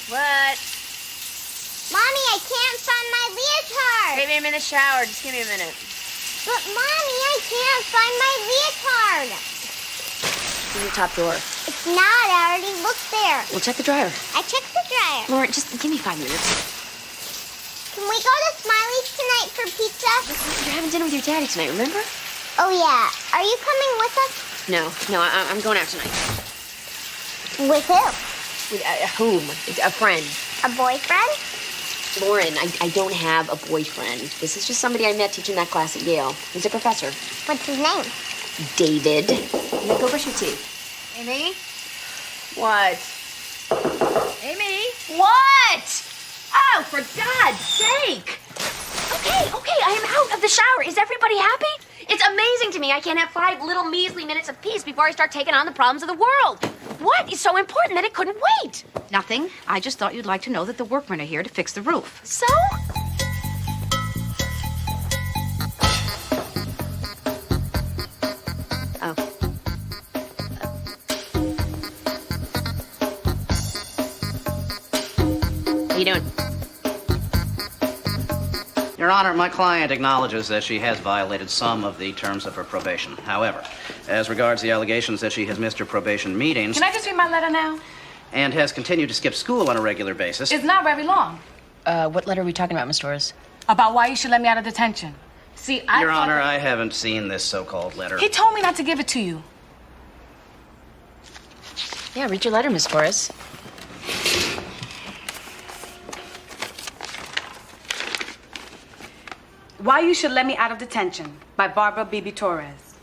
What? Mommy, I can't find my leotard. Maybe I'm in the shower. Just give me a minute. But, Mommy, I can't find my leotard. In the top drawer. It's not. I already looked there. We'll check the dryer. I checked the dryer. Lauren, just give me 5 minutes. Can we go to Smiley's tonight for pizza? You're having dinner with your daddy tonight, remember? Oh, yeah. Are you coming with us? No, I'm going out tonight. With who? With whom? A friend. A boyfriend? Lauren, I don't have a boyfriend. This is just somebody I met teaching that class at Yale. He's a professor. What's his name? David. Now go brush your teeth. Amy? What? Amy? What? Oh, for God's sake! Okay, I am out of the shower. Is everybody happy? It's amazing to me I can't have 5 little measly minutes of peace before I start taking on the problems of the world. What is so important that it couldn't wait? Nothing. I just thought you'd like to know that the workmen are here to fix the roof. So? Oh. How you doing? Your Honor, my client acknowledges that she has violated some of the terms of her probation. However, as regards the allegations that she has missed her probation meetings... Can I just read my letter now? ...and has continued to skip school on a regular basis... It's not very long. What letter are we talking about, Miss Torres? About why you should let me out of detention. See, Your Honor, I haven't seen this so-called letter. He told me not to give it to you. Yeah, read your letter, Miss Torres. Why You Should Let Me Out of Detention by Barbara Beebe Torres.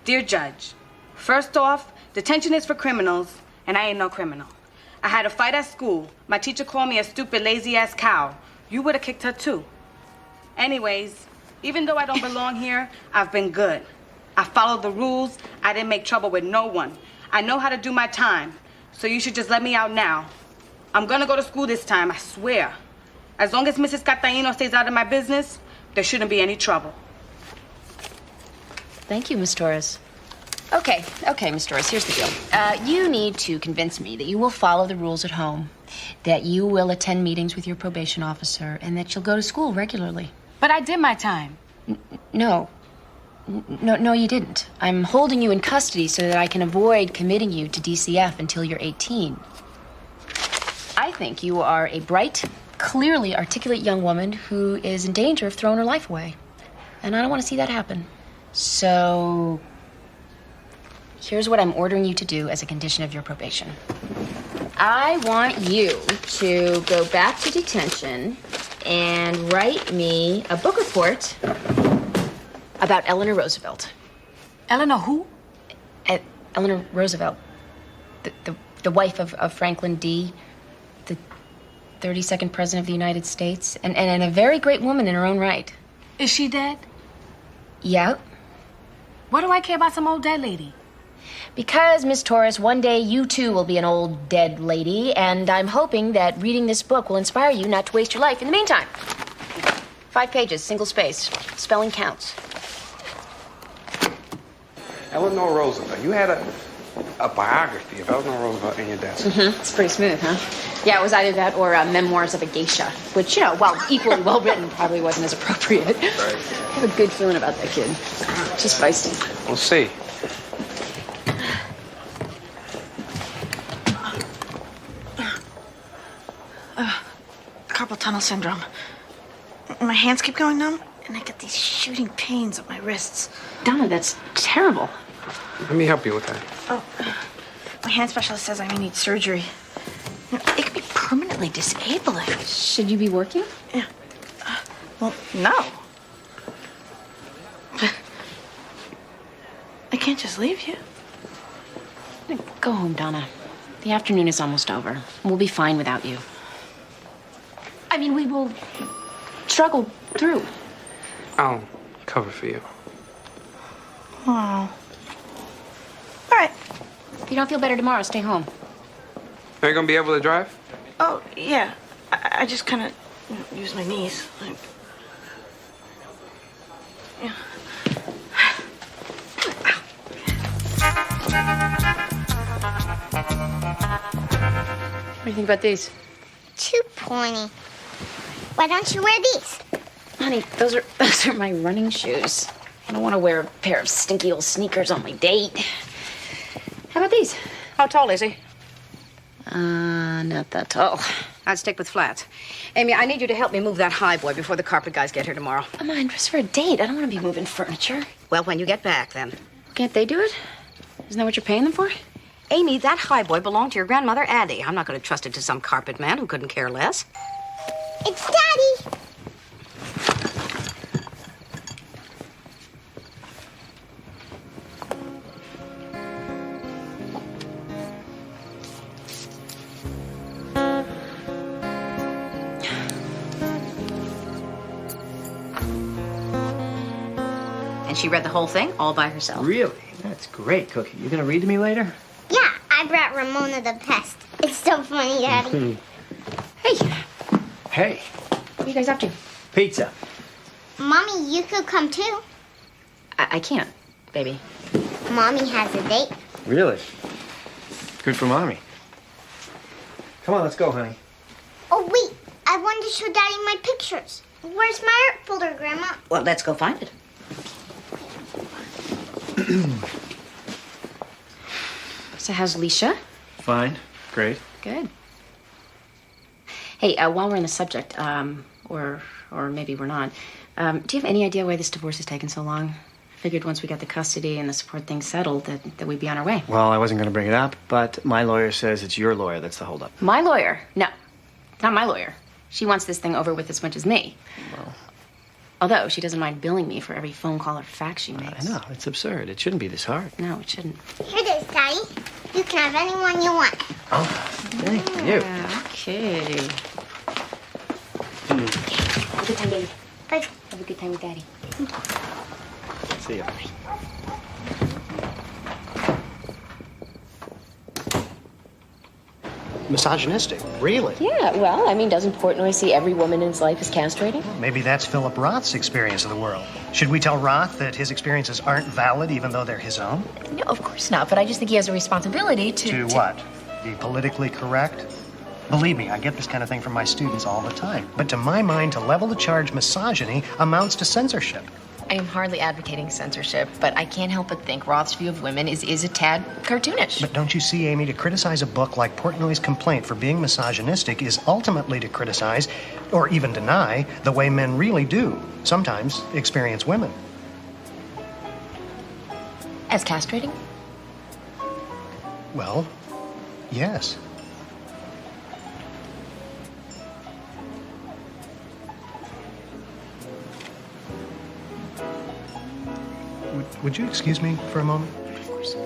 Dear Judge, first off, detention is for criminals, and I ain't no criminal. I had a fight at school. My teacher called me a stupid, lazy-ass cow. You would have kicked her, too. Anyways, even though I don't belong here, I've been good. I followed the rules. I didn't make trouble with no one. I know how to do my time, so you should just let me out now. I'm gonna go to school this time, I swear. As long as Mrs. Catalino stays out of my business, there shouldn't be any trouble. Thank you, Miss Torres. Okay, Miss Torres, here's the deal. You need to convince me that you will follow the rules at home, that you will attend meetings with your probation officer, and that you'll go to school regularly. But I did my time. No, you didn't. I'm holding you in custody so that I can avoid committing you to DCF until you're 18. I think you are a bright, clearly articulate young woman who is in danger of throwing her life away. And I don't want to see that happen. So, here's what I'm ordering you to do as a condition of your probation. I want you to go back to detention and write me a book report about Eleanor Roosevelt. Eleanor who? Eleanor Roosevelt, the wife of Franklin D., the 32nd President of the United States, and a very great woman in her own right. Is she dead? Yeah. What do I care about some old dead lady? Because, Miss Torres, one day you too will be an old dead lady, and I'm hoping that reading this book will inspire you not to waste your life in the meantime. 5 pages, single space. Spelling counts. Eleanor Roosevelt. You had a biography of Eleanor Roosevelt in your desk. It's pretty smooth, huh? Yeah, it was either that or Memoirs of a Geisha, which, while equally well written, probably wasn't as appropriate. Right. I have a good feeling about that kid. She's feisty. We'll see. Carpal tunnel syndrome. My hands keep going numb, and I get these shooting pains up my wrists. Donna, that's terrible. Let me help you with that. Oh, my hand specialist says I may need surgery. It could be permanently disabling. Should you be working? Yeah. Well, no. I can't just leave you. Go home, Donna. The afternoon is almost over. We'll be fine without you. I mean, we will struggle through. I'll cover for you. Oh. All right. If you don't feel better tomorrow, stay home. Are you gonna be able to drive? Oh, yeah. I just kind of use my knees. Like, yeah. What do you think about these? corny. Why don't you wear these? Honey, those are my running shoes. I don't want to wear a pair of stinky old sneakers on my date. How about these? How tall is he? Not that tall. I'd stick with flats. Amy, I need you to help me move that high boy before the carpet guys get here tomorrow. Come on, just for a date. I don't want to be moving furniture. Well, when you get back, then. Can't they do it? Isn't that what you're paying them for? Amy, that high boy belonged to your grandmother, Addie. I'm not going to trust it to some carpet man who couldn't care less. It's Daddy. And she read the whole thing all by herself. Really? That's great, Cookie. You gonna read to me later? Yeah, I brought Ramona the pest. It's so funny, Daddy. Hey, Hey, what are you guys up to? pizza. Mommy, you could come too. I can't, baby. Mommy has a date. Really? Good for Mommy. Come on, let's go, honey. Oh, wait. I wanted to show Daddy my pictures. Where's my art folder, Grandma? Well, let's go find it. So how's Alicia? Fine. Great. Good. Hey, while we're on the subject, or maybe we're not, do you have any idea why this divorce has taken so long? I figured once we got the custody and the support thing settled that we'd be on our way. Well, I wasn't gonna bring it up, but my lawyer says it's your lawyer that's the holdup. My lawyer? No, not my lawyer. She wants this thing over with as much as me. Well, Although she doesn't mind billing me for every phone call or fax she makes. I know. It's absurd. It shouldn't be this hard. No, it shouldn't. Here it is, Daddy. You can have anyone you want. Oh, thank you. Okay. Have a good time, baby. Bye. Have a good time with Daddy. See ya. Misogynistic, really? Yeah, well, I mean, doesn't Portnoy see every woman in his life as castrating? Maybe that's Philip Roth's experience of the world. Should we tell Roth that his experiences aren't valid even though they're his own? No, of course not, but I just think he has a responsibility To what? Be politically correct? Believe me, I get this kind of thing from my students all the time. But to my mind, to level the charge misogyny amounts to censorship. I am hardly advocating censorship, but I can't help but think Roth's view of women is a tad cartoonish. But don't you see, Amy, to criticize a book like Portnoy's Complaint for being misogynistic is ultimately to criticize, or even deny, the way men really do, sometimes experience women. As castrating? Well, yes. Would you excuse me for a moment? Of course.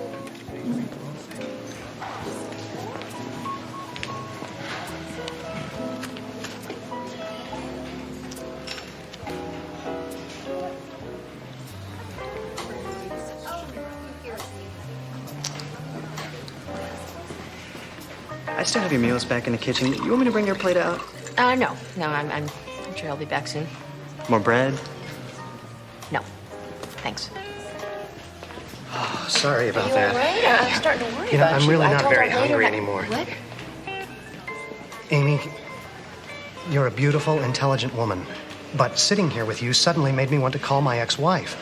I still have your meals back in the kitchen. You want me to bring your plate out? No, I'm sure I'll be back soon. More bread? No, thanks. Oh, sorry about that. Right? I'm starting to worry You know, about I'm really I not told very her later hungry that- anymore. What? Amy, you're a beautiful, intelligent woman. But sitting here with you suddenly made me want to call my ex-wife.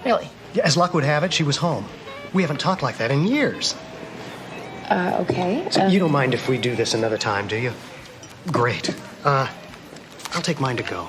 Really? Yeah, as luck would have it, she was home. We haven't talked like that in years. Okay. So you don't mind if we do this another time, do you? Great. I'll take mine to go.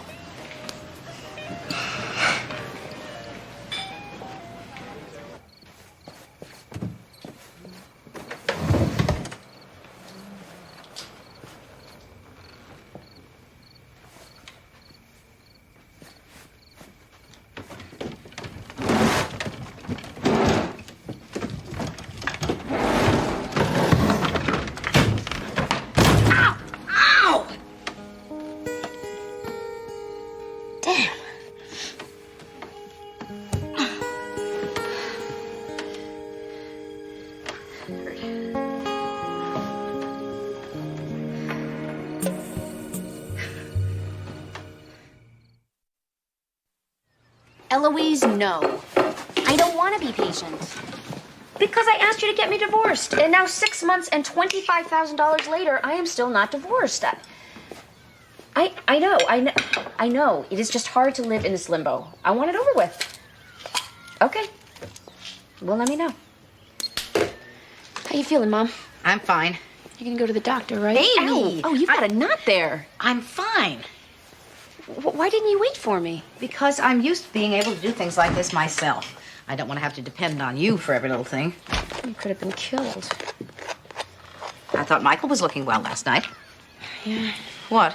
Eloise, no. I don't want to be patient. Because I asked you to get me divorced. And now 6 months and $25,000 later, I am still not divorced. I know. It is just hard to live in this limbo. I want it over with. Okay. Well, let me know. How you feeling, Mom? I'm fine. You're gonna go to the doctor, right? Amy! Ow. Oh, you've got a knot there. I'm fine. Why didn't you wait for me? Because I'm used to being able to do things like this myself. I don't want to have to depend on you for every little thing. You could have been killed. I thought Michael was looking well last night. Yeah. What?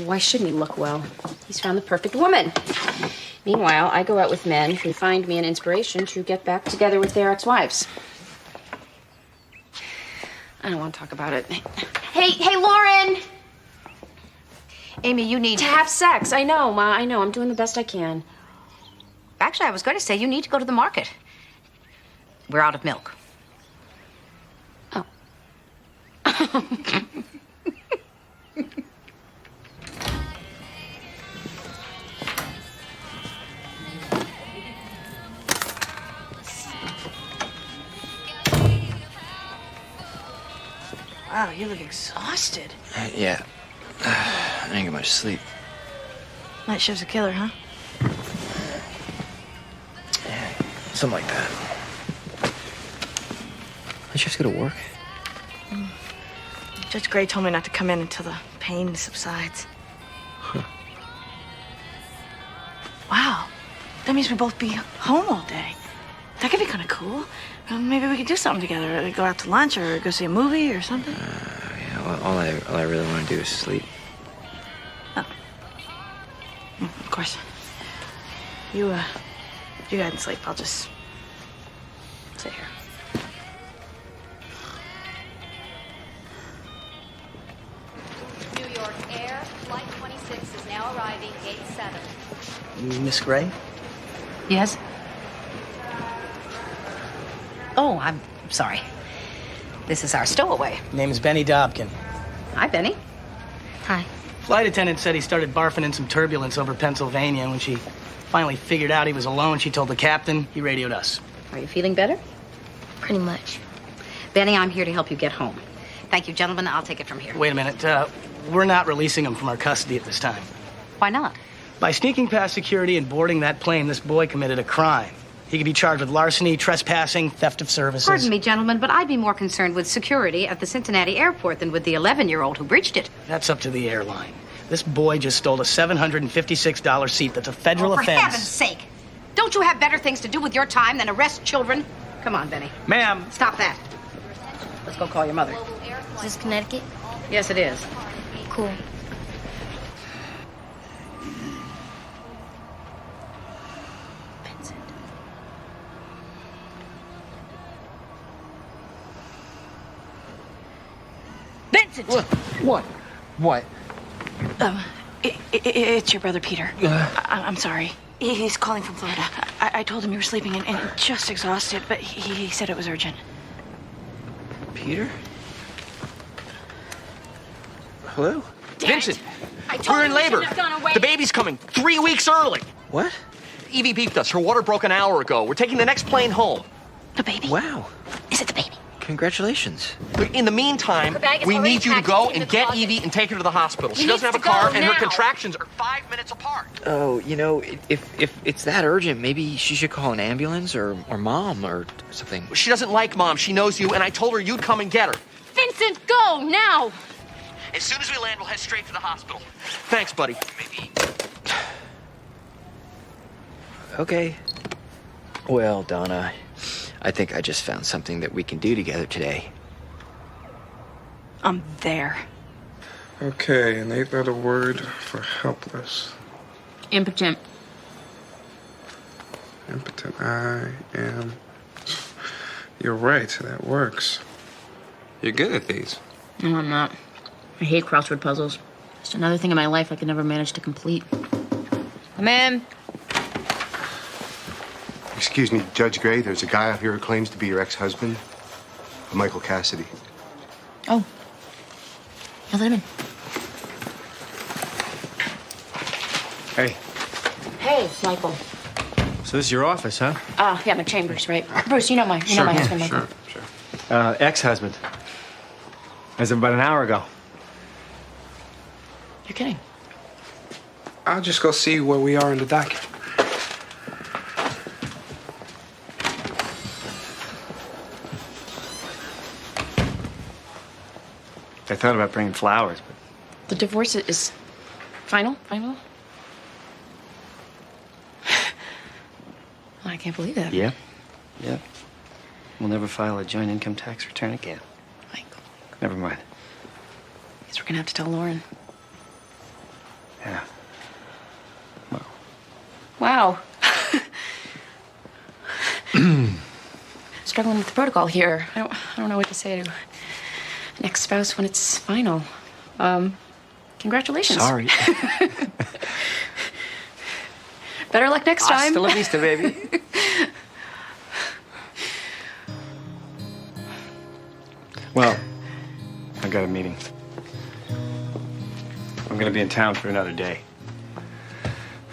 Why shouldn't he look well? He's found the perfect woman. Meanwhile, I go out with men who find me an inspiration to get back together with their ex-wives. I don't want to talk about it. Hey, Lauren! Amy, you need To have sex. I know, Ma. I know. I'm doing the best I can. Actually, I was going to say you need to go to the market. We're out of milk. Oh. Wow, you look exhausted. Yeah. I didn't get much sleep. Night shift's a killer, huh? Yeah, something like that. Let's just go to work. Judge Gray told me not to come in until the pain subsides. Huh. Wow. That means we'll both be home all day. That could be kind of cool. Maybe we could do something together. Like go out to lunch or go see a movie or something. Yeah, well, all I really want to do is sleep. Oh. Of course. You go ahead and sleep. I'll just sit here. New York Air, Flight 26 is now arriving, Gate 7. Miss Gray? Yes? Oh, I'm sorry. This is our stowaway. Name is Benny Dobkin. Hi, Benny. Hi. Flight attendant said he started barfing in some turbulence over Pennsylvania. When she finally figured out he was alone, she told the captain. He radioed us. Are you feeling better? Pretty much. Benny, I'm here to help you get home. Thank you, gentlemen. I'll take it from here. Wait a minute. We're not releasing him from our custody at this time. Why not? By sneaking past security and boarding that plane, this boy committed a crime. He could be charged with larceny, trespassing, theft of services. Pardon me, gentlemen, but I'd be more concerned with security at the Cincinnati airport than with the 11-year-old who breached it. That's up to the airline. This boy just stole a $756 seat. That's a federal For offense. heaven's sake! Don't you have better things to do with your time than arrest children? Come on, Benny. Ma'am. Stop that. Let's go call your mother. Is this Connecticut? Yes, it is. Cool. Vincent. Vincent! What? What? It's your brother, Peter. I'm sorry. He's calling from Florida. I told him you were sleeping and just exhausted, but he said it was urgent. Peter? Hello? Vincent, I told we're you in we labor. shouldn't have gone away. The baby's coming 3 weeks early. What? Evie beeped us. Her water broke an hour ago. We're taking the next plane home. The baby? Wow. Is it the baby? Congratulations. In the meantime, Her bag is we already need you to packed go in the and get closet. Evie and take her to the hospital. She He doesn't have a needs to car, go and her now. contractions are 5 minutes apart. Oh, you know, if it's that urgent, maybe she should call an ambulance or mom or something. She doesn't like Mom. She knows you, and I told her you'd come and get her. Vincent, go now! As soon as we land, we'll head straight to the hospital. Thanks, buddy. Maybe. Okay. Well, Donna, I think I just found something that we can do together today. I'm there. Okay, an 8-letter word for helpless. Impotent. Impotent. I am. You're right, that works. You're good at these. No, I'm not. I hate crossword puzzles. Just another thing in my life I could never manage to complete. Come in. Excuse me, Judge Gray, there's a guy out here who claims to be your ex-husband, Michael Cassidy. Oh. I'll let him in. Hey. Hey, Michael. So this is your office, huh? Yeah, my chambers, right? Bruce, you know my husband, Michael. Sure. Ex-husband. As of about an hour ago. You're kidding. I'll just go see where we are in the docket. I thought about bringing flowers, but... The divorce is final? Final? I can't believe that. Yeah? Yeah. We'll never file a joint income tax return again. Michael. Never mind. Guess we're gonna have to tell Lauren. Yeah. Wow. Struggling with the protocol here. I don't know what to say to an ex-spouse when it's final. Congratulations. Sorry. Better luck next time. Hasta la vista, baby. Well, I got a meeting. I'm gonna be in town for another day.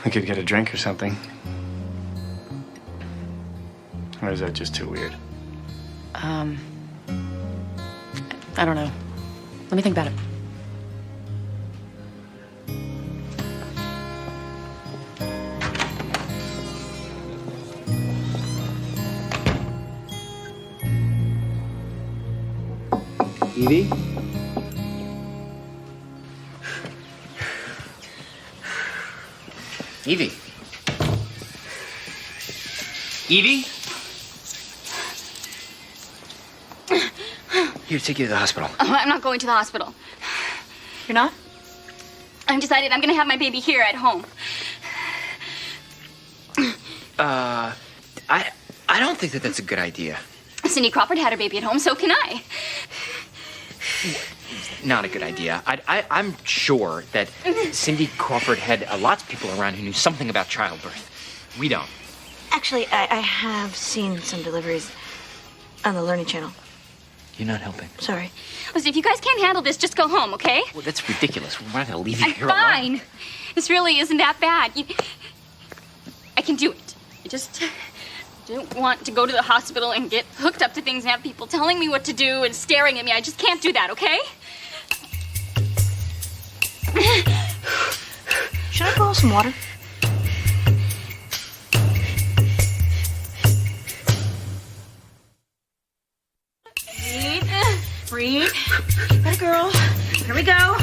We could get a drink or something. Or is that just too weird? I don't know. Let me think about it. Evie? Evie? Evie? Here, take you to the hospital. Oh, I'm not going to the hospital. You're not? I've decided I'm going to have my baby here at home. I don't think that that's a good idea. Cindy Crawford had her baby at home, so can I. Not a good idea. I'm sure that Cindy Crawford had lots of people around who knew something about childbirth. We don't. Actually, I have seen some deliveries on the Learning Channel. You're not helping. Sorry. Listen, if you guys can't handle this, just go home, okay? Well, that's ridiculous. We're not going to leave you I'm here fine. alone. This really isn't that bad. I can do it. I just don't want to go to the hospital and get hooked up to things and have people telling me what to do and staring at me. I just can't do that, okay? Should I boil some water? Breathe. Better girl. Here we go.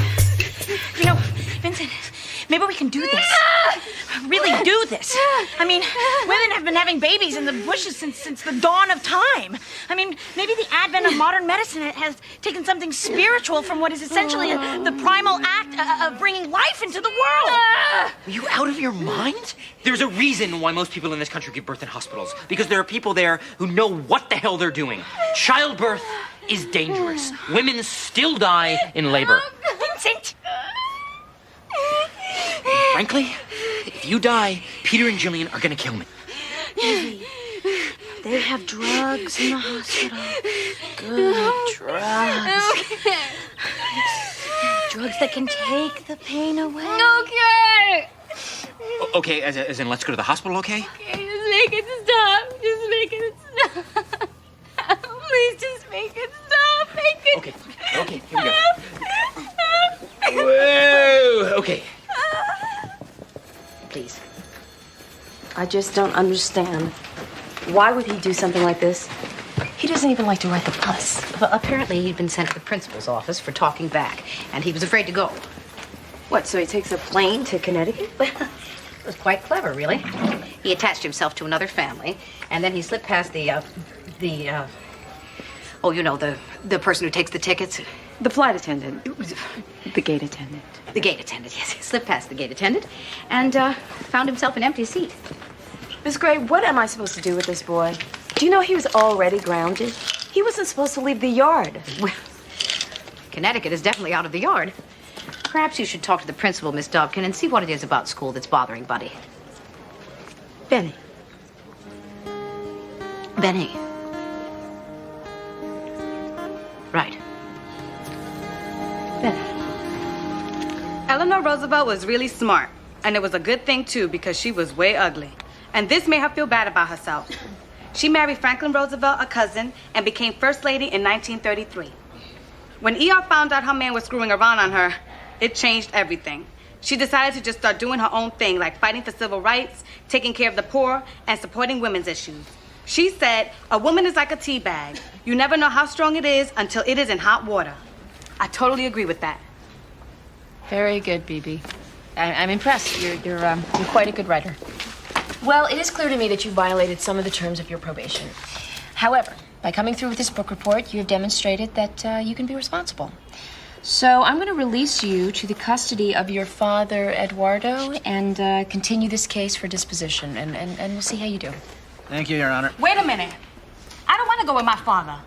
You know, Vincent, maybe we can do this. Really do this. I mean, women have been having babies in the bushes since the dawn of time. I mean, maybe the advent of modern medicine has taken something spiritual from what is essentially the primal act of bringing life into the world. Are you out of your mind? There's a reason why most people in this country give birth in hospitals. Because there are people there who know what the hell they're doing. Childbirth is dangerous. Women still die in labor. Vincent! Frankly, if you die, Peter and Jillian are gonna kill me. They have drugs in the hospital. Good drugs. Drugs that can take the pain away. Okay. Okay, as in let's go to the hospital, okay? Okay, just make it stop. Just make it stop. Please just make it stop. Make it Okay, here we go. Whoa! Okay. Please. I just don't understand. Why would he do something like this? He doesn't even like to ride the bus. Well, apparently he'd been sent to the principal's office for talking back, and he was afraid to go. What, so he takes a plane to Connecticut? It was quite clever, really. He attached himself to another family, and then he slipped past the person who takes the tickets. The flight attendant. The gate attendant. The gate attendant, yes. He slipped past the gate attendant and found himself an empty seat. Miss Gray, what am I supposed to do with this boy? Do you know he was already grounded? He wasn't supposed to leave the yard. Well, Connecticut is definitely out of the yard. Perhaps you should talk to the principal, Miss Dobkin, and see what it is about school that's bothering Buddy. Benny. Benny. Right. Eleanor Roosevelt was really smart. And it was a good thing, too, because she was way ugly. and this made her feel bad about herself. She married Franklin Roosevelt, a cousin, and became First Lady in 1933. When ER found out her man was screwing around on her, it changed everything. She decided to just start doing her own thing, like fighting for civil rights, taking care of the poor, and supporting women's issues. She said, a woman is like a tea bag. You never know how strong it is until it is in hot water. I totally agree with that. Very good, BB. I'm impressed. You're quite a good writer. Well, it is clear to me that you violated some of the terms of your probation. However, by coming through with this book report, you have demonstrated that you can be responsible. So I'm going to release you to the custody of your father, Eduardo, and continue this case for disposition, and we'll see how you do. Thank you, Your Honor. Wait a minute. I don't want to go with my father.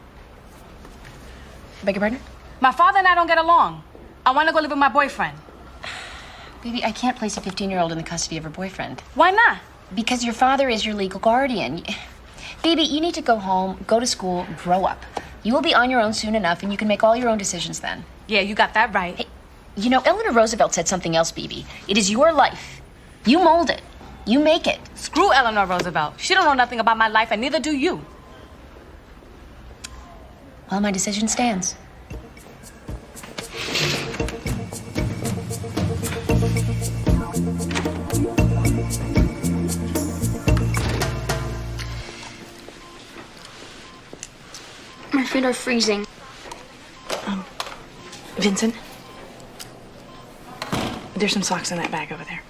Beg your pardon? My father and I don't get along. I want to go live with my boyfriend. Baby, I can't place a 15-year-old in the custody of her boyfriend. Why not? Because your father is your legal guardian. Baby, you need to go home, go to school, grow up. You will be on your own soon enough, and you can make all your own decisions then. Yeah, you got that right. Hey, you know, Eleanor Roosevelt said something else, BB. It is your life. You mold it. You make it. Screw Eleanor Roosevelt. She don't know nothing about my life, and neither do you. Well, my decision stands. My feet are freezing. Vincent? There's some socks in that bag over there.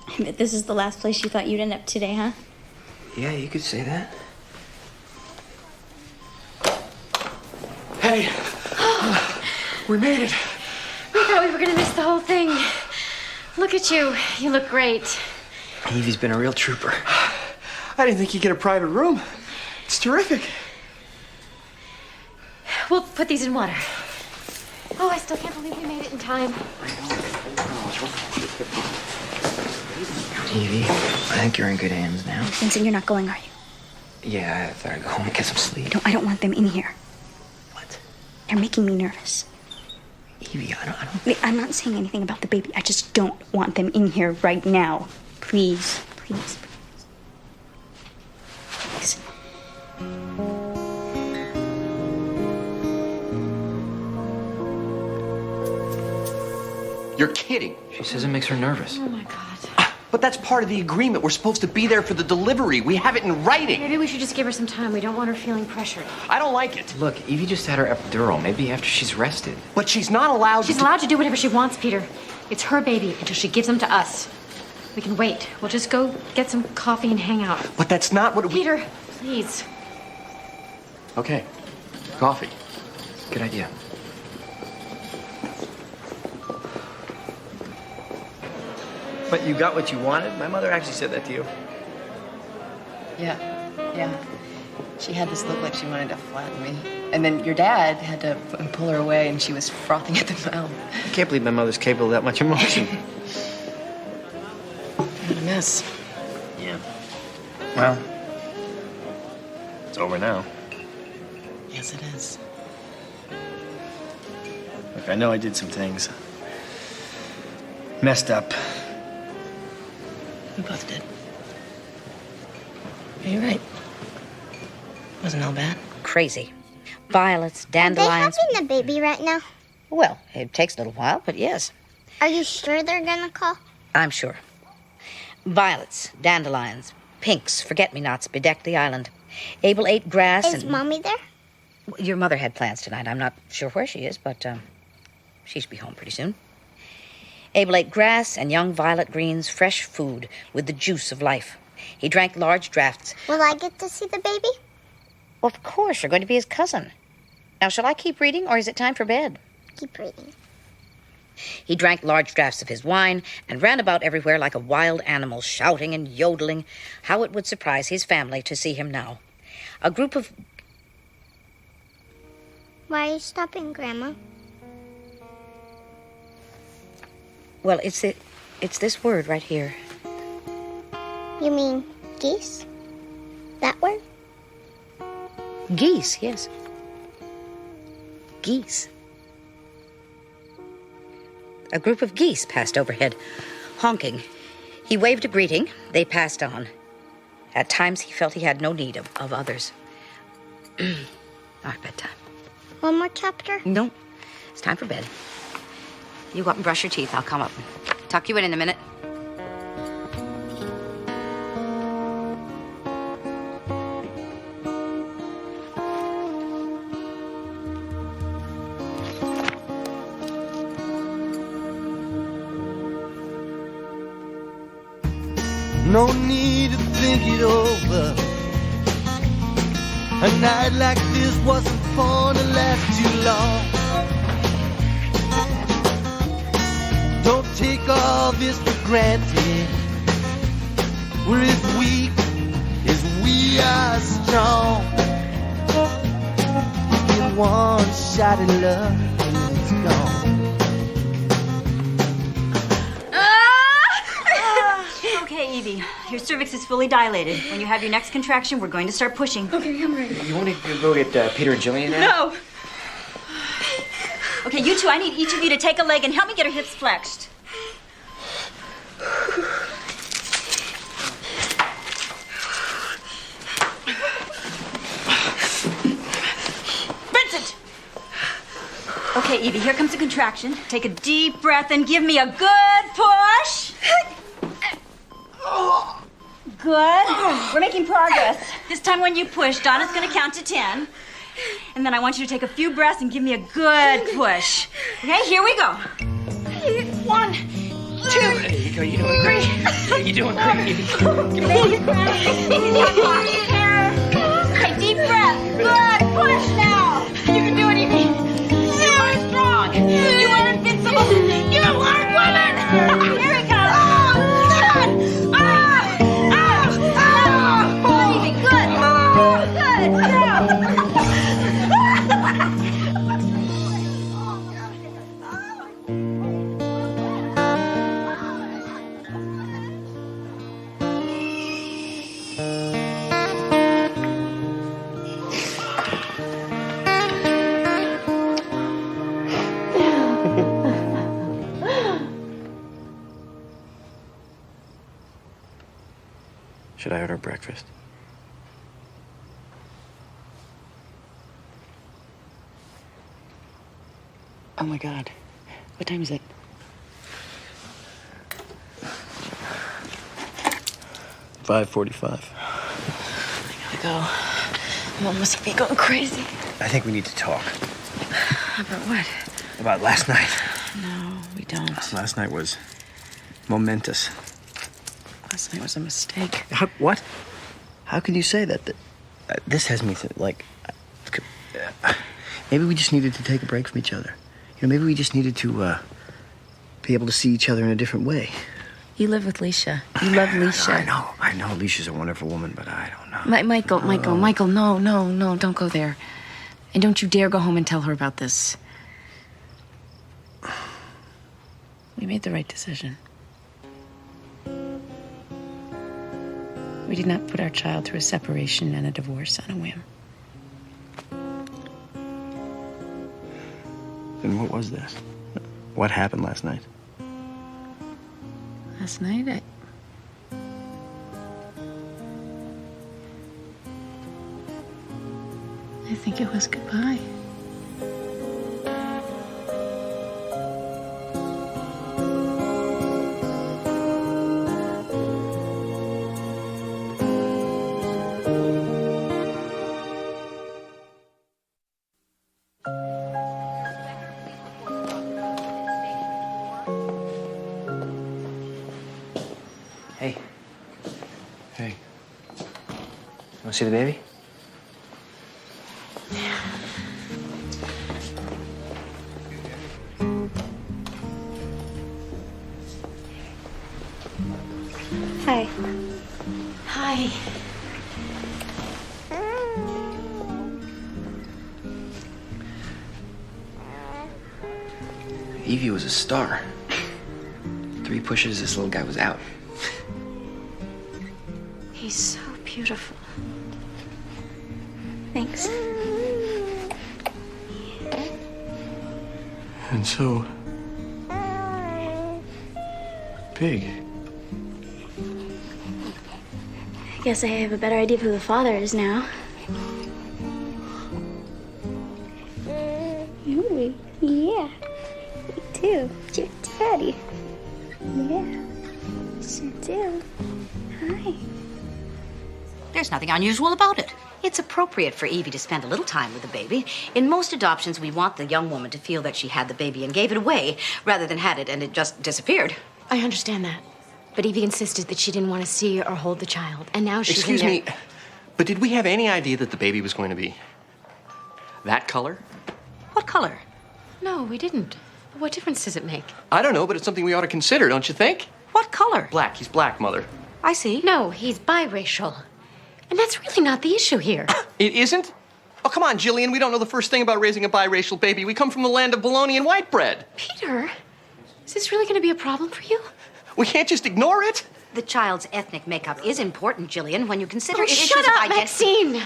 I bet this is the last place you thought you'd end up today, huh? Yeah, you could say that. Hey! We made it! We thought we were gonna miss the whole thing. Look at you. You look great. Evie's been a real trooper. I didn't think you'd get a private room. It's terrific. We'll put these in water. Oh, I still can't believe we made it in time. Evie, I think you're in good hands now. Vincent, you're not going, are you? Yeah, I thought I'd go home and get some sleep. I don't want them in here. What? They're making me nervous. Evie, I don't... I'm not saying anything about the baby. I just don't want them in here right now. Please, please, please. You're kidding. She says it makes her nervous. Oh, my God. But that's part of the agreement. We're supposed to be there for the delivery. We have it in writing. Maybe we should just give her some time. We don't want her feeling pressured. I don't like it. Look, Evie just had her epidural. Maybe after she's rested. But she's not allowed She's allowed to do whatever she wants, Peter. It's her baby until she gives them to us. We can wait. We'll just go get some coffee and hang out. But that's not what we... Peter, please. Okay. Coffee. Good idea. But you got what you wanted? My mother actually said that to you. Yeah. She had this look like she wanted to flatten me. And then your dad had to pull her away, and she was frothing at the mouth. I can't believe my mother's capable of that much emotion. What a mess. Yeah. Well, it's over now. Yes, it is. Look, I know I did some things. Messed up. We both did. You're right. Wasn't all bad. Crazy. Violets, dandelions. Are they having the baby right now? Well, it takes a little while, but yes. Are you sure they're gonna call? I'm sure. Violets, dandelions, pinks, forget-me-nots bedeck the island. Abel ate grass Is Mommy there? Your mother had plans tonight. I'm not sure where she is, but she should be home pretty soon. Abel ate grass and young violet greens, fresh food with the juice of life. He drank large draughts. Will I get to see the baby? Well, of course, you're going to be his cousin. Now, shall I keep reading, or is it time for bed? Keep reading. He drank large draughts of his wine and ran about everywhere like a wild animal, shouting and yodeling. How it would surprise his family to see him now. A group of... Why are you stopping, Grandma? Well, it's this word right here. You mean geese? That word? Geese, yes. Geese. A group of geese passed overhead, honking. He waved a greeting. They passed on. At times, he felt he had no need of others. Our bedtime. One more chapter? No. It's time for bed. You go up and brush your teeth. I'll come up and tuck you in a minute. No need to think it over. A night like this wasn't born to last too long. Don't take all this for granted. We're as weak as we are strong. In one shot of love and it's gone. Okay, Evie, your cervix is fully dilated. When you have your next contraction, we're going to start pushing. Okay, I'm ready. You want to go get Peter and Jillian now? No! Okay, you two, I need each of you to take a leg and help me get her hips flexed. Vincent! Okay, Evie, here comes a contraction. Take a deep breath and give me a good push. Good. We're making progress. This time when you push, Donna's going to count to 10. And then I want you to take a few breaths and give me a good push. Okay, here we go. 1, 2, There you go. You're doing great. You're doing great. Baby, okay, deep breath. Good. Push now. You can do it, Evie. You are strong. You are invincible. You are woman. Here it comes. Should I order breakfast? Oh my God. What time is it? 5:45. I gotta go. Mom must be going crazy. I think we need to talk. About what? About last night. No, we don't. Last night was momentous. Last night was a mistake. What? How can you say that? This has me maybe we just needed to take a break from each other. You know, maybe we just needed to be able to see each other in a different way. You live with Leisha. You love Leisha. I know. Leisha's a wonderful woman, but I don't know. Michael, no, don't go there. And don't you dare go home and tell her about this. We made the right decision. We did not put our child through a separation and a divorce on a whim. Then what was this? What happened last night? Last night, I think it was goodbye. Hey. Want to see the baby? Hi. Hi. Evie was a star. 3 pushes, this little guy was out. He's so beautiful. Thanks. And so, pig. I guess I have a better idea of who the father is now. Ooh, yeah. Me too. It's your daddy. Yeah. Sure do. Hi. There's nothing unusual about it. It's appropriate for Evie to spend a little time with the baby. In most adoptions, we want the young woman to feel that she had the baby and gave it away rather than had it and it just disappeared. I understand that. But Evie insisted that she didn't want to see or hold the child. And now she's Excuse me, but did we have any idea that the baby was going to be that color? What color? No, we didn't. But what difference does it make? I don't know, but it's something we ought to consider, don't you think? What color? Black. He's black, Mother. I see. No, he's biracial. And that's really not the issue here. It isn't? Oh, come on, Jillian. We don't know the first thing about raising a biracial baby. We come from the land of bologna and white bread. Peter, is this really going to be a problem for you? We can't just ignore it. The child's ethnic makeup is important, Jillian, when you consider issues shut of up, identity. Maxine!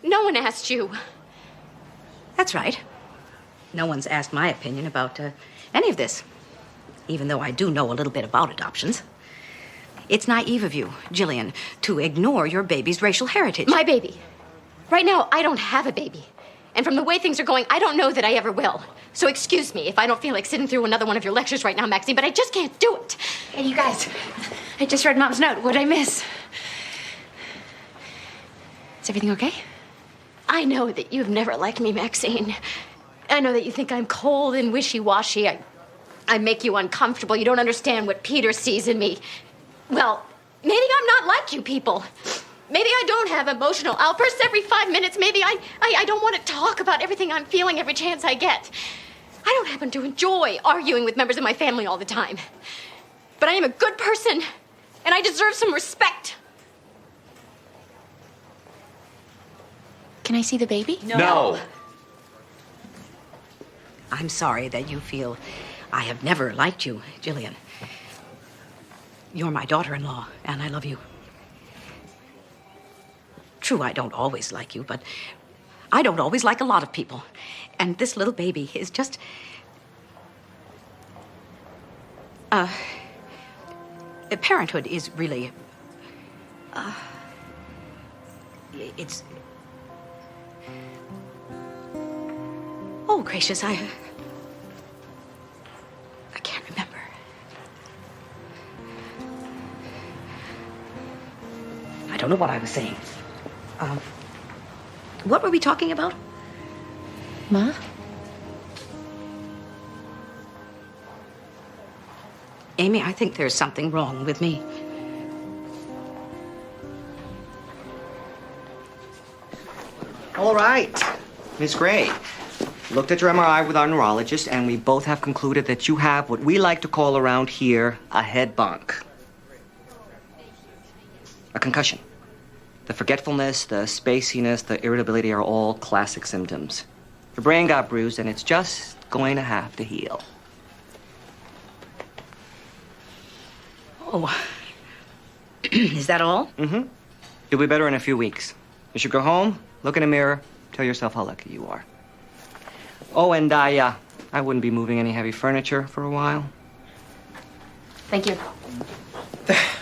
No one asked you. That's right. No one's asked my opinion about any of this, even though I do know a little bit about adoptions. It's naive of you, Jillian, to ignore your baby's racial heritage. My baby. Right now, I don't have a baby. And from the way things are going, I don't know that I ever will. So excuse me if I don't feel like sitting through another one of your lectures right now, Maxine, but I just can't do it. Hey, you guys. I just read Mom's note. What'd I miss? Is everything okay? I know that you've never liked me, Maxine. I know that you think I'm cold and wishy-washy. I make you uncomfortable. You don't understand what Peter sees in me. Well, maybe I'm not like you people. Maybe I don't have emotional outbursts every 5 minutes. Maybe I don't want to talk about everything I'm feeling every chance I get. I don't happen to enjoy arguing with members of my family all the time. But I am a good person, and I deserve some respect. Can I see the baby? No. I'm sorry that you feel I have never liked you, Jillian. You're my daughter-in-law, and I love you. True, I don't always like you, but I don't always like a lot of people. And this little baby is just... parenthood is really... it's... Oh, gracious, I can't remember. I don't know what I was saying. What were we talking about? Ma? Amy, I think there's something wrong with me. All right, Miss Gray. Looked at your MRI with our neurologist, and we both have concluded that you have what we like to call around here a head bonk. A concussion. The forgetfulness, the spaciness, the irritability are all classic symptoms. Your brain got bruised, and it's just going to have to heal. Oh. Is that all? Mm-hmm. You'll be better in a few weeks. You should go home, look in a mirror, tell yourself how lucky you are. Oh, and I wouldn't be moving any heavy furniture for a while. Thank you.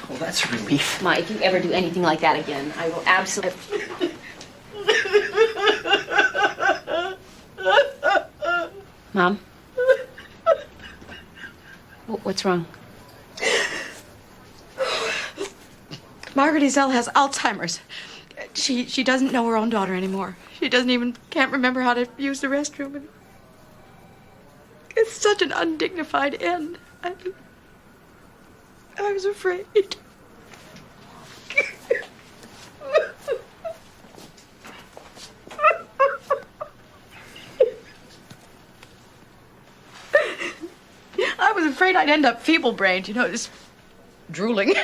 Well, that's a relief. Ma, if you ever do anything like that again, I will absolutely... Mom? What's wrong? Margaret Ezell has Alzheimer's. She doesn't know her own daughter anymore. She can't remember how to use the restroom. And it's such an undignified end. I was afraid. I was afraid I'd end up feeble-brained, just drooling.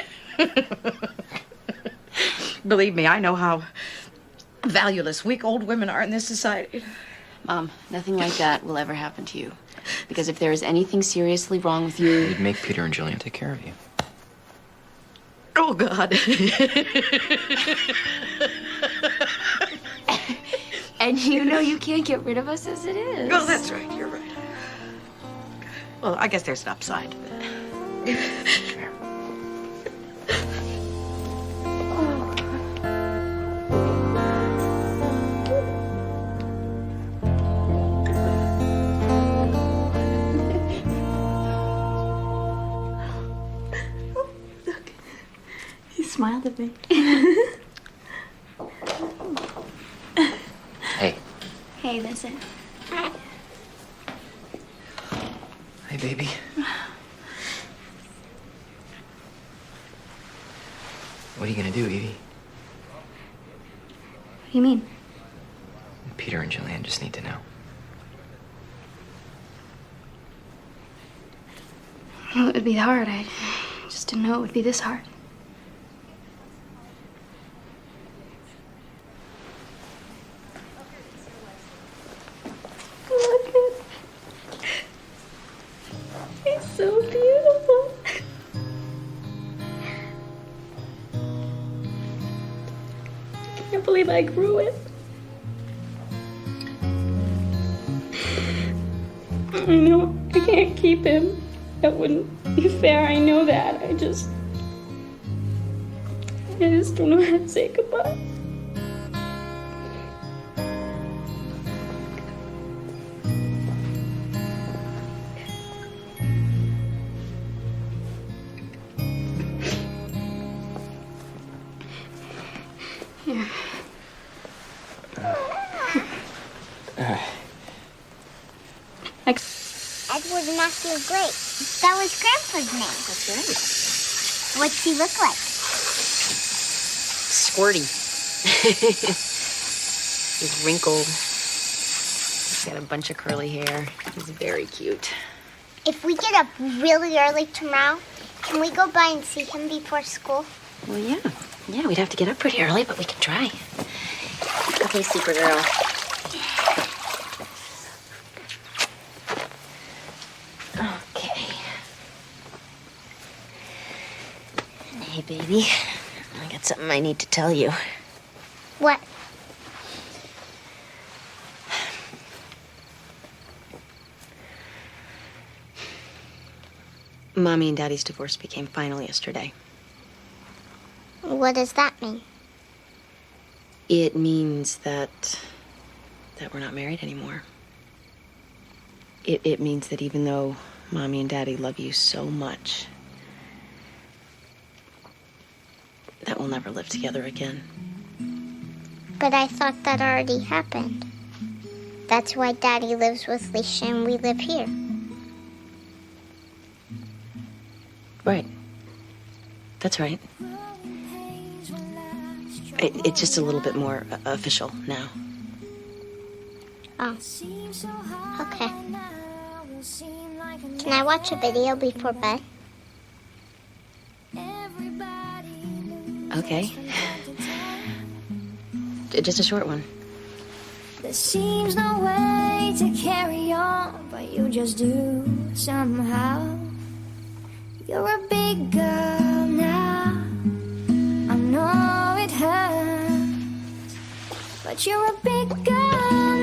Believe me, I know how valueless weak old women are in this society. Mom, nothing like that will ever happen to you. Because if there is anything seriously wrong with you... You'd make Peter and Jillian take care of you. Oh, God. And you know you can't get rid of us as it is. Oh, that's right. You're right. Well, I guess there's an upside. He smiled at me. Hey. Hey, Vincent. Hey, baby. What are you gonna do, Evie? What do you mean? Peter and Jillian just need to know. Well, it would be hard. I just didn't know it would be this hard. Look at it. It's so beautiful. I can't believe I grew it. I know I can't keep him. That wouldn't be fair. I know that. I just don't know how to say goodbye. Here. Edward Matthew Blake. That was Grandpa's name. That's right. What's he look like? Squirty. He's wrinkled. He's got a bunch of curly hair. He's very cute. If we get up really early tomorrow, can we go by and see him before school? Well, yeah. Yeah, we'd have to get up pretty early, but we can try. Okay, Supergirl. Okay. Hey, baby. I got something I need to tell you. What? Mommy and Daddy's divorce became final yesterday. What does that mean? It means that we're not married anymore. It means that even though Mommy and Daddy love you so much, that we'll never live together again. But I thought that already happened. That's why Daddy lives with Leisha and we live here. Right. That's right. It's just a little bit more official now. Oh. Okay. Can I watch a video before bed? Okay. Just a short one. There seems no way to carry on, but you just do somehow. You're a big girl now. I know it hurts, but you're a big girl now.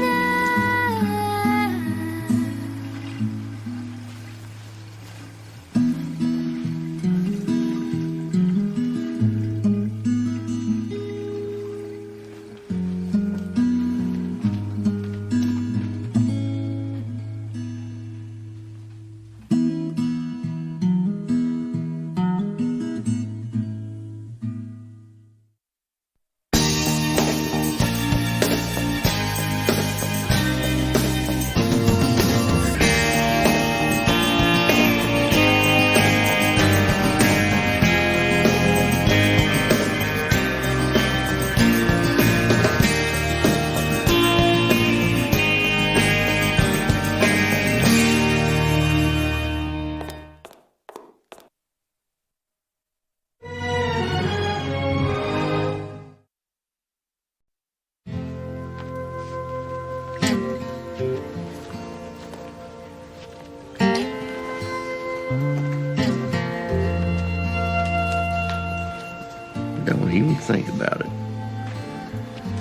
Don't even think about it.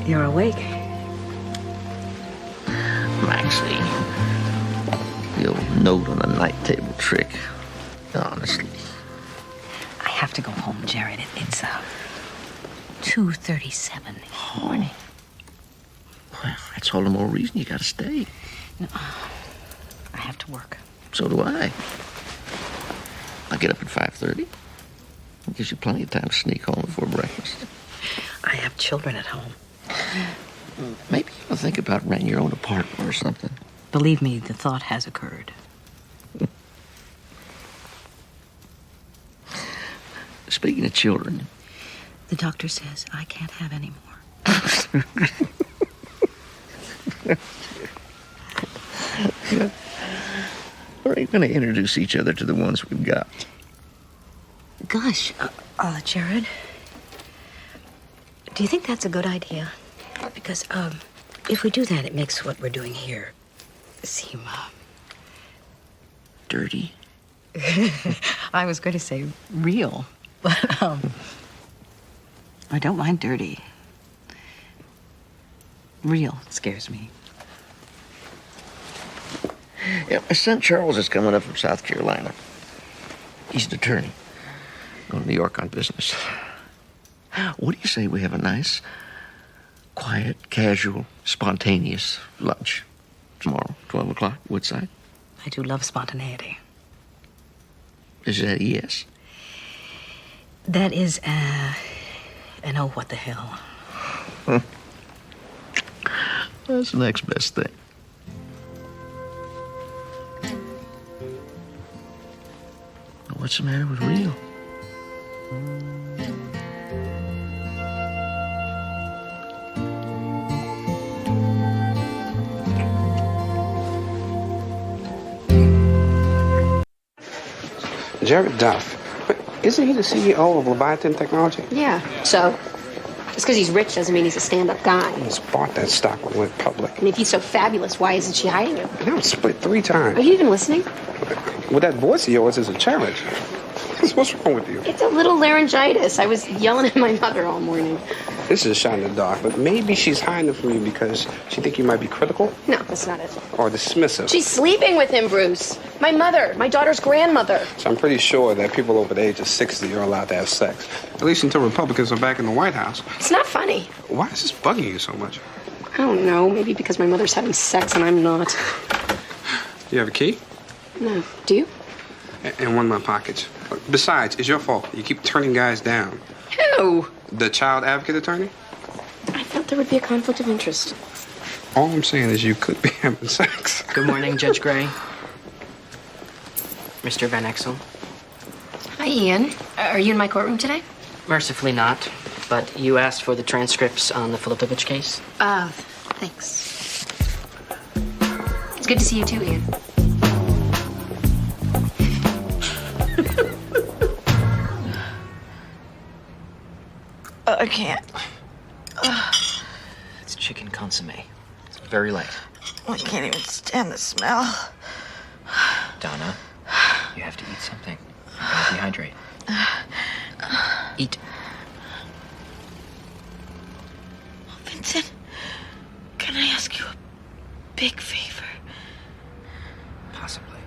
You're awake. Maxie. The old note on the night table trick. Honestly. I have to go home, Jared. It's 2:37 in the morning. Well, that's all the more reason you gotta stay. No, I have to work. So do I. I get up at 5:30. It gives you plenty of time to sneak home before breakfast. I have children at home. Maybe you ought to think about renting your own apartment or something. Believe me, the thought has occurred. Speaking of children. The doctor says I can't have any more. We're going to introduce each other to the ones we've got. Gosh, Jared, do you think that's a good idea? Because, if we do that, it makes what we're doing here seem, dirty. I was going to say real, but, I don't mind dirty. Real scares me. Yeah, my son Charles is coming up from South Carolina. He's an attorney. Going to New York on business. What do you say we have a nice, quiet, casual, spontaneous lunch tomorrow, 12 o'clock, Woodside? I do love spontaneity. Is that a yes? That is, an oh, what the hell. That's the next best thing. What's the matter with Rio? Jared Duff. But isn't he the CEO of Leviathan Technology? Yeah, so just because he's rich doesn't mean he's a stand-up guy. He's bought that stock when it went public. And if he's so fabulous, why isn't she hiring him? Now it's split 3 times. Are you even listening? With that voice of yours is a challenge. What's wrong with you? It's a little laryngitis. I was yelling at my mother all morning. This is a shot in the dark, but maybe she's hiding it from you because she think you might be critical No, that's not it. or dismissive. She's sleeping with him, Bruce. My mother, my daughter's grandmother. So I'm pretty sure that people over the age of 60 are allowed to have sex. At least until Republicans are back in the White House. It's not funny. Why is this bugging you so much? I don't know. Maybe because my mother's having sex and I'm not. You have a key? No. Do you? And one in my pockets. Besides, it's your fault. You keep turning guys down. Who? The child advocate attorney? I thought there would be a conflict of interest. All I'm saying is you could be having sex. Good morning, Judge Gray. Mr. Van Exel. Hi, Ian. Are you in my courtroom today? Mercifully not, but you asked for the transcripts on the Filipovich case. Thanks. It's good to see you too, Ian. I can't. It's chicken consomme. It's very light. I can't even stand the smell. Donna, you have to eat something. You gotta dehydrate. Eat. Vincent, can I ask you a big favor? Possibly.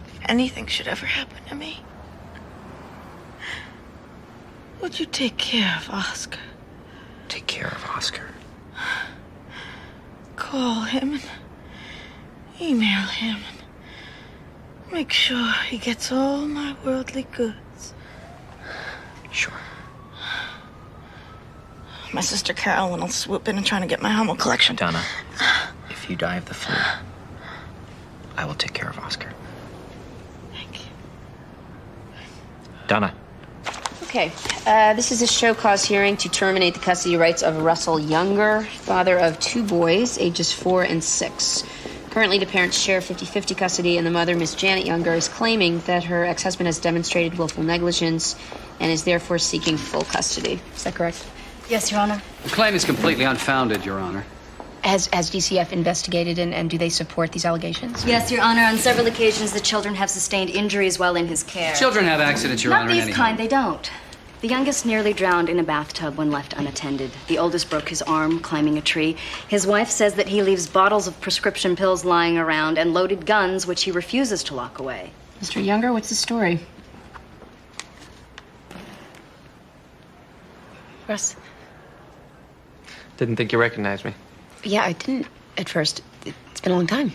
If anything should ever happen to me, would you take care of Oscar? Take care of Oscar. Call him and email him and make sure he gets all my worldly goods. Sure. My sister Carolyn will swoop in and try to get my Hummel collection. Donna, if you die of the flu, I will take care of Oscar. Thank you. Donna. Okay, this is a show cause hearing to terminate the custody rights of Russell Younger, father of 2 boys, ages 4 and 6. Currently, the parents share 50-50 custody, and the mother, Miss Janet Younger, is claiming that her ex-husband has demonstrated willful negligence and is therefore seeking full custody. Is that correct? Yes, Your Honor. The claim is completely unfounded, Your Honor. Has DCF investigated and do they support these allegations? Yes, Your Honor. On several occasions, the children have sustained injuries while in his care. Children have accidents, Your Honor. Not these kind, they don't. The youngest nearly drowned in a bathtub when left unattended. The oldest broke his arm climbing a tree. His wife says that he leaves bottles of prescription pills lying around and loaded guns, which he refuses to lock away. Mr. Younger, what's the story? Russ? Didn't think you recognized me. Yeah, I didn't at first. It's been a long time.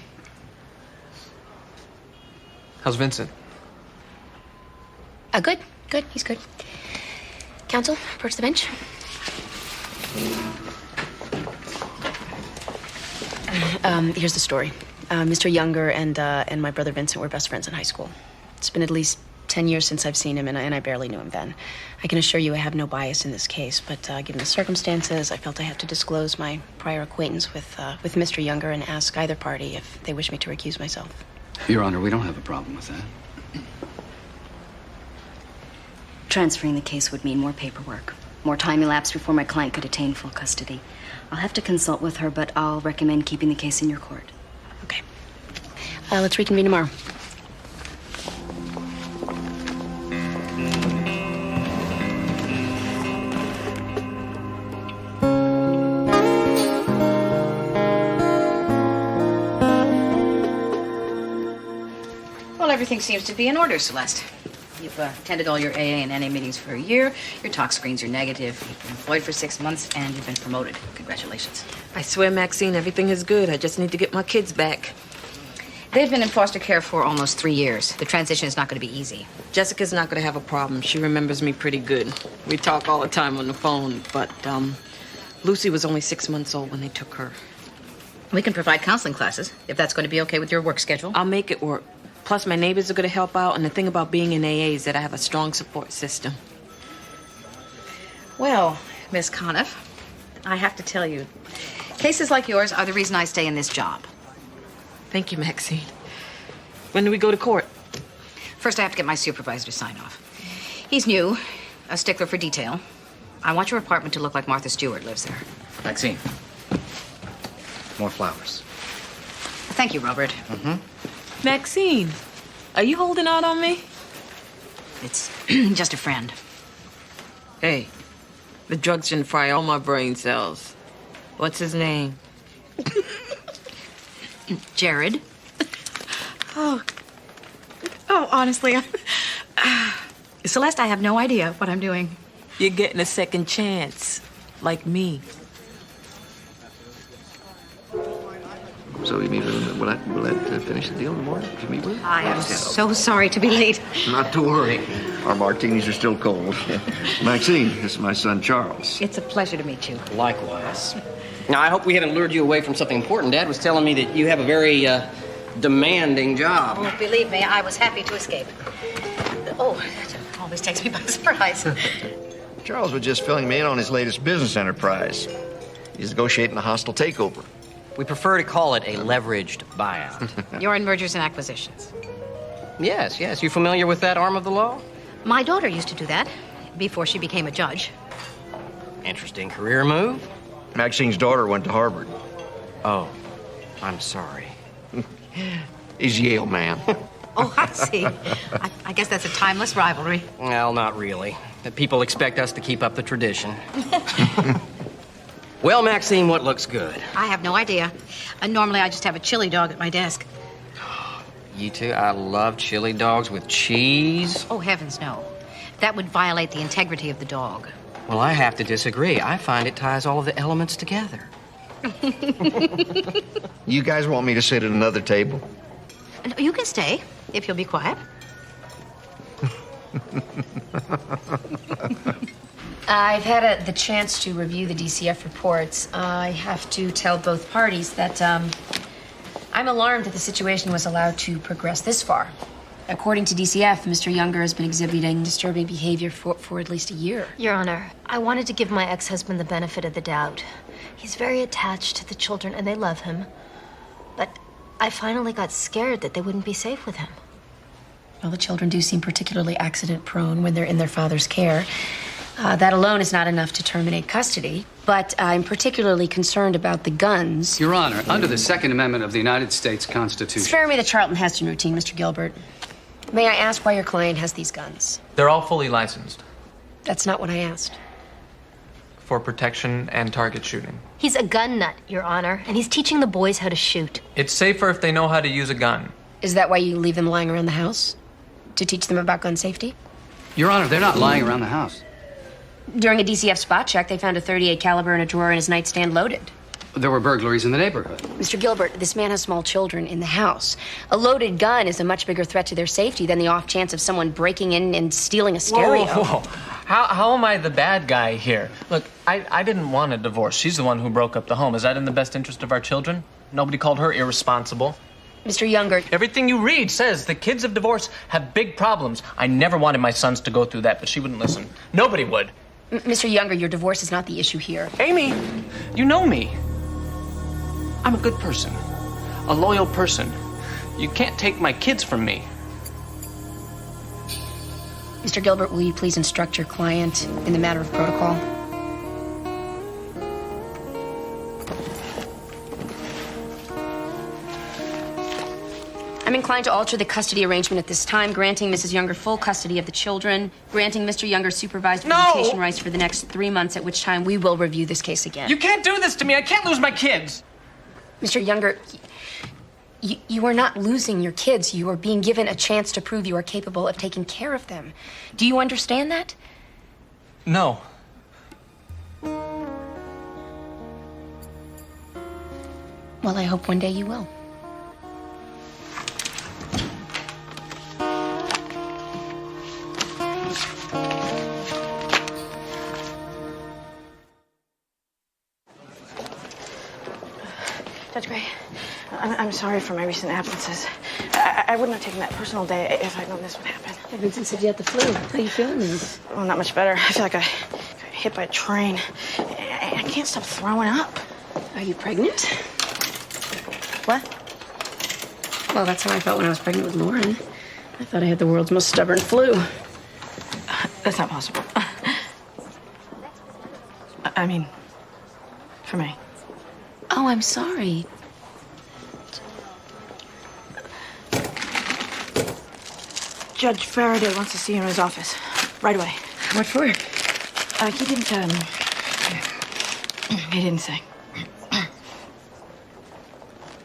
How's Vincent? Good. Good. He's good. Counsel, approach the bench. Here's the story. Mr. Younger and my brother Vincent were best friends in high school. It's been at least 10 years since I've seen him, and I barely knew him then. I can assure you I have no bias in this case, but given the circumstances, I felt I had to disclose my prior acquaintance with Mr. Younger and ask either party if they wish me to recuse myself. Your Honor, we don't have a problem with that. Transferring the case would mean more paperwork. More time elapsed before my client could attain full custody. I'll have to consult with her, but I'll recommend keeping the case in your court. Okay. Let's reconvene tomorrow. Well, everything seems to be in order, Celeste. You've attended all your AA and NA meetings for a year. Your tox screens are negative. You've been employed for 6 months, and you've been promoted. Congratulations. I swear, Maxine, everything is good. I just need to get my kids back. They've been in foster care for almost 3 years. The transition is not going to be easy. Jessica's not going to have a problem. She remembers me pretty good. We talk all the time on the phone, but Lucy was only 6 months old when they took her. We can provide counseling classes, if that's going to be okay with your work schedule. I'll make it work. Plus, my neighbors are going to help out, and the thing about being in AA is that I have a strong support system. Well, Miss Conniff, I have to tell you, cases like yours are the reason I stay in this job. Thank you, Maxine. When do we go to court? First, I have to get my supervisor to sign off. He's new, a stickler for detail. I want your apartment to look like Martha Stewart lives there. Maxine. More flowers. Thank you, Robert. Mm-hmm. Maxine, are you holding out on me? It's just a friend. Hey, the drugs didn't fry all my brain cells. What's his name? Jared. Oh, honestly, Celeste, I have no idea what I'm doing. You're getting a second chance, like me. So you meet with him? Will that finish the deal in the morning? Did you meet with him? I am so sorry to be late. Not to worry. Our martinis are still cold. Maxine, this is my son, Charles. It's a pleasure to meet you. Likewise. Now, I hope we haven't lured you away from something important. Dad was telling me that you have a very demanding job. Oh, believe me, I was happy to escape. Oh, that always takes me by surprise. Charles was just filling me in on his latest business enterprise. He's negotiating a hostile takeover. We prefer to call it a leveraged buyout. You're in mergers and acquisitions. Yes. You familiar with that arm of the law? My daughter used to do that before she became a judge. Interesting career move. Maxine's daughter went to Harvard. Oh, I'm sorry. He's a Yale man. Oh, I see. I guess that's a timeless rivalry. Well, not really. People expect us to keep up the tradition. Well, Maxine, what looks good? I have no idea. Normally, I just have a chili dog at my desk. You too? I love chili dogs with cheese. Oh, heavens, no. That would violate the integrity of the dog. Well, I have to disagree. I find it ties all of the elements together. You guys want me to sit at another table? You can stay, if you'll be quiet. I've had the chance to review the DCF reports. I have to tell both parties that I'm alarmed that the situation was allowed to progress this far. According to DCF, Mr. Younger has been exhibiting disturbing behavior for at least a year. Your Honor, I wanted to give my ex-husband the benefit of the doubt. He's very attached to the children, and they love him. But I finally got scared that they wouldn't be safe with him. Well, the children do seem particularly accident-prone when they're in their father's care. That alone is not enough to terminate custody, but I'm particularly concerned about the guns. Your Honor, under the Second Amendment of the United States Constitution... Spare me the Charlton Heston routine, Mr. Gilbert. May I ask why your client has these guns? They're all fully licensed. That's not what I asked. For protection and target shooting. He's a gun nut, Your Honor, and he's teaching the boys how to shoot. It's safer if they know how to use a gun. Is that why you leave them lying around the house? To teach them about gun safety? Your Honor, they're not lying around the house. During a DCF spot check, they found a .38 caliber in a drawer in his nightstand loaded. There were burglaries in the neighborhood. Mr. Gilbert, this man has small children in the house. A loaded gun is a much bigger threat to their safety than the off chance of someone breaking in and stealing a stereo. Whoa. How am I the bad guy here? Look, I didn't want a divorce. She's the one who broke up the home. Is that in the best interest of our children? Nobody called her irresponsible. Mr. Younger. Everything you read says the kids of divorce have big problems. I never wanted my sons to go through that, but she wouldn't listen. Nobody would. Mr. Younger, your divorce is not the issue here. Amy, you know me. I'm a good person, a loyal person. You can't take my kids from me. Mr. Gilbert, will you please instruct your client in the matter of protocol? I'm inclined to alter the custody arrangement at this time, granting Mrs. Younger full custody of the children, granting Mr. Younger supervised visitation rights for the next 3 months, at which time we will review this case again. You can't do this to me. I can't lose my kids. Mr. Younger, you are not losing your kids. You are being given a chance to prove you are capable of taking care of them. Do you understand that? No. Well, I hope one day you will. Judge Gray, I'm sorry for my recent absences. I wouldn't have taken that personal day if I'd known this would happen. Vincent said you had the flu. How you feeling now? Well, not much better. I feel like I got hit by a train. I can't stop throwing up. Are you pregnant? What? Well, that's how I felt when I was pregnant with Lauren. I thought I had the world's most stubborn flu. That's not possible. I mean, for me. Oh, I'm sorry. Judge Faraday wants to see you in his office. Right away. What for? He didn't say.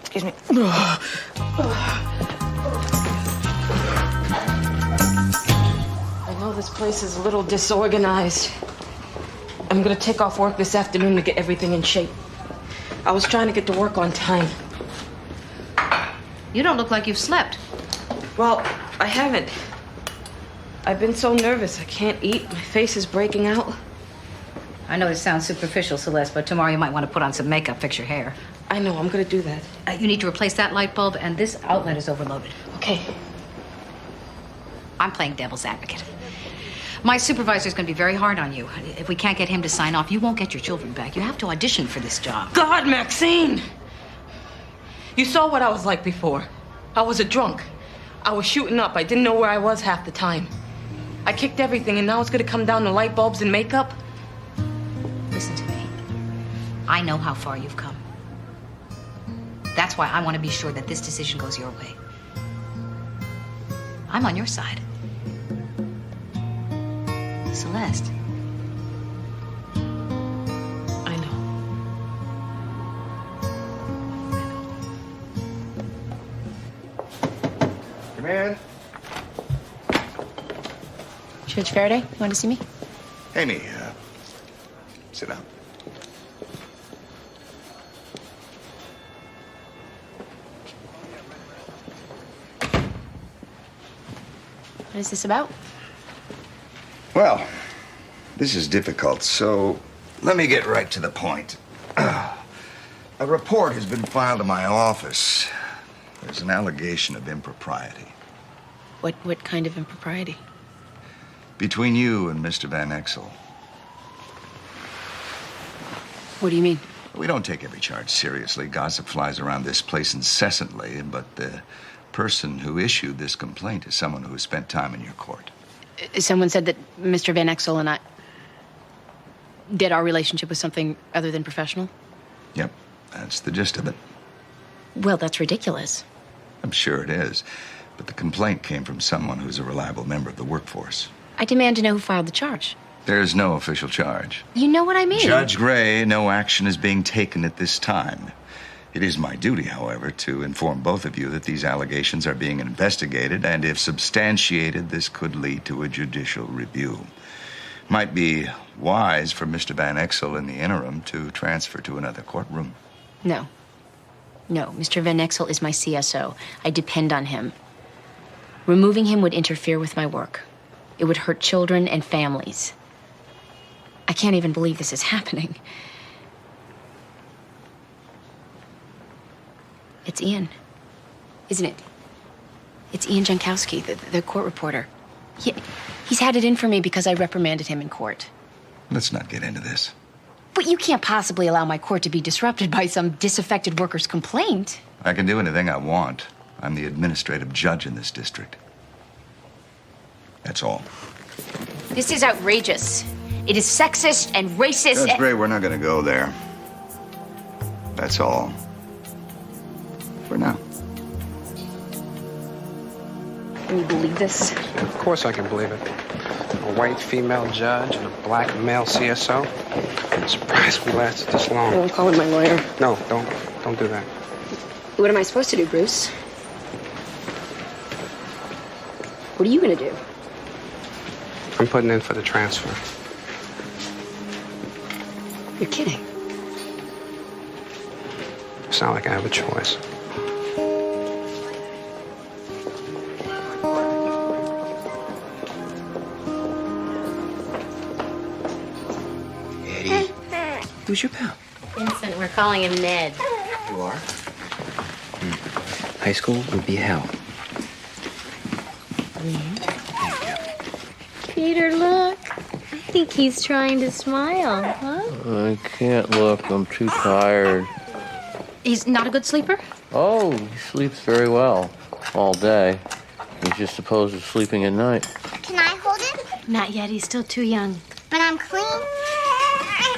Excuse me. I know this place is a little disorganized. I'm gonna take off work this afternoon to get everything in shape. I was trying to get to work on time. You don't look like you've slept. Well, I haven't. I've been so nervous. I can't eat. My face is breaking out. I know this sounds superficial, Celeste, but tomorrow you might want to put on some makeup, fix your hair. I know, I'm gonna do that. You need to replace that light bulb, and this outlet is overloaded. Okay. I'm playing devil's advocate. My supervisor's gonna be very hard on you. If we can't get him to sign off, you won't get your children back. You have to audition for this job. God, Maxine! You saw what I was like before. I was a drunk. I was shooting up. I didn't know where I was half the time. I kicked everything, and now it's gonna come down to light bulbs and makeup? Listen to me. I know how far you've come. That's why I want to be sure that this decision goes your way. I'm on your side. Celeste. I know. Come in. Judge Faraday, you want to see me? Amy, sit down. What is this about? Well, this is difficult, so let me get right to the point. A report has been filed to my office. There's an allegation of impropriety. What kind of impropriety? Between you and Mr. Van Exel. What do you mean? We don't take every charge seriously. Gossip flies around this place incessantly, but the person who issued this complaint is someone who has spent time in your court. Someone said that Mr. Van Exel and I... that our relationship was something other than professional? Yep, that's the gist of it. Well, that's ridiculous. I'm sure it is, but the complaint came from someone who's a reliable member of the workforce. I demand to know who filed the charge. There's no official charge. You know what I mean. Judge Gray, no action is being taken at this time. It is my duty, however, to inform both of you that these allegations are being investigated, and if substantiated, this could lead to a judicial review. Might be wise for Mr. Van Exel in the interim to transfer to another courtroom. No. No, Mr. Van Exel is my CSO. I depend on him. Removing him would interfere with my work. It would hurt children and families. I can't even believe this is happening. It's Ian, isn't it? It's Ian Jankowski, the court reporter. He's had it in for me because I reprimanded him in court. Let's not get into this. But you can't possibly allow my court to be disrupted by some disaffected worker's complaint. I can do anything I want. I'm the administrative judge in this district. That's all. This is outrageous. It is sexist and racist. Judge Gray, we're not going to go there. That's all. For now. Can you believe this? Of course I can believe it. A white female judge and a black male CSO. I'm surprised we lasted this long. I'm calling my lawyer. No, don't do that. What am I supposed to do, Bruce? What are you gonna do? I'm putting in for the transfer. You're kidding. It's not like I have a choice. Eddie. Who's your pal? Vincent, we're calling him Ned. You are? High school would be hell. Peter, look. I think he's trying to smile, huh? I can't look. I'm too tired. He's not a good sleeper? Oh, he sleeps very well all day. He's just opposed to sleeping at night. Can I hold him? Not yet. He's still too young. But I'm clean.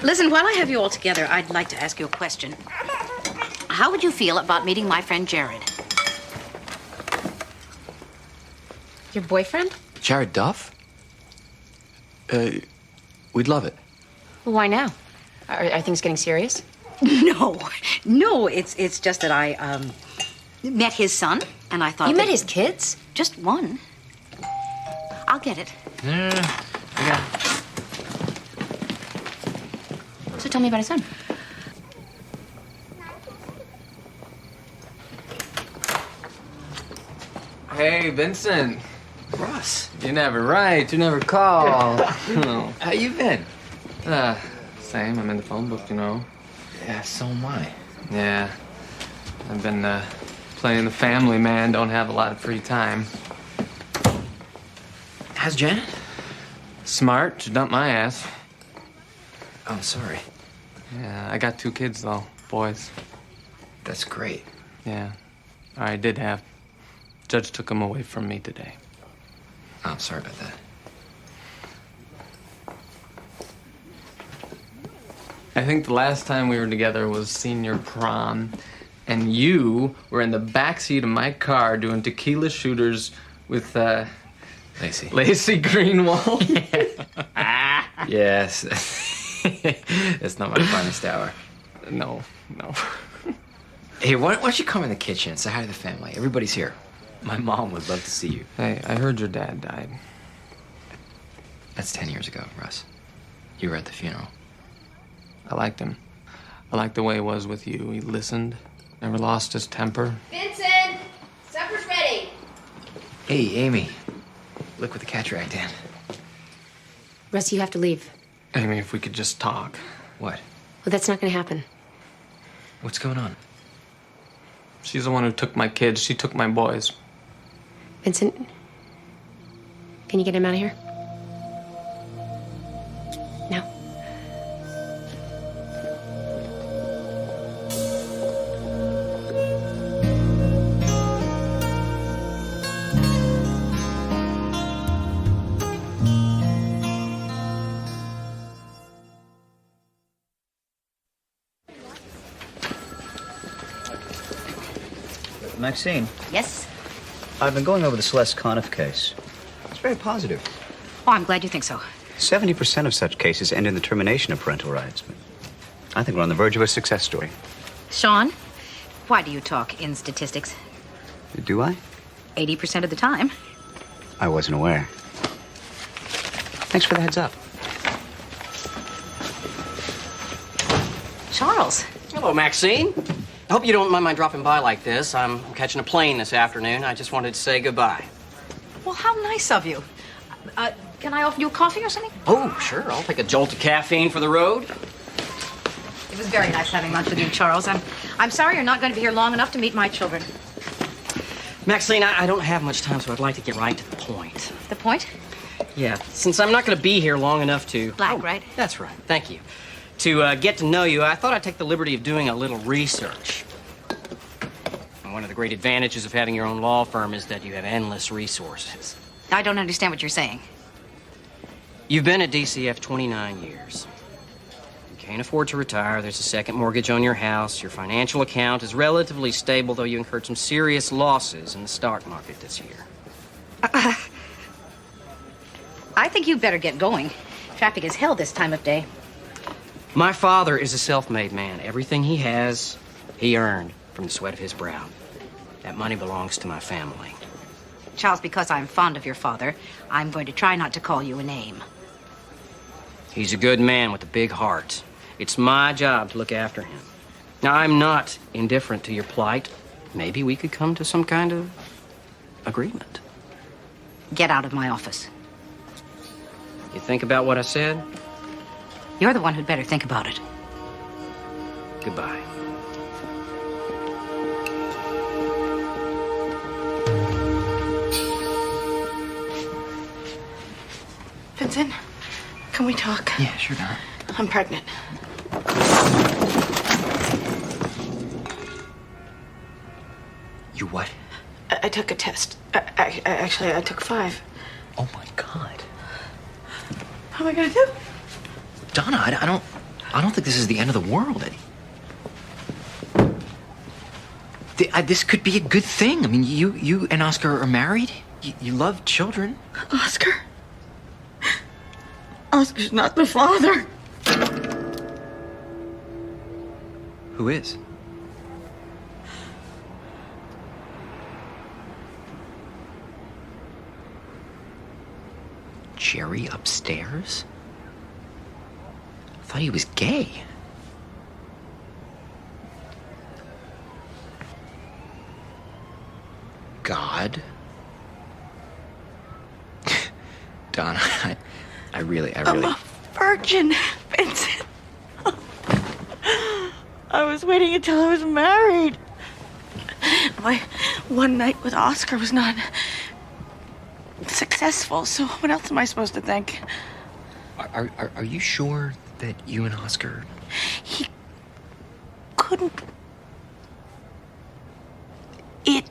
Listen, while I have you all together, I'd like to ask you a question. How would you feel about meeting my friend Jared? Your boyfriend? Jared Duff? We'd love it. Well, why now? Are things getting serious? No, it's just that I met his son, and I thought You met his kids? Just one. I'll get it. No. I got it. So tell me about his son. Hey, Vincent. Russ. You never write, you never call. How you been? Same. I'm in the phone book, you know. Yeah, so am I. Yeah. I've been playing the family man. Don't have a lot of free time. How's Janet? Smart. She dumped my ass. I'm sorry. Yeah, I got 2 kids, though. Boys. That's great. Yeah. I did have. Judge took them away from me today. Oh, I'm sorry about that. I think the last time we were together was senior prom, and you were in the backseat of my car doing tequila shooters with, Lacey. Lacey Greenwald. Yes. That's not my finest hour. No. Hey, why don't you come in the kitchen and say hi to the family? Everybody's here. My mom would love to see you. Hey, I heard your dad died. That's 10 years ago, Russ. You were at the funeral. I liked him. I liked the way he was with you. He listened, never lost his temper. Vincent! Supper's ready. Hey, Amy. Look what the cat dragged in. Russ, you have to leave. Amy, if we could just talk. What? Well, that's not gonna happen. What's going on? She's the one who took my kids. She took my boys. Vincent, can you get him out of here? No. Maxine, Yes? I've been going over the Celeste Conniff case. It's very positive. Oh, I'm glad you think so. 70% of such cases end in the termination of parental rights. But I think we're on the verge of a success story. Sean, why do you talk in statistics? Do I? 80% of the time. I wasn't aware. Thanks for the heads up. Charles. Hello, Maxine. I hope you don't mind my dropping by like this. I'm catching a plane this afternoon. I just wanted to say goodbye. Well, how nice of you. Can I offer you a coffee or something? Oh, sure. I'll take a jolt of caffeine for the road. It was very nice having lunch with you, Charles. I'm sorry you're not going to be here long enough to meet my children. Maxine, I don't have much time, so I'd like to get right to the point. The point? Yeah, since I'm not going to be here long enough to... Black, right? That's right. Thank you. To get to know you, I thought I'd take the liberty of doing a little research. And one of the great advantages of having your own law firm is that you have endless resources. I don't understand what you're saying. You've been at DCF 29 years. You can't afford to retire. There's a second mortgage on your house. Your financial account is relatively stable, though you incurred some serious losses in the stock market this year. I think you better get going. Traffic is hell this time of day. My father is a self-made man. Everything he has, he earned from the sweat of his brow. That money belongs to my family. Charles, because I'm fond of your father, I'm going to try not to call you a name. He's a good man with a big heart. It's my job to look after him. Now, I'm not indifferent to your plight. Maybe we could come to some kind of agreement. Get out of my office. You think about what I said? You're the one who'd better think about it. Goodbye. Vincent, can we talk? Yeah, sure, Donna. I'm pregnant. You what? I took a test. Actually, I took 5. Oh my God. How am I gonna do? Donna, I don't think this is the end of the world. This could be a good thing. I mean, you and Oscar are married. You love children. Oscar? Oscar's not the father. Who is? Jerry upstairs? I thought he was gay. God? Donna, I really... I'm a virgin, Vincent. I was waiting until I was married. My one night with Oscar was not successful, so what else am I supposed to think? Are you sure that you and Oscar... He couldn't... It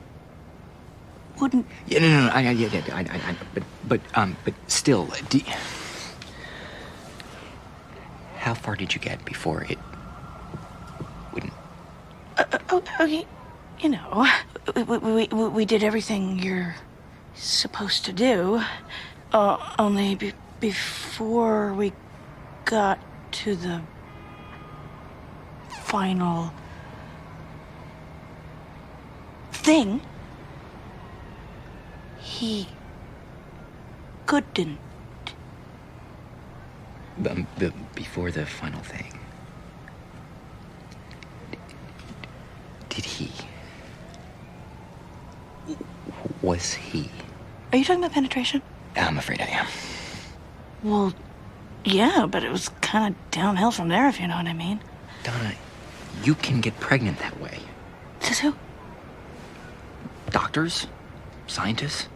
wouldn't... Yeah, no, but still, how far did you get before it wouldn't? Okay, you know, we did everything you're supposed to do. Only before we got to the final thing, he couldn't. Before the final thing, did he? Was he? Are you talking about penetration? I'm afraid I am. Well, yeah, but it was kind of downhill from there, if you know what I mean. Donna, you can get pregnant that way. Says who? Doctors, scientists,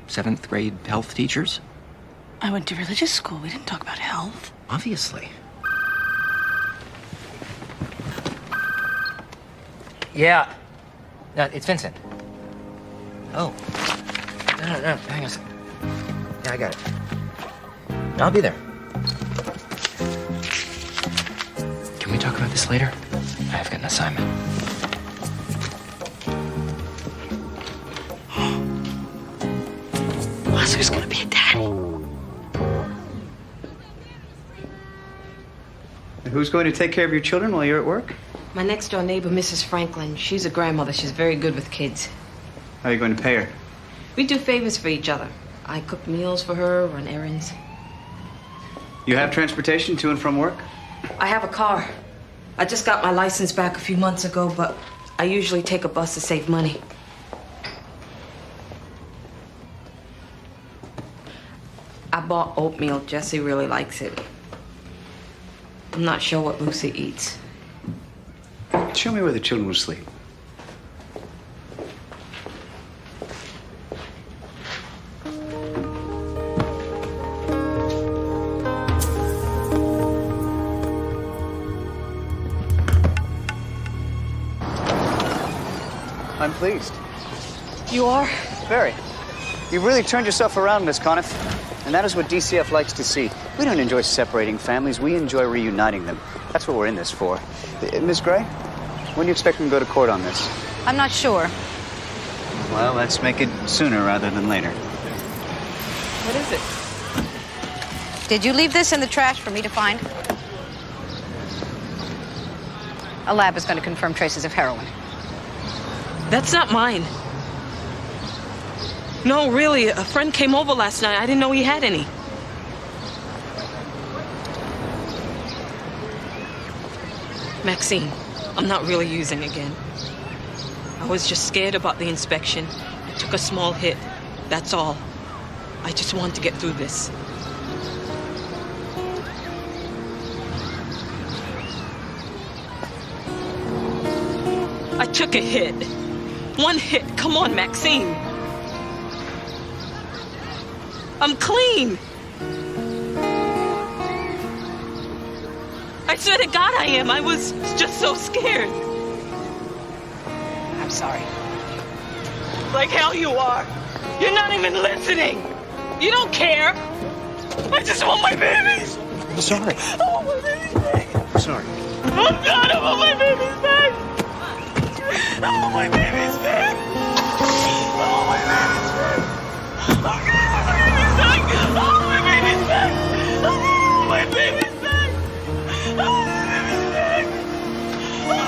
7th grade health teachers. I went to religious school. We didn't talk about health. Obviously. Yeah. It's Vincent. Oh. No, hang on a second. Yeah, I got it. I'll be there. Can we talk about this later? I've got an assignment. Oscar's gonna be a daddy. who's going to take care of your children while you're at work? My next door neighbor, Mrs. Franklin. She's a grandmother. She's very good with kids. How are you going to pay her? We do favors for each other. I cook meals for her, run errands. You have transportation to and from work? I have a car. I just got my license back a few months ago, but I usually take a bus to save money. I bought oatmeal. Jesse really likes it. I'm not sure what Lucy eats. Show me where the children will sleep. I'm pleased. You are? Very. You've really turned yourself around, Miss Conniff. And that is what DCF likes to see. We don't enjoy separating families. We enjoy reuniting them. That's what we're in this for. Miss Gray, when do you expect them to go to court on this? I'm not sure. Well, let's make it sooner rather than later. What is it? Did you leave this in the trash for me to find? A lab is going to confirm traces of heroin. That's not mine. No, really. A friend came over last night. I didn't know he had any. Maxine, I'm not really using again. I was just scared about the inspection. I took a small hit. That's all. I just wanted to get through this. I took a hit. One hit. Come on, Maxine. I'm clean. I swear to God I am. I was just so scared. I'm sorry. Like hell you are. You're not even listening. You don't care. I just want my babies. I'm sorry. I want my babies back. I'm sorry. Oh God, I want my babies back. I want my babies back. I want my babies back. Oh God, I want my babies back. I want my babies back. I want my babies back. I want my babies back. Oh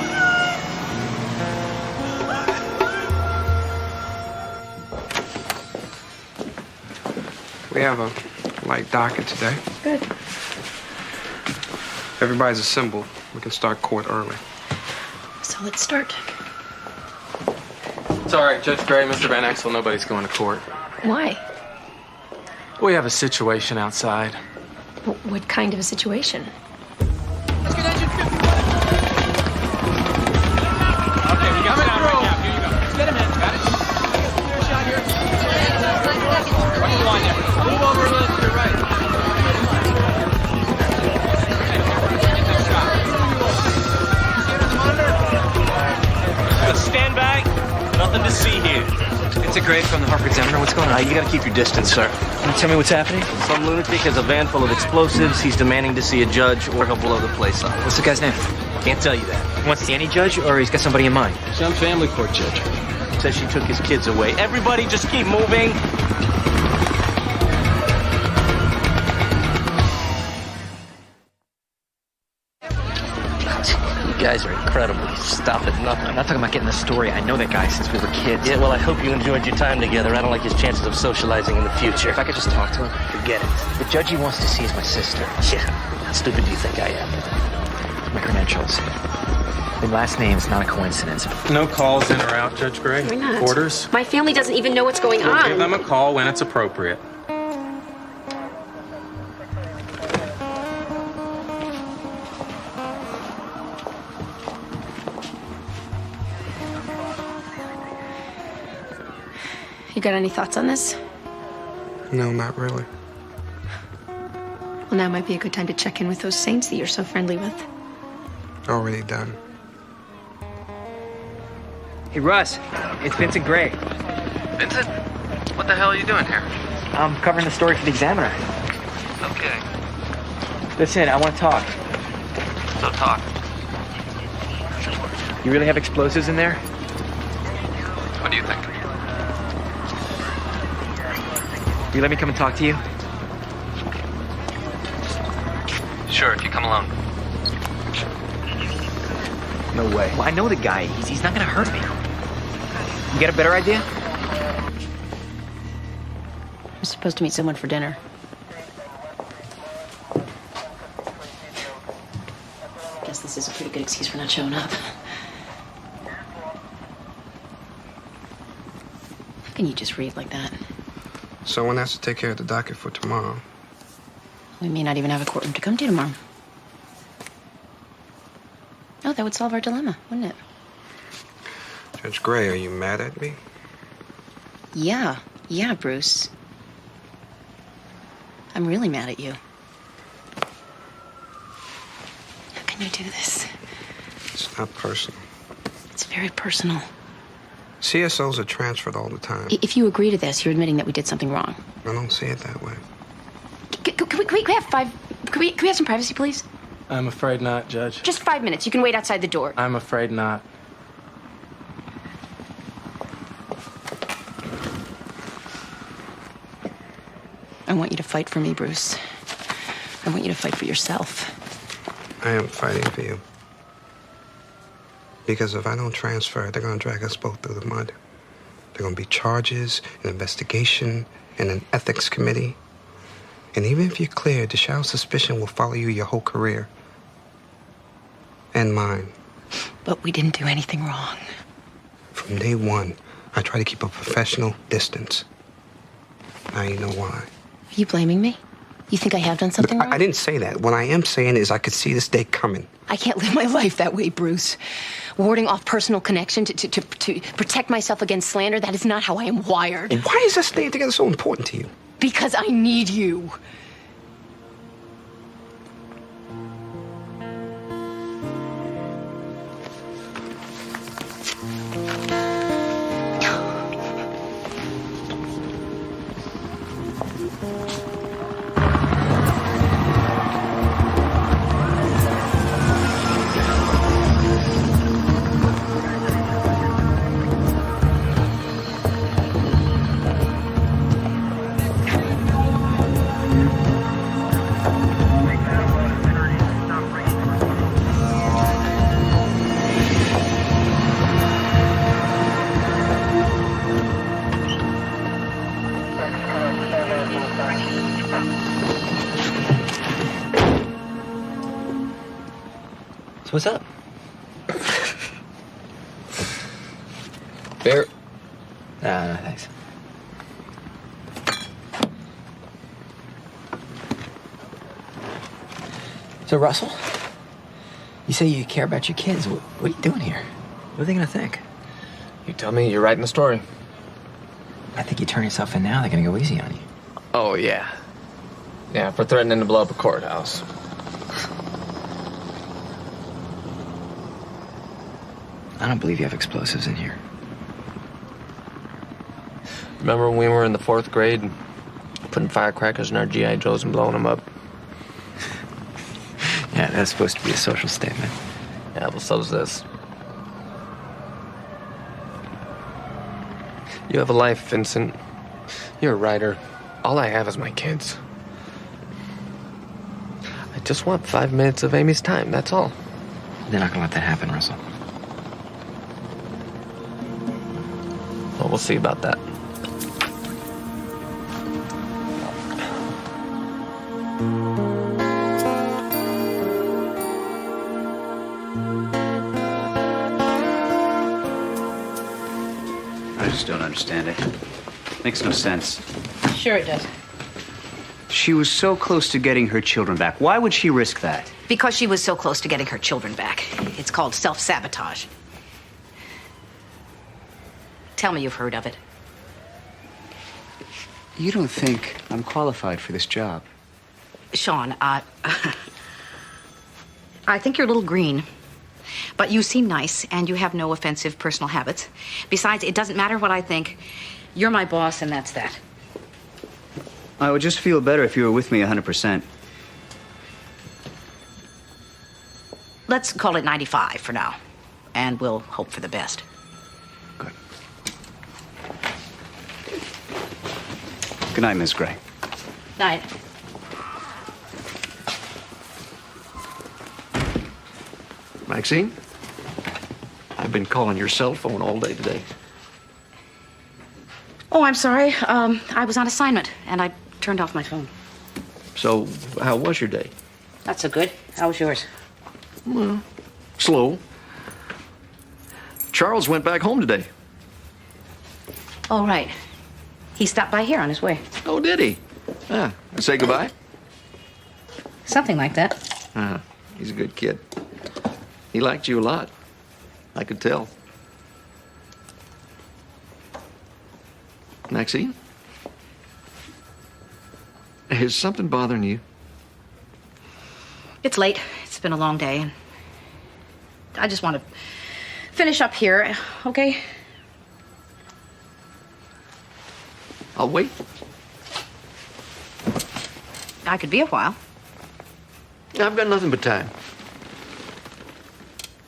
God. We have a light docket today. Good. Everybody's assembled. We can start court early. So let's start. It's all right, Judge Gray, Mr. Van Axel, nobody's going to court. Why? We have a situation outside. What kind of a situation? Okay, we got it right now. Here you go. Let's get him in. Got it. Clear shot here. Right line there. Move over a little to your right. Stand back. Nothing to see here. It's a grade from the Harper Examiner. What's going on? You gotta keep your distance, sir. Can you tell me what's happening? Some lunatic has a van full of explosives. He's demanding to see a judge or he'll blow the place up. What's the guy's name? Can't tell you that. He wants to see any judge, or he's got somebody in mind? Some family court judge. Says she took his kids away. Everybody just keep moving. You guys are incredible. Stop it. Nothing. I'm not talking about getting the story. I know that guy since we were kids. Yeah, well, I hope you enjoyed your time together. I don't like his chances of socializing in the future. If I could just talk to him, forget it. The judge he wants to see is my sister. Yeah. How stupid do you think I am? My credentials. The last name's not a coincidence. No calls in or out, Judge Gray? Why not? Orders? My family doesn't even know what's going We'll on. give them a call when it's appropriate. You got any thoughts on this? No, not really. Well, now might be a good time to check in with those saints that you're so friendly with. Already done. Hey, Russ. It's Vincent Gray. Vincent, what the hell are you doing here? I'm covering the story for the Examiner. Okay. Listen, I want to talk. So talk. You really have explosives in there? What do you think? Will you let me come and talk to you? Sure, if you come alone. No way. Well, I know the guy. He's not gonna hurt me. You got a better idea? I'm supposed to meet someone for dinner. Guess this is a pretty good excuse for not showing up. How can you just read like that? Someone has to take care of the docket for tomorrow. We may not even have a courtroom to come to tomorrow. Oh, that would solve our dilemma, wouldn't it? Judge Gray, are you mad at me? Yeah, Bruce. I'm really mad at you. How can you do this? It's not personal. It's very personal. CSOs are transferred all the time. If you agree to this, you're admitting that we did something wrong. I don't see it that way. Can we have can we have some privacy, please? I'm afraid not, Judge. Just 5 minutes. You can wait outside the door. I'm afraid not. I want you to fight for me, Bruce. I want you to fight for yourself. I am fighting for you. Because if I don't transfer, they're going to drag us both through the mud. There are going to be charges, an investigation, and an ethics committee. And even if you're cleared, the shadow of suspicion will follow you your whole career. And mine. But we didn't do anything wrong. From day one, I try to keep a professional distance. Now you know why. Are you blaming me? You think I have done something wrong? I didn't say that. What I am saying is I could see this day coming. I can't live my life that way, Bruce. Warding off personal connection to protect myself against slander, that is not how I am wired. And why is us staying together so important to you? Because I need you. So what's up? Beer? Nah, no, thanks. So, Russell, you say you care about your kids. What are you doing here? What are they gonna think? You tell me, you're writing the story. I think you turn yourself in now, they're gonna go easy on you. Oh, yeah. Yeah, for threatening to blow up a courthouse. I don't believe you have explosives in here. Remember when we were in the 4th grade, putting firecrackers in our G.I. Joes and blowing them up? Yeah, that's supposed to be a social statement. Yeah, well, so's this. You have a life, Vincent. You're a writer. All I have is my kids. I just want 5 minutes of Amy's time, that's all. They're not gonna let that happen, Russell. Well, we'll see about that. I just don't understand it. Makes no sense. Sure it does. She was so close to getting her children back. Why would she risk that? Because she was so close to getting her children back. It's called self-sabotage. Tell me you've heard of it. You don't think I'm qualified for this job? Sean, I think you're a little green. But you seem nice, and you have no offensive personal habits. Besides, it doesn't matter what I think. You're my boss, and that's that. I would just feel better if you were with me 100%. Let's call it 95 for now, and we'll hope for the best. Good night, Miss Gray. Night. Maxine? I've been calling your cell phone all day today. Oh, I'm sorry. I was on assignment, and I turned off my phone. So, how was your day? Not so good. How was yours? Well, slow. Charles went back home today. Oh, right. He stopped by here on his way. Oh, did he? Ah, say goodbye? Something like that. He's a good kid. He liked you a lot. I could tell. Maxine? Is something bothering you? It's late. It's been a long day, and I just want to finish up here, okay? I'll wait. I could be a while. I've got nothing but time.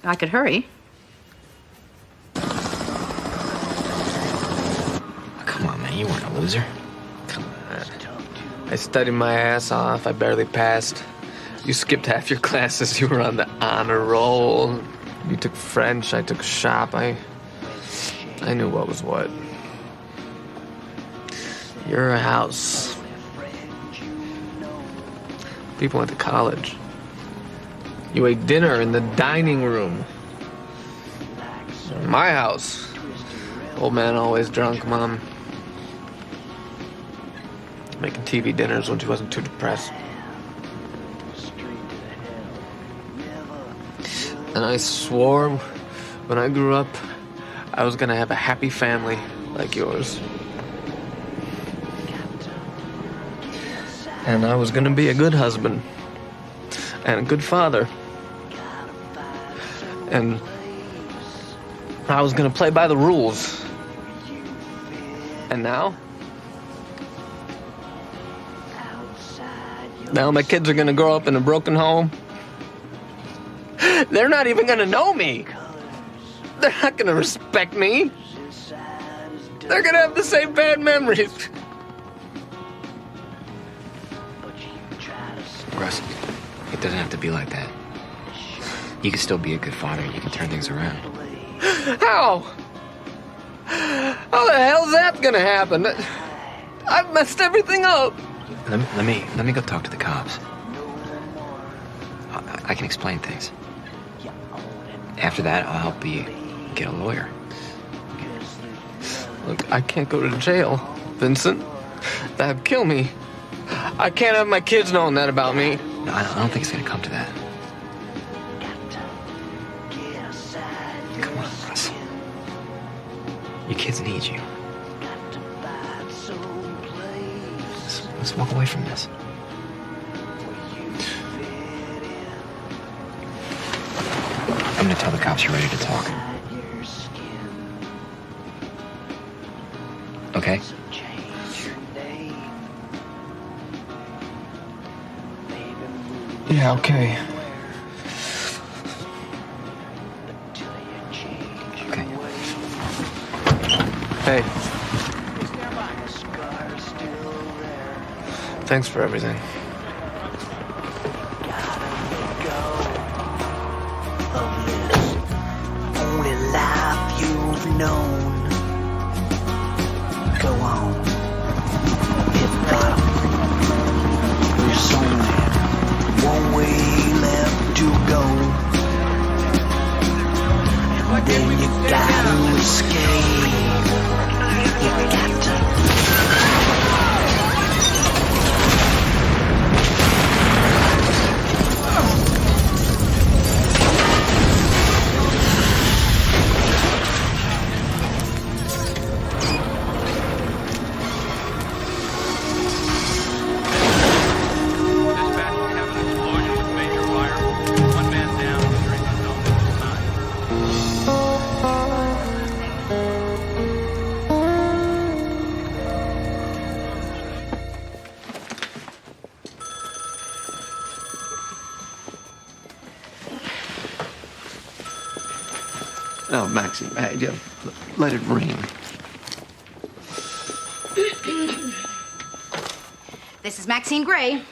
I could hurry. Come on, man. You weren't a loser. Come on. I studied my ass off. I barely passed. You skipped half your classes. You were on the honor roll. You took French. I took shop. I knew what was what. You're a house. People went to college. You ate dinner in the dining room. My house. Old man always drunk, Mom. Making TV dinners when she wasn't too depressed. And I swore when I grew up, I was gonna have a happy family like yours. And I was gonna be a good husband. And a good father. And I was gonna play by the rules. And now? Now my kids are gonna grow up in a broken home. They're not even gonna know me. They're not gonna respect me. They're gonna have the same bad memories. Russ, it doesn't have to be like that. You can still be a good father. You can turn things around. How? How the hell's that gonna happen? I've messed everything up. Let me go talk to the cops. I can explain things. After that, I'll help you get a lawyer. Look, I can't go to jail, Vincent. That'd kill me. I can't have my kids knowing that about me. No, I don't think it's gonna come to that. Come on, Russ. Your kids need you. Let's walk away from this. I'm gonna tell the cops you're ready to talk. Okay? Yeah, okay. Okay. Hey. Thanks for everything. Only life you've known. Go on. Hit bottom. There's only one way left to go. And then you gotta escape. You got to. Oh, Maxie, hey, yeah, let it ring. This is Maxine Gray.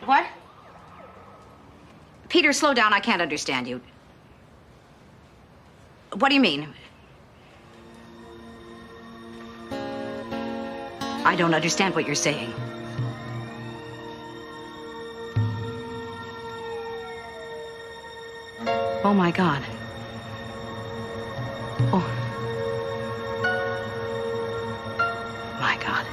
What? Peter, slow down. I can't understand you. What do you mean? I don't understand what you're saying. Oh my God. Oh. My God.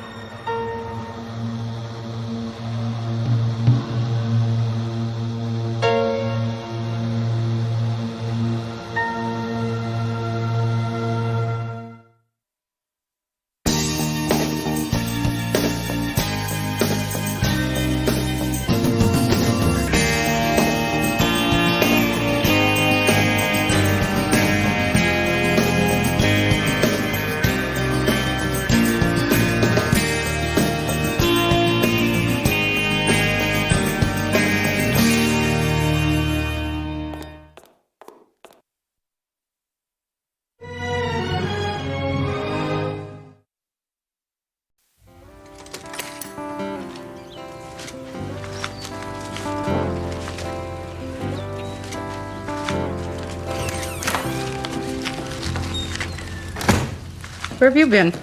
Where have you been?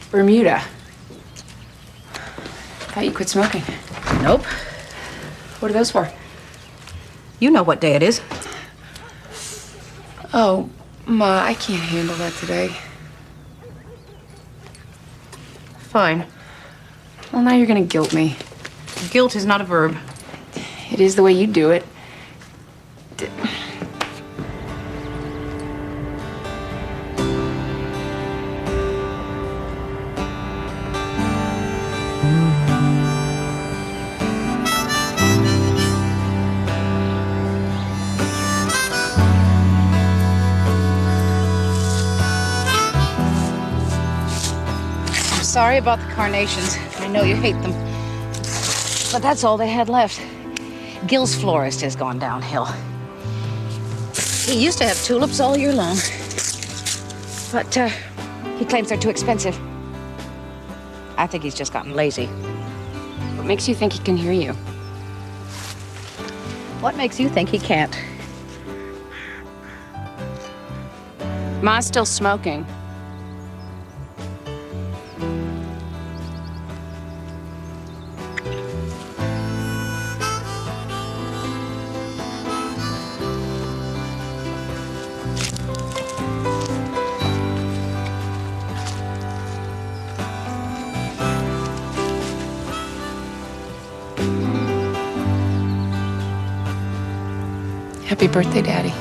Bermuda. Thought you quit smoking. Nope. What are those for? You know what day it is. Oh, Ma, I can't handle that today. Fine. Well, now you're gonna guilt me. Guilt is not a verb. It is the way you do it. Sorry about the carnations. I know you hate them. But that's all they had left. Gil's florist has gone downhill. He used to have tulips all year long. But he claims they're too expensive. I think he's just gotten lazy. What makes you think he can hear you? What makes you think he can't? Ma's still smoking. Happy birthday, Daddy.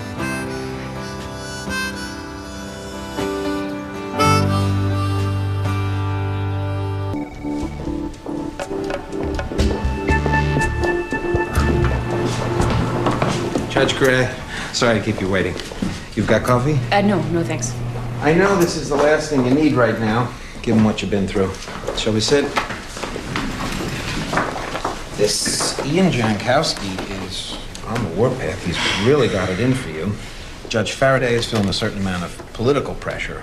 Judge Gray, sorry to keep you waiting. You've got coffee? No thanks. I know this is the last thing you need right now, given what you've been through. Shall we sit? This Ian Jankowski is on the warpath. He's really got it in for you. Judge Faraday is feeling a certain amount of political pressure.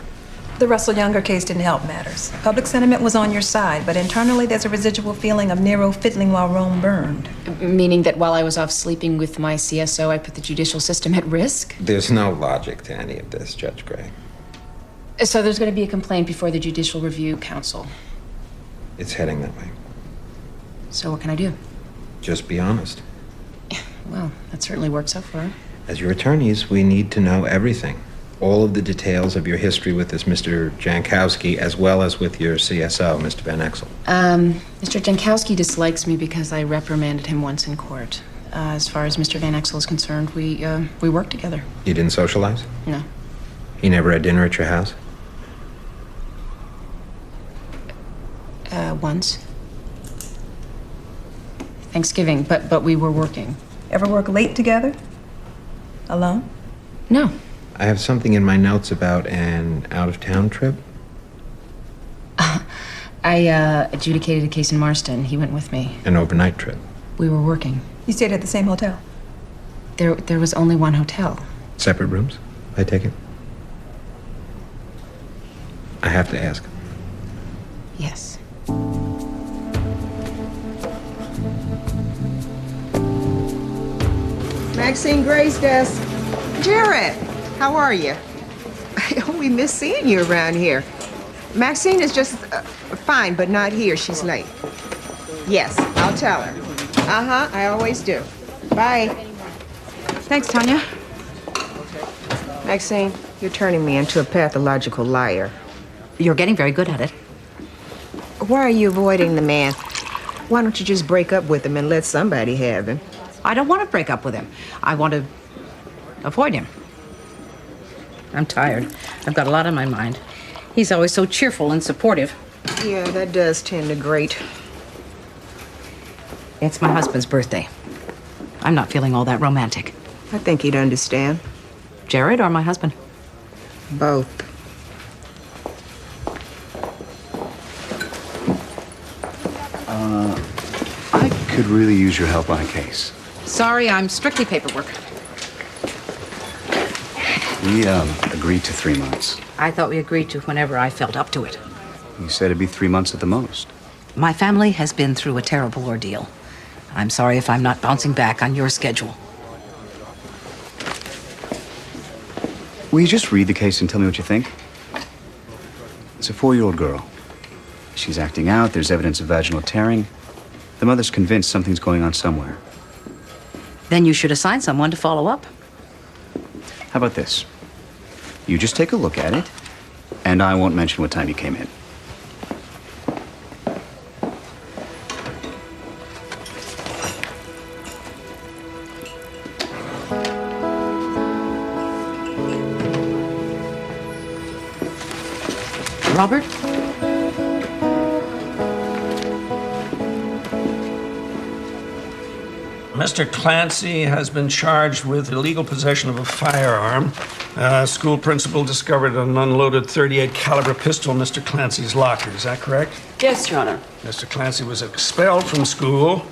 The Russell Younger case didn't help matters. Public sentiment was on your side, but internally there's a residual feeling of Nero fiddling while Rome burned. Meaning that while I was off sleeping with my CSO, I put the judicial system at risk? There's no logic to any of this, Judge Gray. So there's going to be a complaint before the Judicial Review Council. It's heading that way. So what can I do? Just be honest. Well, that certainly worked so far. As your attorneys, we need to know everything. All of the details of your history with this Mr. Jankowski, as well as with your CSO, Mr. Van Exel. Mr. Jankowski dislikes me because I reprimanded him once in court. As far as Mr. Van Exel is concerned, we worked together. You didn't socialize? No. He never had dinner at your house? Once. Thanksgiving, but we were working. Ever work late together? Alone? No. I have something in my notes about an out-of-town trip. I adjudicated a case in Marston. He went with me. An overnight trip. We were working. You stayed at the same hotel? There was only one hotel. Separate rooms, I take it? I have to ask. Yes. Maxine Gray's desk. Jared! How are you? We miss seeing you around here. Maxine is just fine, but not here. She's late. Yes, I'll tell her. Uh-huh, I always do. Bye. Thanks, Tanya. Maxine, you're turning me into a pathological liar. You're getting very good at it. Why are you avoiding the man? Why don't you just break up with him and let somebody have him? I don't want to break up with him. I want to avoid him. I'm tired. I've got a lot on my mind. He's always so cheerful and supportive. Yeah, that does tend to grate. It's my husband's birthday. I'm not feeling all that romantic. I think he'd understand. Jared or my husband? Both. I could really use your help on a case. Sorry, I'm strictly paperwork. We agreed to 3 months. I thought we agreed to whenever I felt up to it. You said it'd be 3 months at the most. My family has been through a terrible ordeal. I'm sorry if I'm not bouncing back on your schedule. Will you just read the case and tell me what you think? It's a 4-year-old girl. She's acting out. There's evidence of vaginal tearing. The mother's convinced something's going on somewhere. Then you should assign someone to follow up. How about this? You just take a look at it, and I won't mention what time you came in. Robert? Mr. Clancy has been charged with illegal possession of a firearm. School principal discovered an unloaded .38 caliber pistol in Mr. Clancy's locker. Is that correct? Yes, Your Honor. Mr. Clancy was expelled from school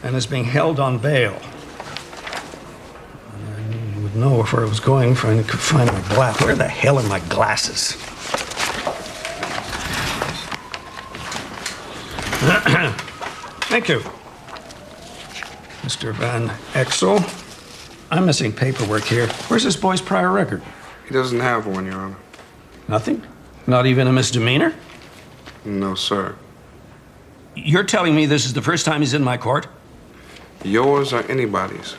and is being held on bail. You would know where I was going if I could find my glasses. Where the hell are my glasses? Thank you. Mr. Van Exel, I'm missing paperwork here. Where's this boy's prior record? He doesn't have one, Your Honor. Nothing? Not even a misdemeanor? No, sir. You're telling me this is the first time he's in my court? Yours or anybody's?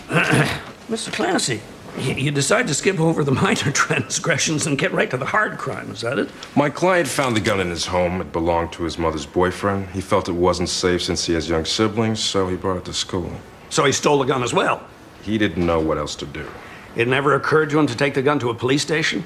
Mr. Clancy, you decide to skip over the minor transgressions and get right to the hard crime, is that it? My client found the gun in his home. It belonged to his mother's boyfriend. He felt it wasn't safe since he has young siblings, so he brought it to school. So he stole the gun as well? He didn't know what else to do. It never occurred to him to take the gun to a police station?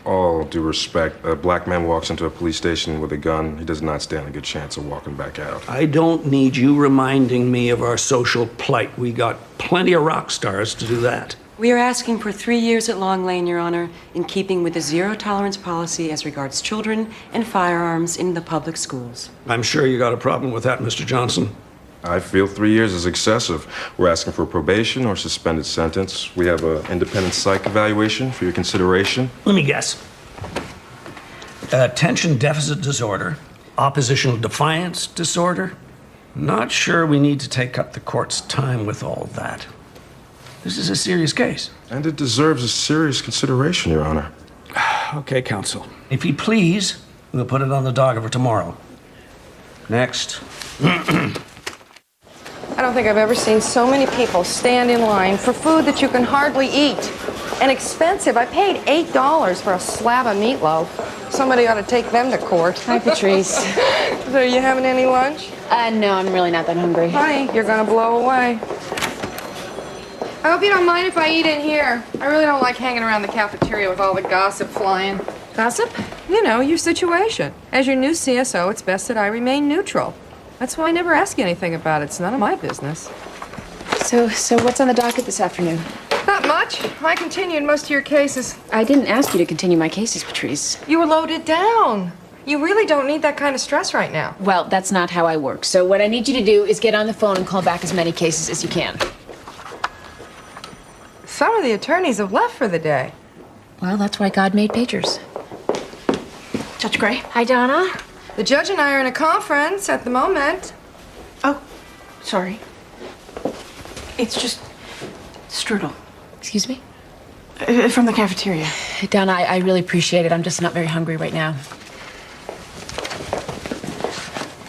All due respect, a black man walks into a police station with a gun. He does not stand a good chance of walking back out. I don't need you reminding me of our social plight. We got plenty of rock stars to do that. We are asking for 3 years at Long Lane, Your Honor, in keeping with the zero-tolerance policy as regards children and firearms in the public schools. I'm sure you got a problem with that, Mr. Johnson. I feel 3 years is excessive. We're asking for probation or suspended sentence. We have an independent psych evaluation for your consideration. Let me guess. Attention deficit disorder, oppositional defiance disorder. Not sure we need to take up the court's time with all that. This is a serious case. And it deserves a serious consideration, Your Honor. Okay, counsel. If you please, we'll put it on the docket for tomorrow. Next. I don't think I've ever seen so many people stand in line for food that you can hardly eat. And expensive. I paid $8 for a slab of meatloaf. Somebody ought to take them to court. Hi, Patrice. So are you having any lunch? No, I'm really not that hungry. Honey, you're gonna blow away. I hope you don't mind if I eat in here. I really don't like hanging around the cafeteria with all the gossip flying. Gossip? You know, your situation. As your new CSO, it's best that I remain neutral. That's why I never ask you anything about it. It's none of my business. So what's on the docket this afternoon? Not much. I continued most of your cases. I didn't ask you to continue my cases, Patrice. You were loaded down. You really don't need that kind of stress right now. Well, that's not how I work. So what I need you to do is get on the phone and call back as many cases as you can. Some of the attorneys have left for the day. Well, that's why God made pagers. Judge Gray. Hi, Donna. The judge and I are in a conference at the moment. Oh, sorry. It's just strudel. Excuse me? From the cafeteria. Donna, I really appreciate it. I'm just not very hungry right now.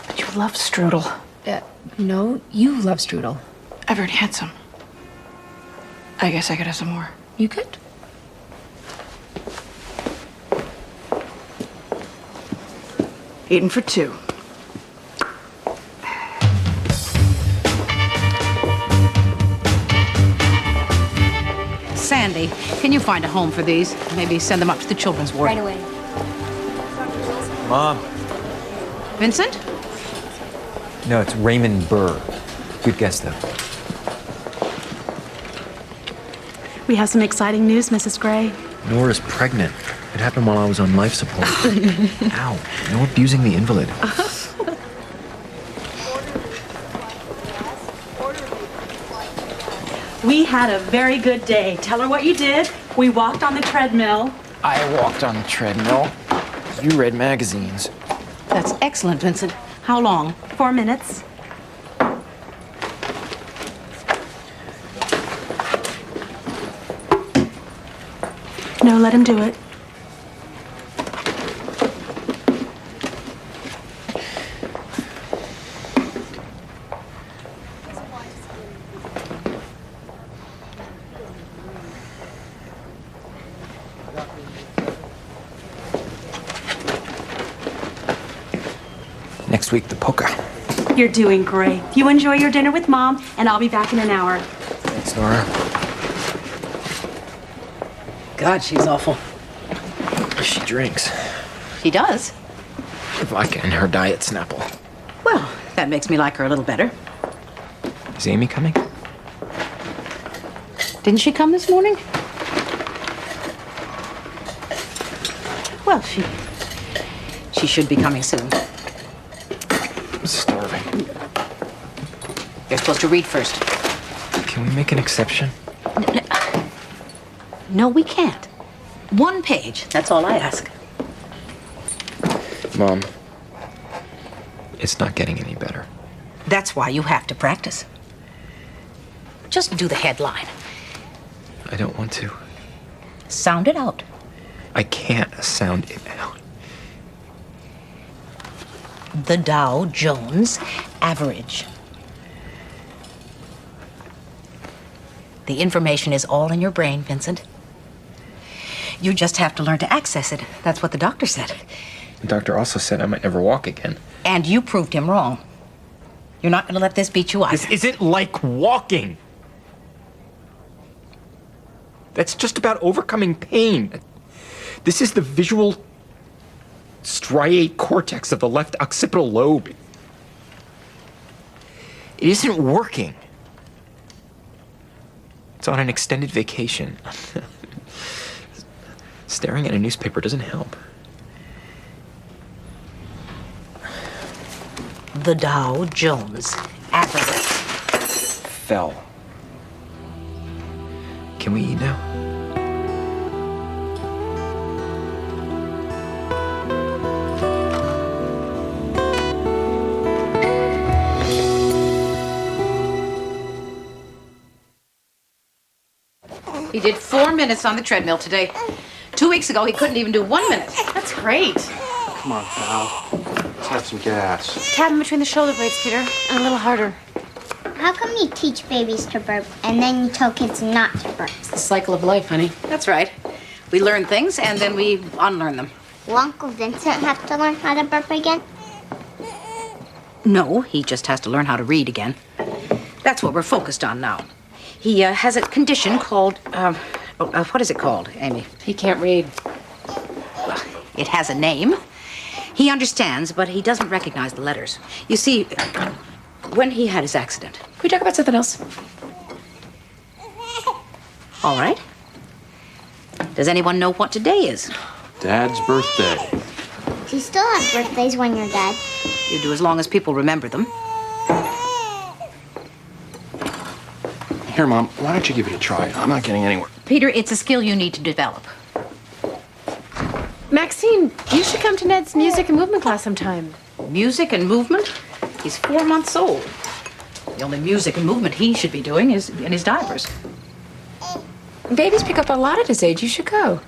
But you love strudel. No, you love strudel. I've already had some. I guess I could have some more. You could. Eating for two. Sandy, can you find a home for these? Maybe send them up to the children's ward. Right away. Mom. Vincent? No, it's Raymond Burr. Good guess, though. We have some exciting news, Mrs. Gray. Nora's pregnant. It happened while I was on life support. Ow. No abusing the invalid. We had a very good day. Tell her what you did. We walked on the treadmill. I walked on the treadmill. You read magazines. That's excellent, Vincent. How long? 4 minutes. No, let him do it. Next week, the polka. You're doing great. You enjoy your dinner with Mom, and I'll be back in an hour. Thanks, Nora. God, she's awful. She drinks. She does? Vodka in her diet Snapple. Well, that makes me like her a little better. Is Amy coming? Didn't she come this morning? Well, she should be coming soon. I'm starving. You're supposed to read first. Can we make an exception? No, we can't. 1 page, that's all I ask. Mom, it's not getting any better. That's why you have to practice. Just do the headline. I don't want to. Sound it out. I can't sound it out. The Dow Jones Average. The information is all in your brain, Vincent. You just have to learn to access it. That's what the doctor said. The doctor also said I might never walk again. And you proved him wrong. You're not going to let this beat you either. This isn't like walking. That's just about overcoming pain. This is the visual striate cortex of the left occipital lobe. It isn't working. It's on an extended vacation. Staring at a newspaper doesn't help. The Dow Jones Average. Fell. Can we eat now? He did 4 minutes on the treadmill today. 2 weeks ago, he couldn't even do 1 minute. That's great. Come on, pal. Let's have some gas. Tap him between the shoulder blades, Peter, and a little harder. How come you teach babies to burp and then you tell kids not to burp? It's the cycle of life, honey. That's right. We learn things and then we unlearn them. Will Uncle Vincent have to learn how to burp again? No, he just has to learn how to read again. That's what we're focused on now. He has a condition called, what is it called, Amy? He can't read. Well, it has a name. He understands, but he doesn't recognize the letters. You see, when he had his accident. Can we talk about something else? All right. Does anyone know what today is? Dad's birthday. Do you still have birthdays when you're dead? You do as long as people remember them. Here, Mom, why don't you give it a try? I'm not getting anywhere. Peter, it's a skill you need to develop. Maxine, you should come to Ned's music and movement class sometime. Music and movement? He's 4 months old. The only music and movement he should be doing is in his diapers. babies pick up a lot at his age. You should go.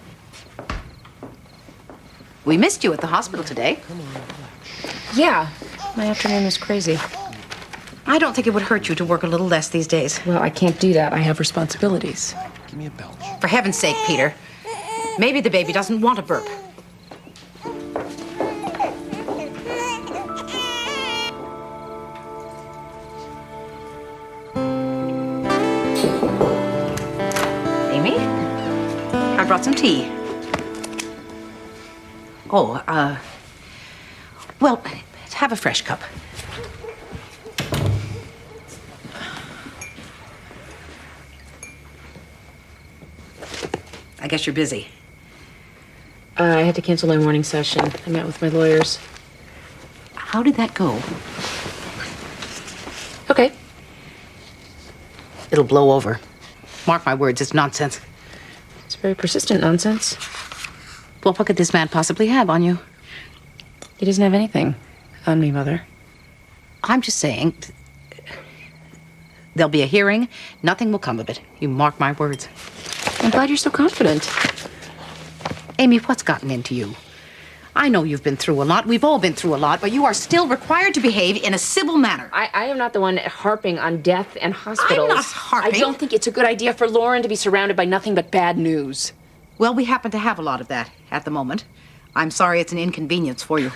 We missed you at the hospital today. Yeah, my afternoon was crazy. I don't think it would hurt you to work a little less these days. Well, I can't do that. I have responsibilities. Give me a belch. For heaven's sake, Peter. Maybe the baby doesn't want a burp. Amy, I brought some tea. Oh, well, have a fresh cup. I guess you're busy. I had to cancel my morning session. I met with my lawyers. How did that go? Okay. It'll blow over. Mark my words, it's nonsense. It's very persistent nonsense. Well, what could this man possibly have on you? He doesn't have anything on me, Mother. I'm just saying, there'll be a hearing. Nothing will come of it. You mark my words. I'm glad you're so confident. Amy, what's gotten into you? I know you've been through a lot. We've all been through a lot, but you are still required to behave in a civil manner. I am not the one harping on death and hospitals. I'm not harping. I don't think it's a good idea for Lauren to be surrounded by nothing but bad news. Well, we happen to have a lot of that at the moment. I'm sorry it's an inconvenience for you.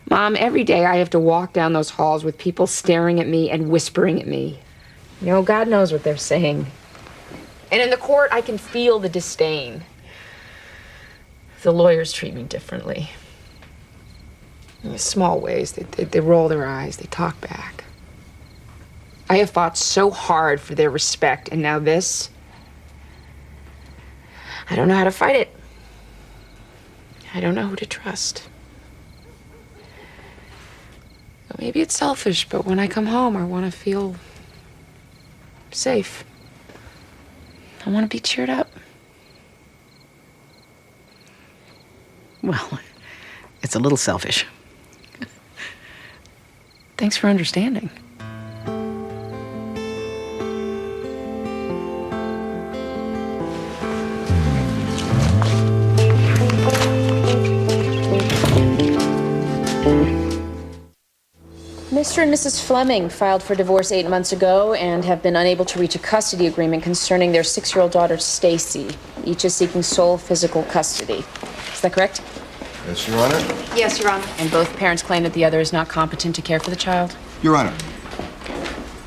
Mom, every day I have to walk down those halls with people staring at me and whispering at me. You know, God knows what they're saying. And in the court, I can feel the disdain. The lawyers treat me differently. In small ways, they roll their eyes, they talk back. I have fought so hard for their respect, and now this. I don't know how to fight it. I don't know who to trust. Well, maybe it's selfish, but when I come home, I want to feel safe. I want to be cheered up. Well, it's a little selfish. Thanks for understanding. Mr. and Mrs. Fleming filed for divorce 8 months ago and have been unable to reach a custody agreement concerning their 6-year-old daughter, Stacy. Each is seeking sole physical custody. Is that correct? Yes, Your Honor. Yes, Your Honor. And both parents claim that the other is not competent to care for the child? Your Honor.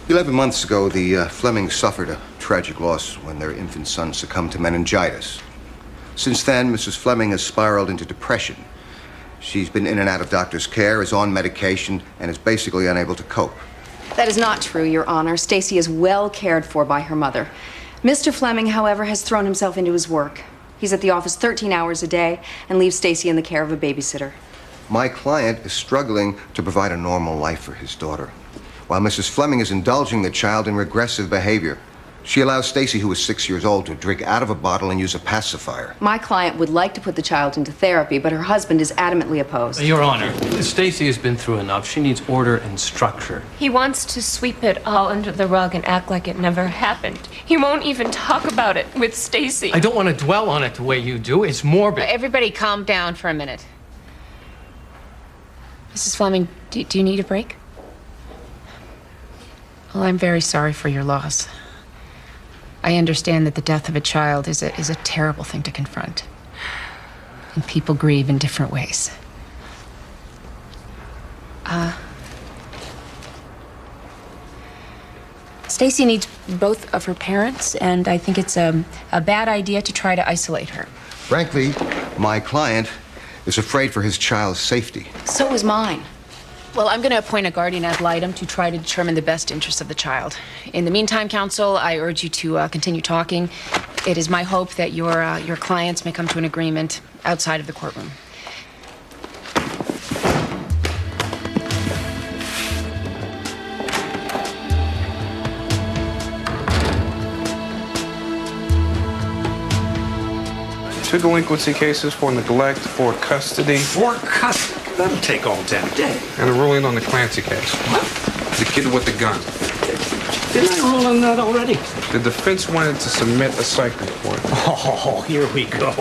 11 months ago, the Flemings suffered a tragic loss when their infant son succumbed to meningitis. Since then, Mrs. Fleming has spiraled into depression. She's been in and out of doctor's care, is on medication, and is basically unable to cope. That is not true, Your Honor. Stacy is well cared for by her mother. Mr. Fleming, however, has thrown himself into his work. He's at the office 13 hours a day and leaves Stacy in the care of a babysitter. My client is struggling to provide a normal life for his daughter, while Mrs. Fleming is indulging the child in regressive behavior. She allows Stacy, who is 6 years old, to drink out of a bottle and use a pacifier. My client would like to put the child into therapy, but her husband is adamantly opposed. Your Honor, Stacy has been through enough. She needs order and structure. He wants to sweep it all under the rug and act like it never happened. He won't even talk about it with Stacy. I don't want to dwell on it the way you do. It's morbid. Everybody calm down for a minute. Mrs. Fleming, do you need a break? Well, I'm very sorry for your loss. I understand that the death of a child is a terrible thing to confront. And people grieve in different ways. Stacy needs both of her parents, and I think it's a bad idea to try to isolate her. Frankly, my client is afraid for his child's safety. So is mine. Well, I'm going to appoint a guardian ad litem to try to determine the best interests of the child. In the meantime, counsel, I urge you to continue talking. It is my hope that your clients may come to an agreement outside of the courtroom. Two delinquency cases for neglect, for custody. For custody? That'll take all damn day. And a ruling on the Clancy case. What? The kid with the gun. Didn't I rule on that already? The defense wanted to submit a psych report. Oh, here we go.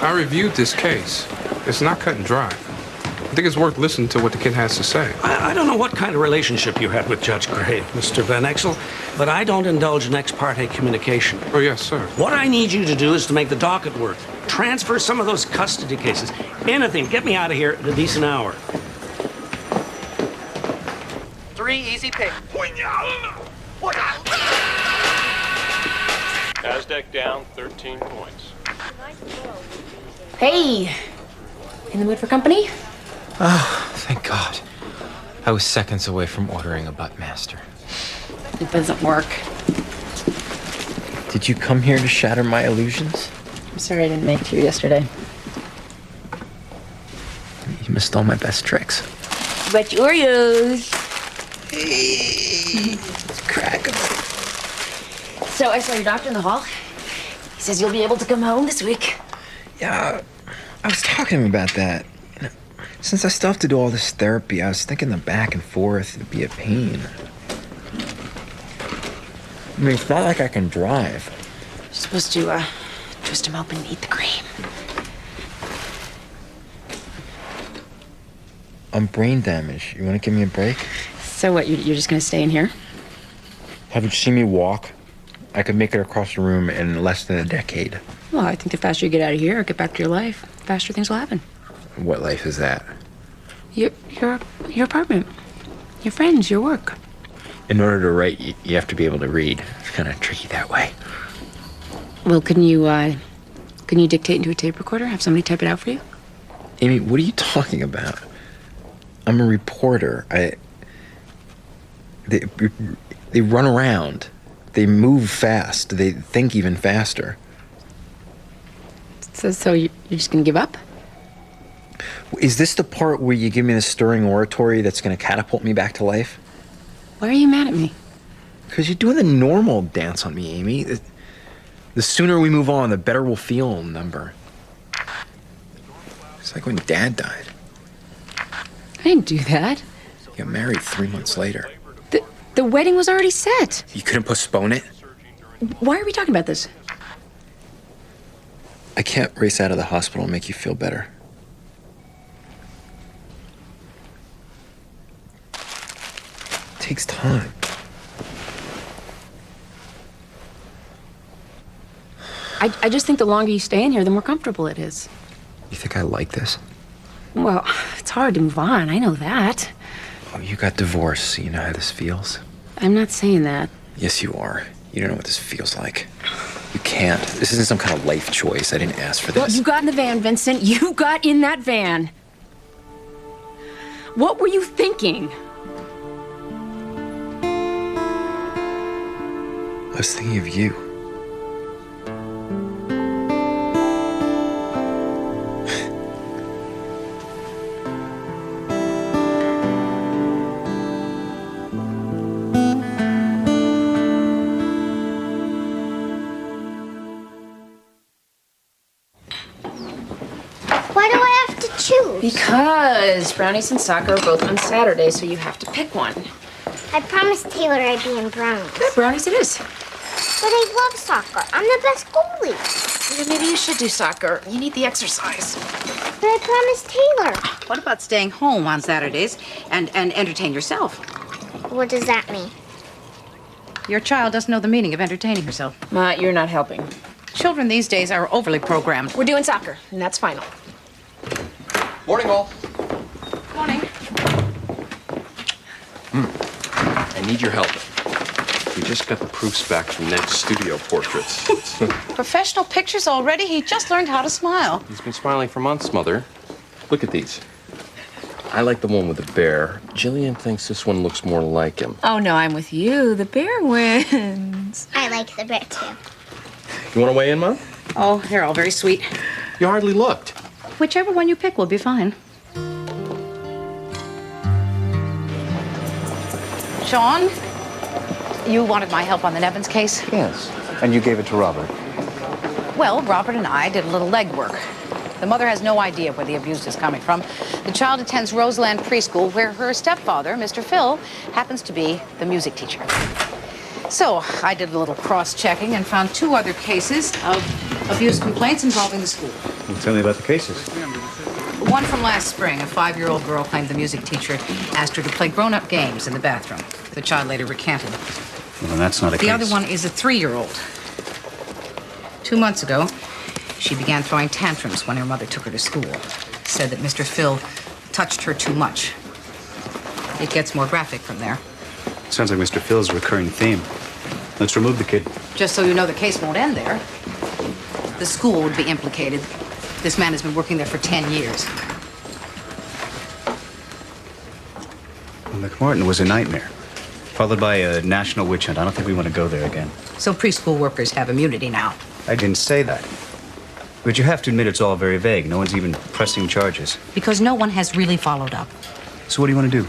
I reviewed this case. It's not cut and dry. I think it's worth listening to what the kid has to say. I don't know what kind of relationship you had with Judge Gray, Mr. Van Exel, but I don't indulge in ex parte communication. Oh, yes, sir. What I need you to do is to make the docket work. Transfer some of those custody cases. Anything. Get me out of here at a decent hour. 3 easy picks. Aztec down 13 points. Hey, in the mood for company? Oh, thank God. I was seconds away from ordering a buttmaster. It doesn't work. Did you come here to shatter my illusions? I'm sorry I didn't make it to you yesterday. You missed all my best tricks. But Oreos. Hey, crack 'em. So I saw your doctor in the hall. He says you'll be able to come home this week. Yeah, I was talking to him about that. You know, since I still have to do all this therapy, I was thinking the back and forth would be a pain. I mean, it's not like I can drive. You're supposed to, twist him open and eat the cream. I'm brain damaged. You want to give me a break? So what, you're just gonna stay in here? Haven't you seen me walk? I could make it across the room in less than a decade. Well, I think the faster you get out of here or get back to your life, the faster things will happen. What life is that? Your apartment, your friends, your work. In order to write, you have to be able to read. It's kind of tricky that way. Well, can you dictate into a tape recorder? Have somebody type it out for you? Amy, what are you talking about? I'm a reporter. They run around. They move fast. They think even faster. So you're just gonna give up? Is this the part where you give me the stirring oratory that's gonna catapult me back to life? Why are you mad at me? Because you're doing the normal dance on me, Amy. The sooner we move on, the better we'll feel, number. It's like when Dad died. I didn't do that. You got married 3 months later. The wedding was already set. You couldn't postpone it? Why are we talking about this? I can't race out of the hospital and make you feel better. It takes time. I just think the longer you stay in here, the more comfortable it is. You think I like this? Well, it's hard to move on. I know that. Oh, you got divorced, so you know how this feels. I'm not saying that. Yes, you are. You don't know what this feels like. You can't. This isn't some kind of life choice. I didn't ask for this. Well, you got in the van, Vincent. You got in that van. What were you thinking? I was thinking of you. Why do I have to choose? Because brownies and soccer are both on Saturday, so you have to pick one. I promised Taylor I'd be in brownies. Good, brownies it is. But I love soccer. I'm the best goalie. Yeah, maybe you should do soccer. You need the exercise. But I promised Taylor. What about staying home on Saturdays and entertain yourself? What does that mean? Your child doesn't know the meaning of entertaining herself. You're not helping. Children these days are overly programmed. We're doing soccer, and that's final. Morning, all. Morning. I need your help. We just got the proofs back from Ned's studio portraits. Professional pictures already? He just learned how to smile. He's been smiling for months, Mother. Look at these. I like the one with the bear. Jillian thinks this one looks more like him. Oh, no, I'm with you. The bear wins. I like the bear, too. You want to weigh in, Mom? Oh, they're all very sweet. You hardly looked. Whichever one you pick will be fine. Sean, you wanted my help on the Nevins case? Yes. And you gave it to Robert. Well, Robert and I did a little legwork. The mother has no idea where the abuse is coming from. The child attends Roseland Preschool, where her stepfather, Mr. Phil, happens to be the music teacher. So I did a little cross-checking and found 2 other cases of abuse complaints involving the school. Well, tell me about the cases. One from last spring, a 5-year-old girl claimed the music teacher asked her to play grown-up games in the bathroom. The child later recanted. Well, then that's not a case. The other one is a 3-year-old. 2 months ago, she began throwing tantrums when her mother took her to school. Said that Mr. Phil touched her too much. It gets more graphic from there. Sounds like Mr. Phil's recurring theme. Let's remove the kid. Just so you know, the case won't end there. The school would be implicated. This man has been working there for 10 years. Well, McMartin was a nightmare, followed by a national witch hunt. I don't think we want to go there again. So preschool workers have immunity now. I didn't say that. But you have to admit it's all very vague. No one's even pressing charges. Because no one has really followed up. So what do you want to do?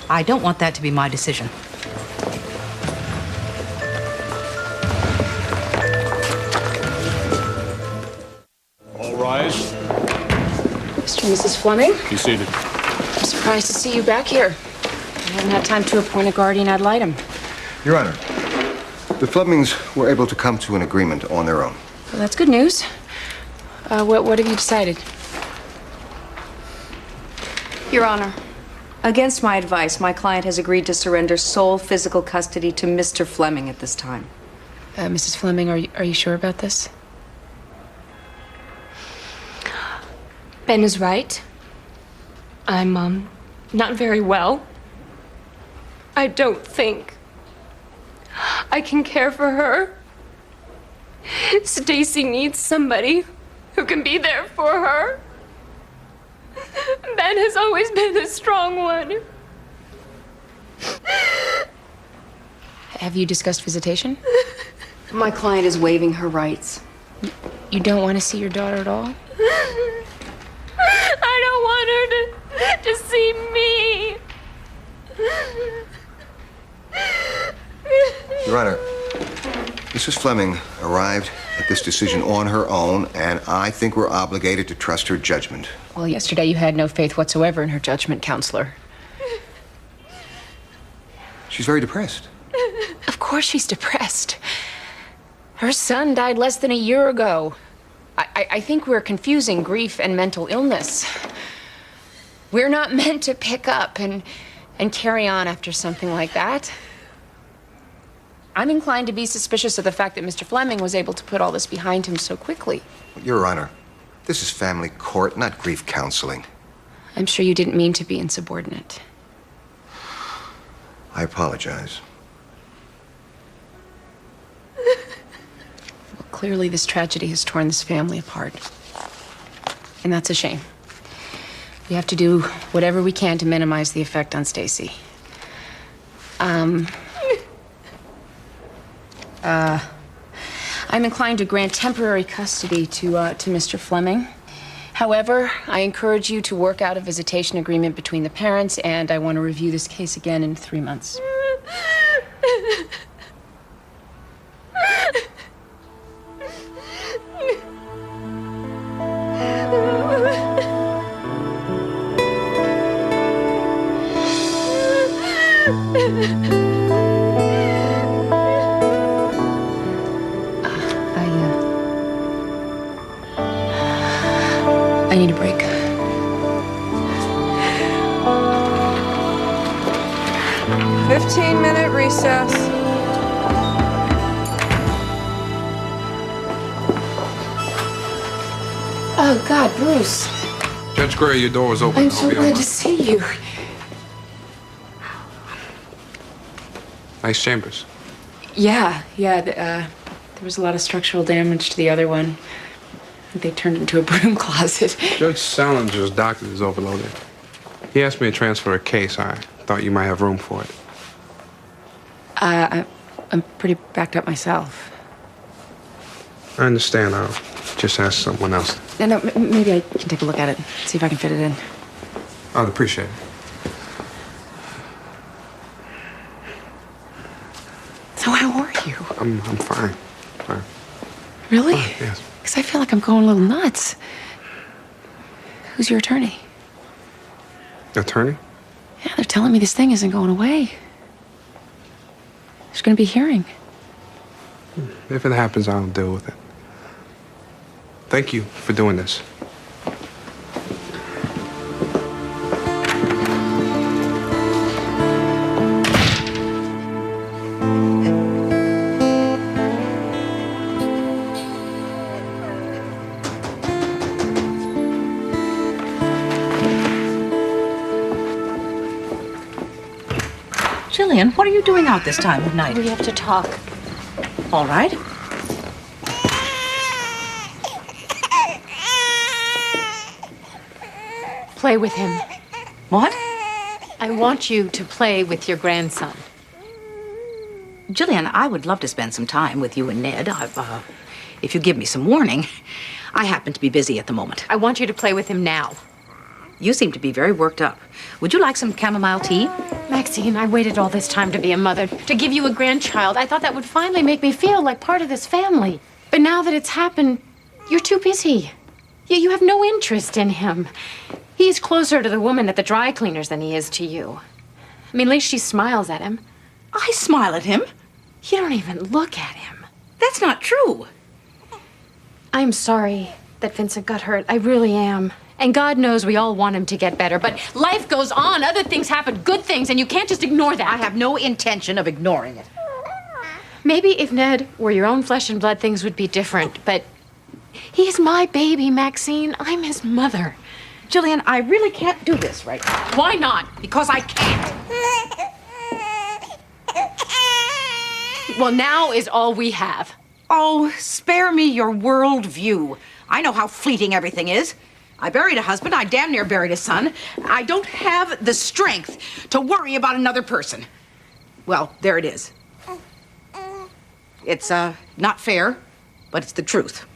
I don't want that to be my decision. All rise. Mr. and Mrs. Fleming, Be seated. I'm surprised to see you back here. I haven't had time to appoint a guardian ad litem. Your Honor, the Flemings were able to come to an agreement on their own. Well, that's good news. What have you decided? Your Honor, against my advice, my client has agreed to surrender sole physical custody to Mr. Fleming at this time. Mrs. Fleming, are you sure about this? Ben is right. I'm, not very well. I don't think I can care for her. Stacy needs somebody who can be there for her. Ben has always been the strong one. Have you discussed visitation? My client is waiving her rights. You don't want to see your daughter at all? I don't want her to see me. Your Honor, Mrs. Fleming arrived at this decision on her own, and I think we're obligated to trust her judgment. Well, yesterday you had no faith whatsoever in her judgment, counselor. She's very depressed. Of course she's depressed. Her son died less than a year ago. I think we're confusing grief and mental illness. We're not meant to pick up and carry on after something like that. I'm inclined to be suspicious of the fact that Mr. Fleming was able to put all this behind him so quickly. Your Honor, this is family court, not grief counseling. I'm sure you didn't mean to be insubordinate. I apologize. Well, clearly this tragedy has torn this family apart. And that's a shame. We have to do whatever we can to minimize the effect on Stacy. I'm inclined to grant temporary custody to Mr. Fleming. However, I encourage you to work out a visitation agreement between the parents, and I want to review this case again in 3 months. I need a break. Fifteen-minute recess. Oh, God, Bruce. Judge Gray, your door is open. I'm so glad to see you. Nice chambers. Yeah. There was a lot of structural damage to the other one. They turned it into a broom closet. Judge Salinger's docket is overloaded. He asked me to transfer a case. I thought you might have room for it. I'm pretty backed up myself. I understand. I'll just ask someone else. No, maybe I can take a look at it, see if I can fit it in. I'd appreciate it. So how are you? I'm fine. Fine. Really? Yes. Because I feel like I'm going a little nuts. Who's your attorney? Attorney? Yeah, they're telling me this thing isn't going away. There's going to be a hearing. If it happens, I'll deal with it. Thank you for doing this. Jillian, what are you doing out this time of night? We have to talk. All right. Play with him. What? I want you to play with your grandson. Jillian, I would love to spend some time with you and Ned. If you give me some warning. I happen to be busy at the moment. I want you to play with him now. You seem to be very worked up. Would you like some chamomile tea? Maxine, I waited all this time to be a mother, to give you a grandchild. I thought that would finally make me feel like part of this family. But now that it's happened, you're too busy. You have no interest in him. He's closer to the woman at the dry cleaners than he is to you. I mean, at least she smiles at him. I smile at him. You don't even look at him. That's not true. I'm sorry that Vincent got hurt. I really am. And God knows we all want him to get better. But life goes on. Other things happen, good things, and you can't just ignore that. I have no intention of ignoring it. Maybe if Ned were your own flesh and blood, things would be different. But he's my baby, Maxine. I'm his mother. Jillian, I really can't do this right now. Why not? Because I can't. Well, now is all we have. Oh, spare me your world view. I know how fleeting everything is. I buried a husband. I damn near buried a son. I don't have the strength to worry about another person. Well, there it is. It's, not fair, but it's the truth.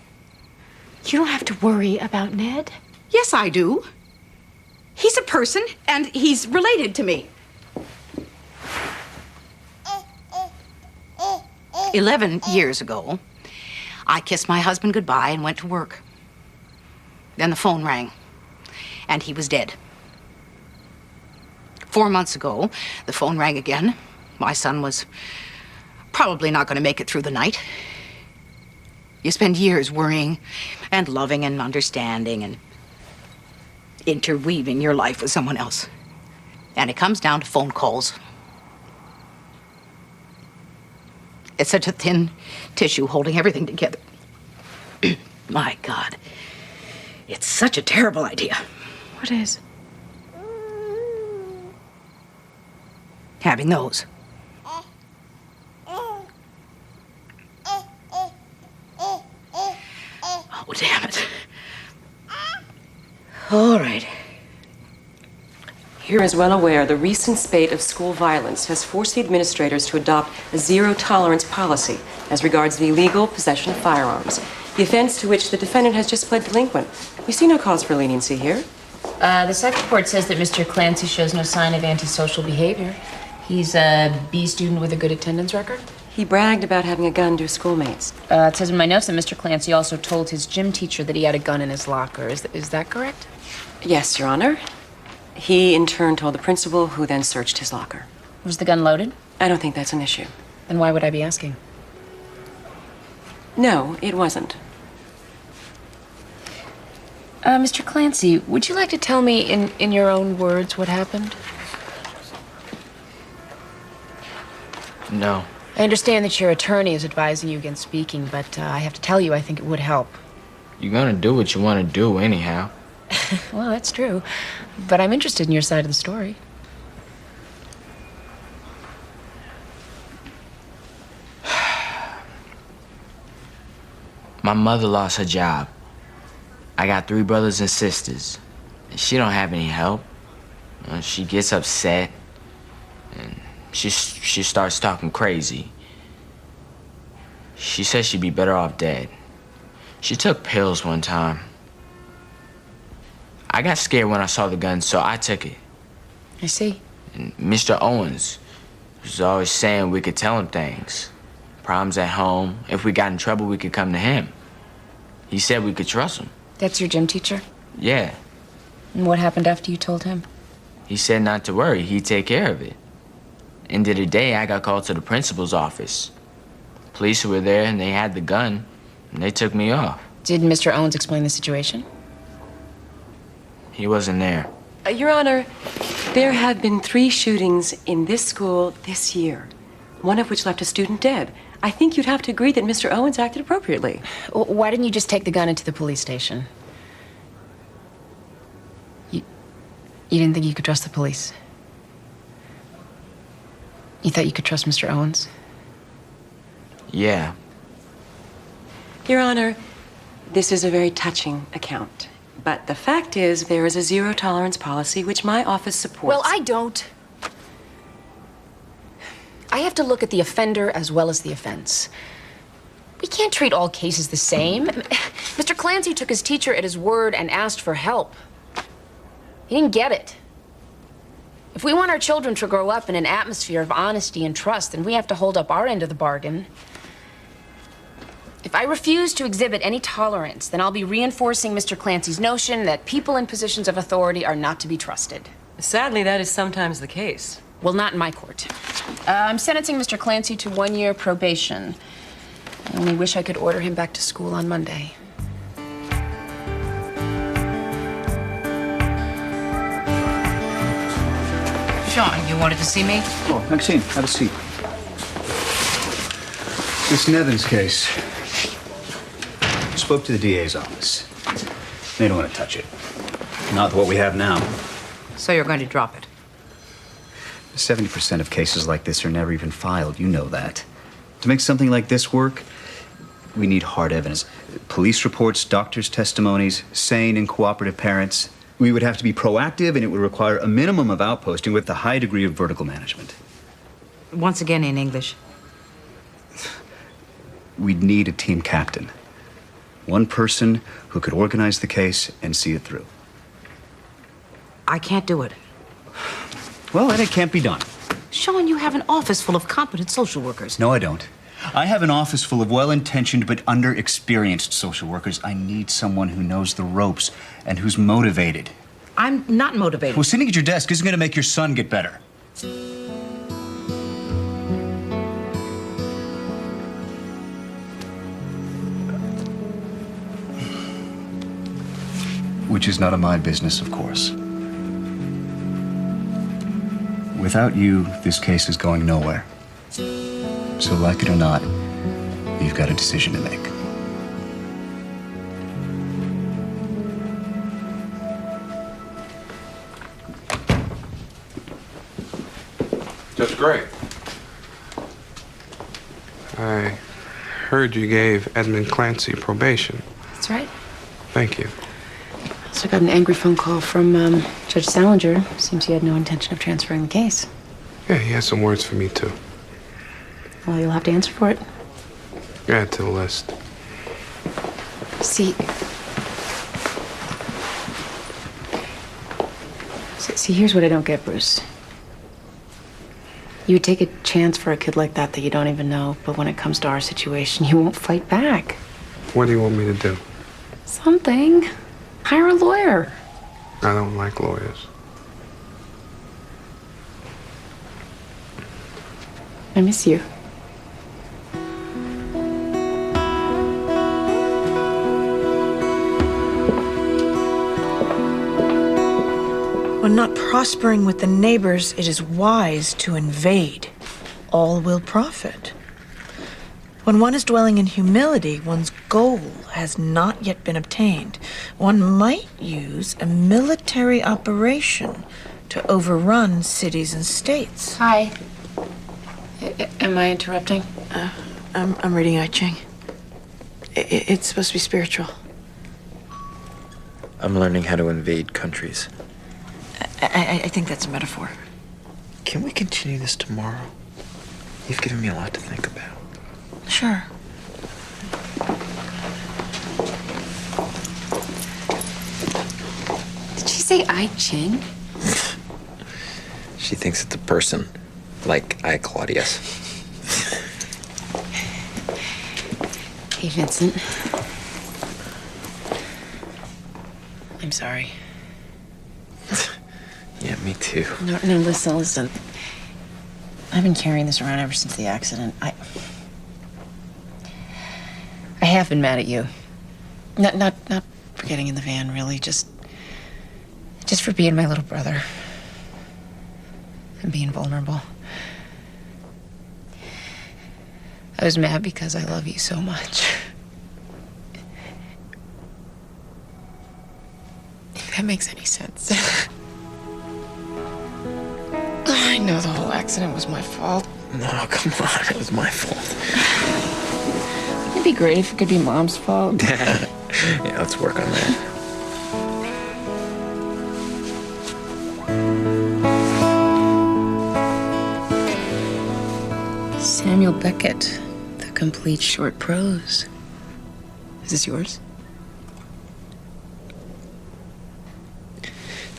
You don't have to worry about Ned. Yes, I do. He's a person, and he's related to me. 11 years ago, I kissed my husband goodbye and went to work. Then the phone rang, and he was dead. 4 months ago, the phone rang again. My son was probably not going to make it through the night. You spend years worrying and loving and understanding and interweaving your life with someone else. And it comes down to phone calls. It's such a thin tissue holding everything together. My God. It's such a terrible idea. What is? Having those. Oh, damn it. All right. You're as well aware the recent spate of school violence has forced the administrators to adopt a zero-tolerance policy as regards the illegal possession of firearms, the offense to which the defendant has just pled delinquent. We see no cause for leniency here. The psych report says that Mr. Clancy shows no sign of antisocial behavior. He's a B student with a good attendance record. He bragged about having a gun to his schoolmates. It says in my notes that Mr. Clancy also told his gym teacher that he had a gun in his locker. Is that correct? Yes, Your Honor. He, in turn, told the principal, who then searched his locker. Was the gun loaded? I don't think that's an issue. Then why would I be asking? No, it wasn't. Mr. Clancy, would you like to tell me in your own words what happened? No. I understand that your attorney is advising you against speaking, but I have to tell you, I think it would help. You're gonna do what you want to do anyhow. Well, that's true. But I'm interested in your side of the story. My mother lost her job. I got 3 brothers and sisters. She don't have any help. She gets upset. And she starts talking crazy. She says she'd be better off dead. She took pills one time. I got scared when I saw the gun, so I took it. I see. And Mr. Owens was always saying we could tell him things. Problems at home. If we got in trouble, we could come to him. He said we could trust him. That's your gym teacher? Yeah. And what happened after you told him? He said not to worry, he'd take care of it. End of the day, I got called to the principal's office. Police were there and they had the gun, and they took me off. Did Mr. Owens explain the situation? He wasn't there. Your Honor, there have been 3 shootings in this school this year, one of which left a student dead. I think you'd have to agree that Mr. Owens acted appropriately. Why didn't you just take the gun into the police station? You didn't think you could trust the police? You thought you could trust Mr. Owens? Yeah. Your Honor, this is a very touching account. But the fact is, there is a zero-tolerance policy which my office supports. Well, I don't. I have to look at the offender as well as the offense. We can't treat all cases the same. Mr. Clancy took his teacher at his word and asked for help. He didn't get it. If we want our children to grow up in an atmosphere of honesty and trust, then we have to hold up our end of the bargain. If I refuse to exhibit any tolerance, then I'll be reinforcing Mr. Clancy's notion that people in positions of authority are not to be trusted. Sadly, that is sometimes the case. Well, not in my court. I'm sentencing Mr. Clancy to 1-year probation. I only wish I could order him back to school on Monday. Sean, you wanted to see me? Oh, Maxine, have a seat. This Nevins case. Spoke to the DA's office. They don't want to touch it. Not what we have now. So you're going to drop it? 70% of cases like this are never even filed. You know that. To make something like this work, we need hard evidence. Police reports, doctors' testimonies, sane and cooperative parents. We would have to be proactive, and it would require a minimum of outposting with a high degree of vertical management. Once again in English. We'd need a team captain. One person who could organize the case and see it through. I can't do it. Well, then it can't be done. Sean, you have an office full of competent social workers. No, I don't. I have an office full of well-intentioned but underexperienced social workers. I need someone who knows the ropes and who's motivated. I'm not motivated. Well, sitting at your desk isn't going to make your son get better. Which is none of my business, of course. Without you, this case is going nowhere. So, like it or not, you've got a decision to make. Just great. I heard you gave Edmund Clancy probation. That's right. Thank you. So I got an angry phone call from Judge Salinger. Seems he had no intention of transferring the case. Yeah, he has some words for me, too. Well, you'll have to answer for it. Add to the list. See, here's what I don't get, Bruce. You would take a chance for a kid like that you don't even know, but when it comes to our situation, you won't fight back. What do you want me to do? Something. Hire a lawyer. I don't like lawyers. I miss you. When not prospering with the neighbors, it is wise to invade. All will profit. When one is dwelling in humility, one's goal has not yet been obtained. One might use a military operation to overrun cities and states. Hi. Am I interrupting? I'm reading I Ching. It's supposed to be spiritual. I'm learning how to invade countries. I think that's a metaphor. Can we continue this tomorrow? You've given me a lot to think about. Sure. Did she say I Ching? She thinks it's a person, like I Claudius. Hey, Vincent. I'm sorry. Yeah, me too. No, listen. I've been carrying this around ever since the accident. I have been mad at you. Not for getting in the van, really. Just for being my little brother. And being vulnerable. I was mad because I love you so much. If that makes any sense. I know the whole accident was my fault. No, come on, it was my fault. Wouldn't it be great if it could be Mom's fault? Yeah, let's work on that. Samuel Beckett, The Complete Short Prose. Is this yours?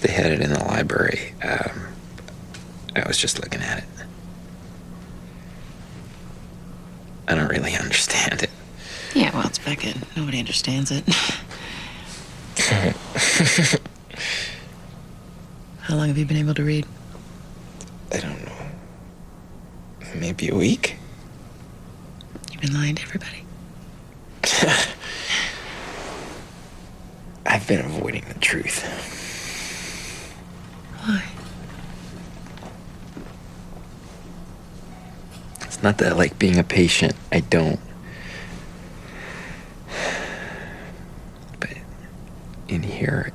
They had it in the library. I was just looking at it. I don't really understand it. Yeah, well, it's Beckett. Nobody understands it. How long have you been able to read? I don't know. Maybe a week? You've been lying to everybody. I've been avoiding the truth. Why? It's not that I like being a patient. I don't. But in here,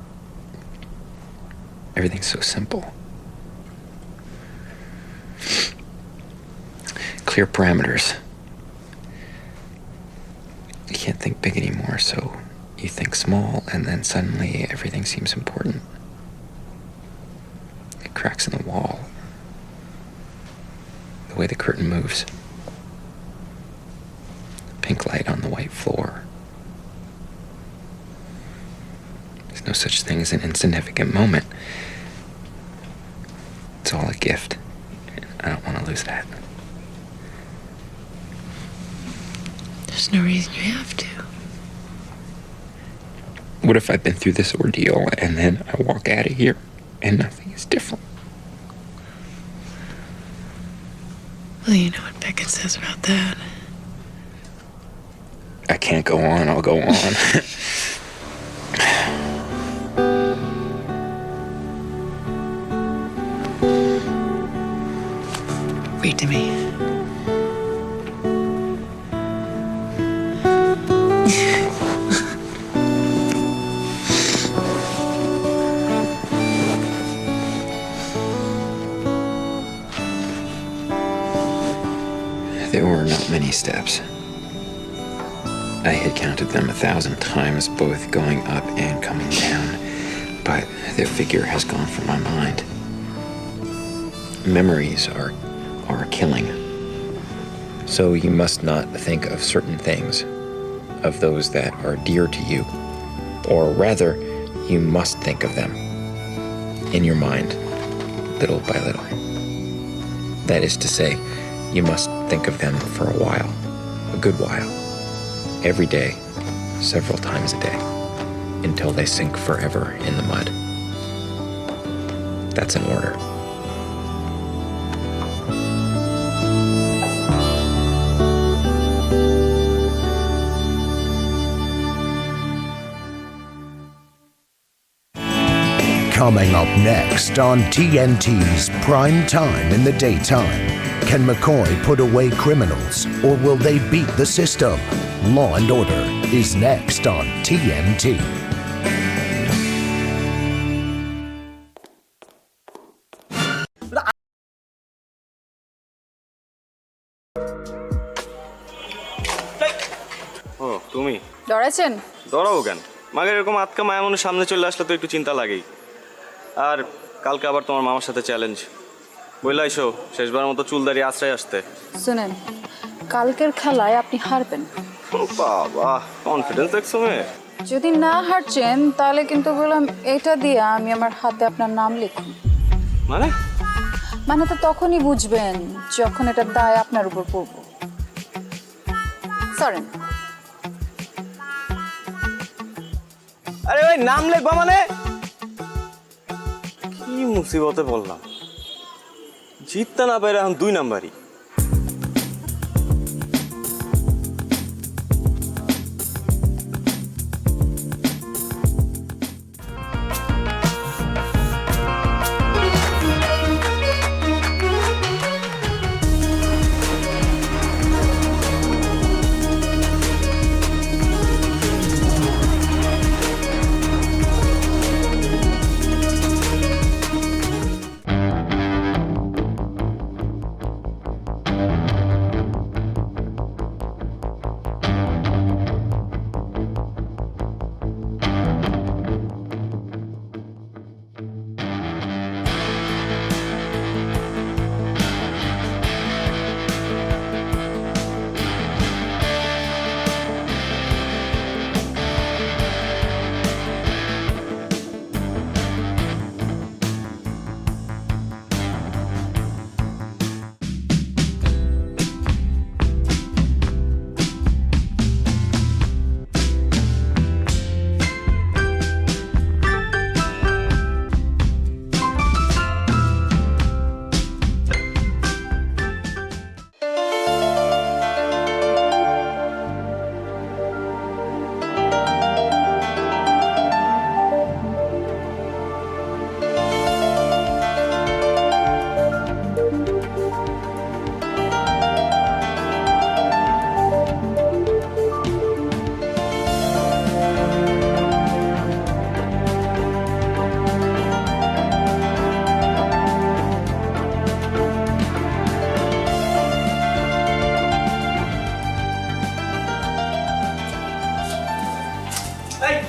everything's so simple. Clear parameters. You can't think big anymore, so you think small, and then suddenly everything seems important. It cracks in the wall. The way the curtain moves. Pink light on the white floor. There's no such thing as an insignificant moment. It's all a gift. I don't want to lose that. There's no reason you have to. What if I've been through this ordeal and then I walk out of here and nothing is different? Well, you know what Beckett says about that. I can't go on, I'll go on. Read to me. There were not many steps. I had counted them 1,000 times, both going up and coming down, but their figure has gone from my mind. Memories are killing. So you must not think of certain things, of those that are dear to you, or rather, you must think of them in your mind, little by little. That is to say, you must think of them for a while, a good while, every day, several times a day, until they sink forever in the mud. That's an order. Coming up next on TNT's Prime Time in the Daytime. Can McCoy put away criminals, or will they beat the system? Law and Order is next on TNT. ও তুমি ডরাইছেন? ডরাবো কেন? মাগের এরকম আতকা মায়া মনে সামনে চলে আসলে তো একটু চিন্তা লাগেই। আর কালকে আবার তোমার মামার সাথে চ্যালেঞ্জ। বইলাইছো শেষবার মতো চুল দাঁড়িয়ে আশ্রয় আসতে। শুনেন, কালকের খেলায় আপনি হারবেন। ও বাবা, কনফিডেন্স দেখছো মেয়ে? যদি না হারছেন তাহলে কিন্তু বললাম এটা দিয়ে আমি আমার হাতে আপনার নাম লিখুন। মানে তো তখনই বুঝবেন যখন এটা দায় আপনার উপর পড়ব। সরেন। আরে ভাই নাম লিখবা মানে? কি মুসিবতে পড়লাম। জিততে না পারে এখন 2 নাম্বারই।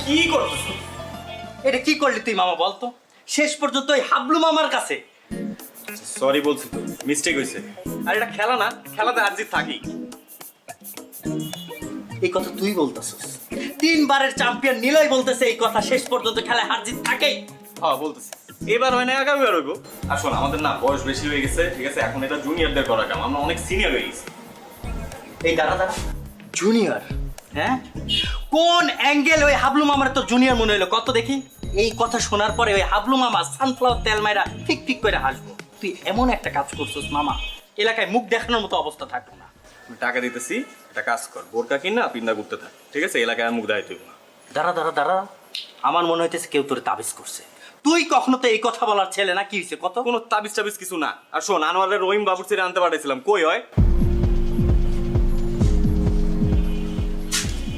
কি করছিস? এটা কি করলি তুই মামা বলতো? শেষ পর্যন্ত ওই হাবলু মামার কাছে। সরি বলছি তো, মিস্টেক হইছে। আর এটা খেলা না, খেলাতে হার জিত থাকি। এই কথা তুই বলতেছিস? 3 বারের চ্যাম্পিয়ন নিলয় বলতেছে এই কথা, শেষ পর্যন্ত খেলায় হার জিত থাকেই। হ্যাঁ বলতেছি, এবার হয় না আগামীবার হইব। আর শোন, আমাদের না বয়স বেশি হয়ে গেছে, ঠিক আছে? এখন এটা জুনিয়রদের করা কাম, আমরা অনেক সিনিয়র হয়ে গেছি। এই দাঁড়া জুনিয়র, হ্যাঁ? কোন অ্যাঙ্গেল ওই হাবলু মামার তো জুনিয়র মনে হইলো কত দেখি? এই কথা শোনার পরে ওই হাবলু মামা সানফ্লাওয়ার তেল মাইরা ঠিক ঠিক করে হাসবো। তুই এমন একটা কাজ করছিস মামা, এলাকায় মুখ দেখানোর মতো অবস্থা থাকবে না। টাকা দিতেছি, একটা কাজ কর, বোরকা কিনা পিন্দা করতে থাক, ঠিক আছে? এলাকায় মুখ দেখাইতে হইব না। দাঁড়া, আমার মনে হইতেছে কেউ তোরে তাবিজ করছে। তুই কখনো তো এই কথা বলার ছেলে না, কি হয়েছে কত? কোনো তাবিজ টাবিজ কিছু না। আর শোন, আনোয়ারের রহিম বাবুর ছেড়ে আনতে পাঠাইছিলাম, কই হয়?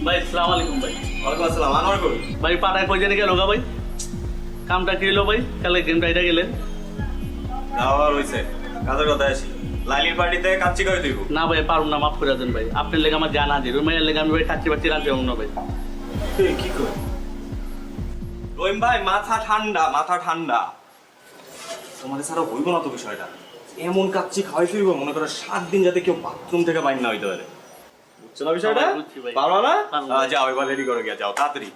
ভাই আসসালামু আলাইকুম ভাই। ওয়ালাইকুম আসসালাম। আনোয়ার কই? ভাই পাঠায় কই জানি গেল গা ভাই? কামটা কি হলো ভাই? কালে গেম রাইডা গেলেন? যাওয়ার হইছে, কাজের কথা আসি। লাইলির পার্টিতে কাচ্চি খাই দিব না ভাই, পারুম না, মাফ করে দেন ভাই। আপনার লেগে আমার জানা আছে, রুমের লেগে আমি ভাই কাচ্চি বাচ্চি রাখতে পারবো না ভাই। কি কই? রহিম ভাই মাথা ঠান্ডা, মাথা ঠান্ডা। তোমাদের ছাড়া হইব না তো বিষয়টা। এমন কাচ্চি খাওয়াই ফিরব, মনে করো 7 দিন যাতে কেউ বাথরুম থেকে বাইর না হইতে পারে। বুঝছো না বিষয়টা? পারবা না? যাও এবার রেডি করে গিয়া যাও তাড়াতাড়ি।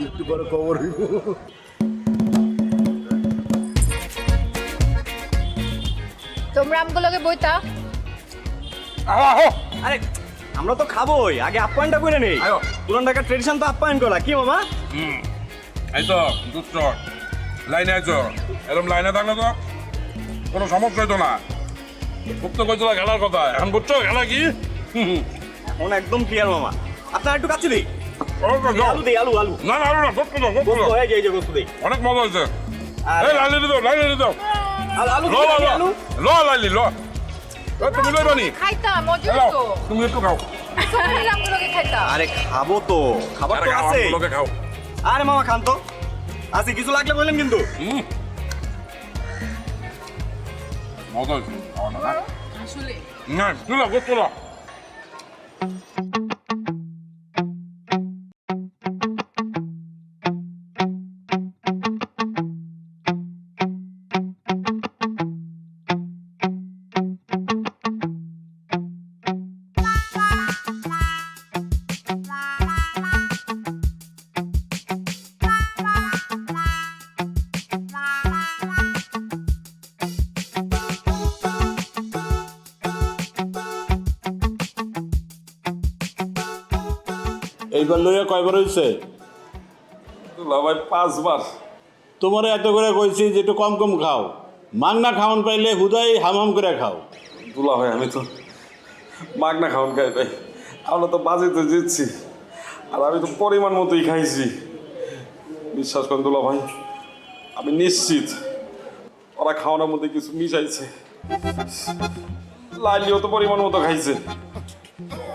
একটু বড় খবর হইব। তোমরা আমগুলোকে বইতা। আরে আমরা তো খাবোই, আগে আপ্যায়নটা করে নেই। পুরান ঢাকার ট্রেডিশন তো আপ্যায়ন করা, কি মামা? আইতো দুষ্ট লাইনে আইছো, এরকম লাইনে থাকলে তো কোনো সমস্যা হইতো না। খুব তো কইছিল খেলার কথা, এখন বুঝছো খেলা কি? এখন একদম ক্লিয়ার মামা। আপনার একটু কাছে দিই। আলু দেই, আলু আলু। না না আলু না, গোস্ত দাও, গোস্ত দাও। এই যে গোস্ত দেই। অনেক মজা হয়েছে। এই লাইলি দাও, লাইলি দাও। আলু আলু ল লাইলি ল। তুমি লইবানি? খাইতা মজা তো। তুমি একটু খাও। সবাই আমগুলোকে খাইতা। আরে খাবো তো, খাবার তো আছে। লোকে খাও। আরে মামা খান তো, আছে কিছু লাগলে বলেন কিন্তু। মজা হয়েছে। আসলে না তুলো গোস্ত ল। এইবার লইয়া কয়বার হয়েছে? দুলা ভাই 5 বার। তোমার এত করে কইছি যে একটু কম কম খাও, মাগনা খাওন পাইলে হুদাই হাম করে খাও। দুলা ভাই আমি তো মাগনা খাওন খাই ভাই, আমরা তো বাজেতে জিতছি আর আমি তো পরিমাণ মতোই খাইছি। বিশ্বাস করেন দুলা ভাই, আমি নিশ্চিত ওরা খাওয়ানোর মধ্যে কিছু মিশাইছে। লাইলিও তো পরিমাণ মতো খাইছে,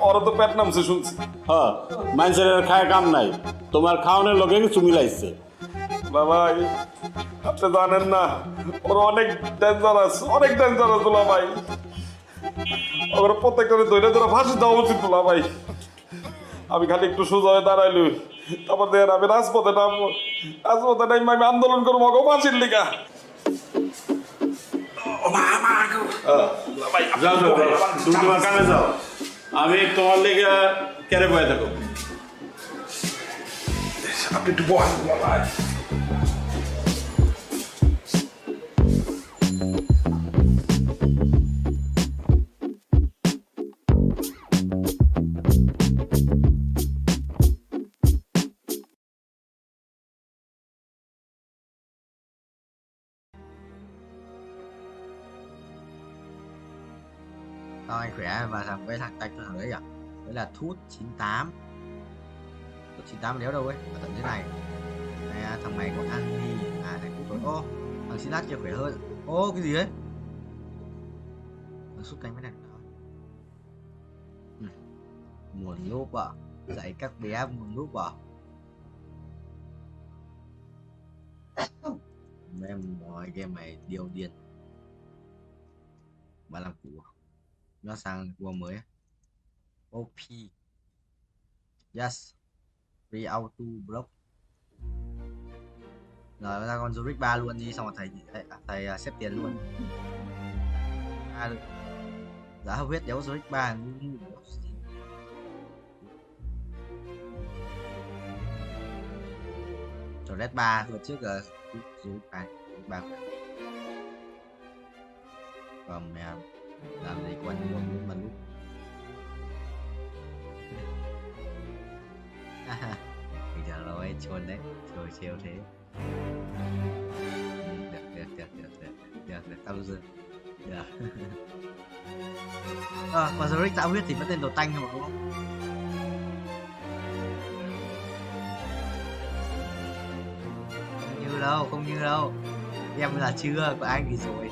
ওরা তো পেট নামছে শুনছি। হ্যাঁ, মানুষের খায় কাম নাই, তোমার খাওয়ানোর লোকে কিছু মিলাইছে। ভাই আপনি জানেন না, ওরা অনেক ডেঞ্জারাস, অনেক ডেঞ্জারাস দুলা ভাই। ওরা প্রত্যেকটা ধরে ধরে ফাঁসি দেওয়া উচিত দুলা ভাই। আমি খালি একটু সোজা হয়ে দাঁড়াইলি, তারপর দেখেন আমি রাজপথে নামবো, রাজপথে নামবো, আমি আন্দোলন করবো মগো ফাঁসির লিগা। যাও যাও, তুমি তোমার কামে যাও, আমি তোমার লেগে কেড়ে বয়ে থাকো। আপনি একটু বহান ভাই। Thôi khỏe và thằng với thằng tay thằng đấy à? Đấy là thuốc 98. Thuốc 98 đéo đâu ấy, ở tận thế này. Này, thằng này có ăn đi, này cũng rồi. Ô, thằng Silas kia khỏe hơn. Ô, cái gì ấy? Thằng súp canh với này. Nguồn lúp à? Dạy các bé nguồn lúp à? Em nói game này điều điên. Bà làm củ nó sang qua mới OP yes free auto block rồi ra con Zurich 3 luôn đi, xong rồi thầy xếp tiền luôn. Giá huyết đéo Zurich 3 rồi Red 3 hồi trước là Zurich 3 còn mẹ làm gì quanh quân mà lúc bây giờ rồi chôn đấy, rồi treo thế. Được tao dừng được. Mà Zurich tạo huyết thì vẫn lên đầu tanh mà đúng không? Không như đâu em là chưa, có anh thì rồi.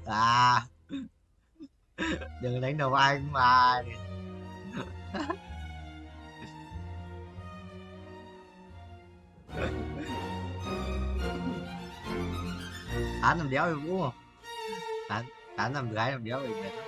À đừng đánh đầu anh mà. Tán làm đéo thì đúng không? Tán làm gái làm đéo thì mệt lắm.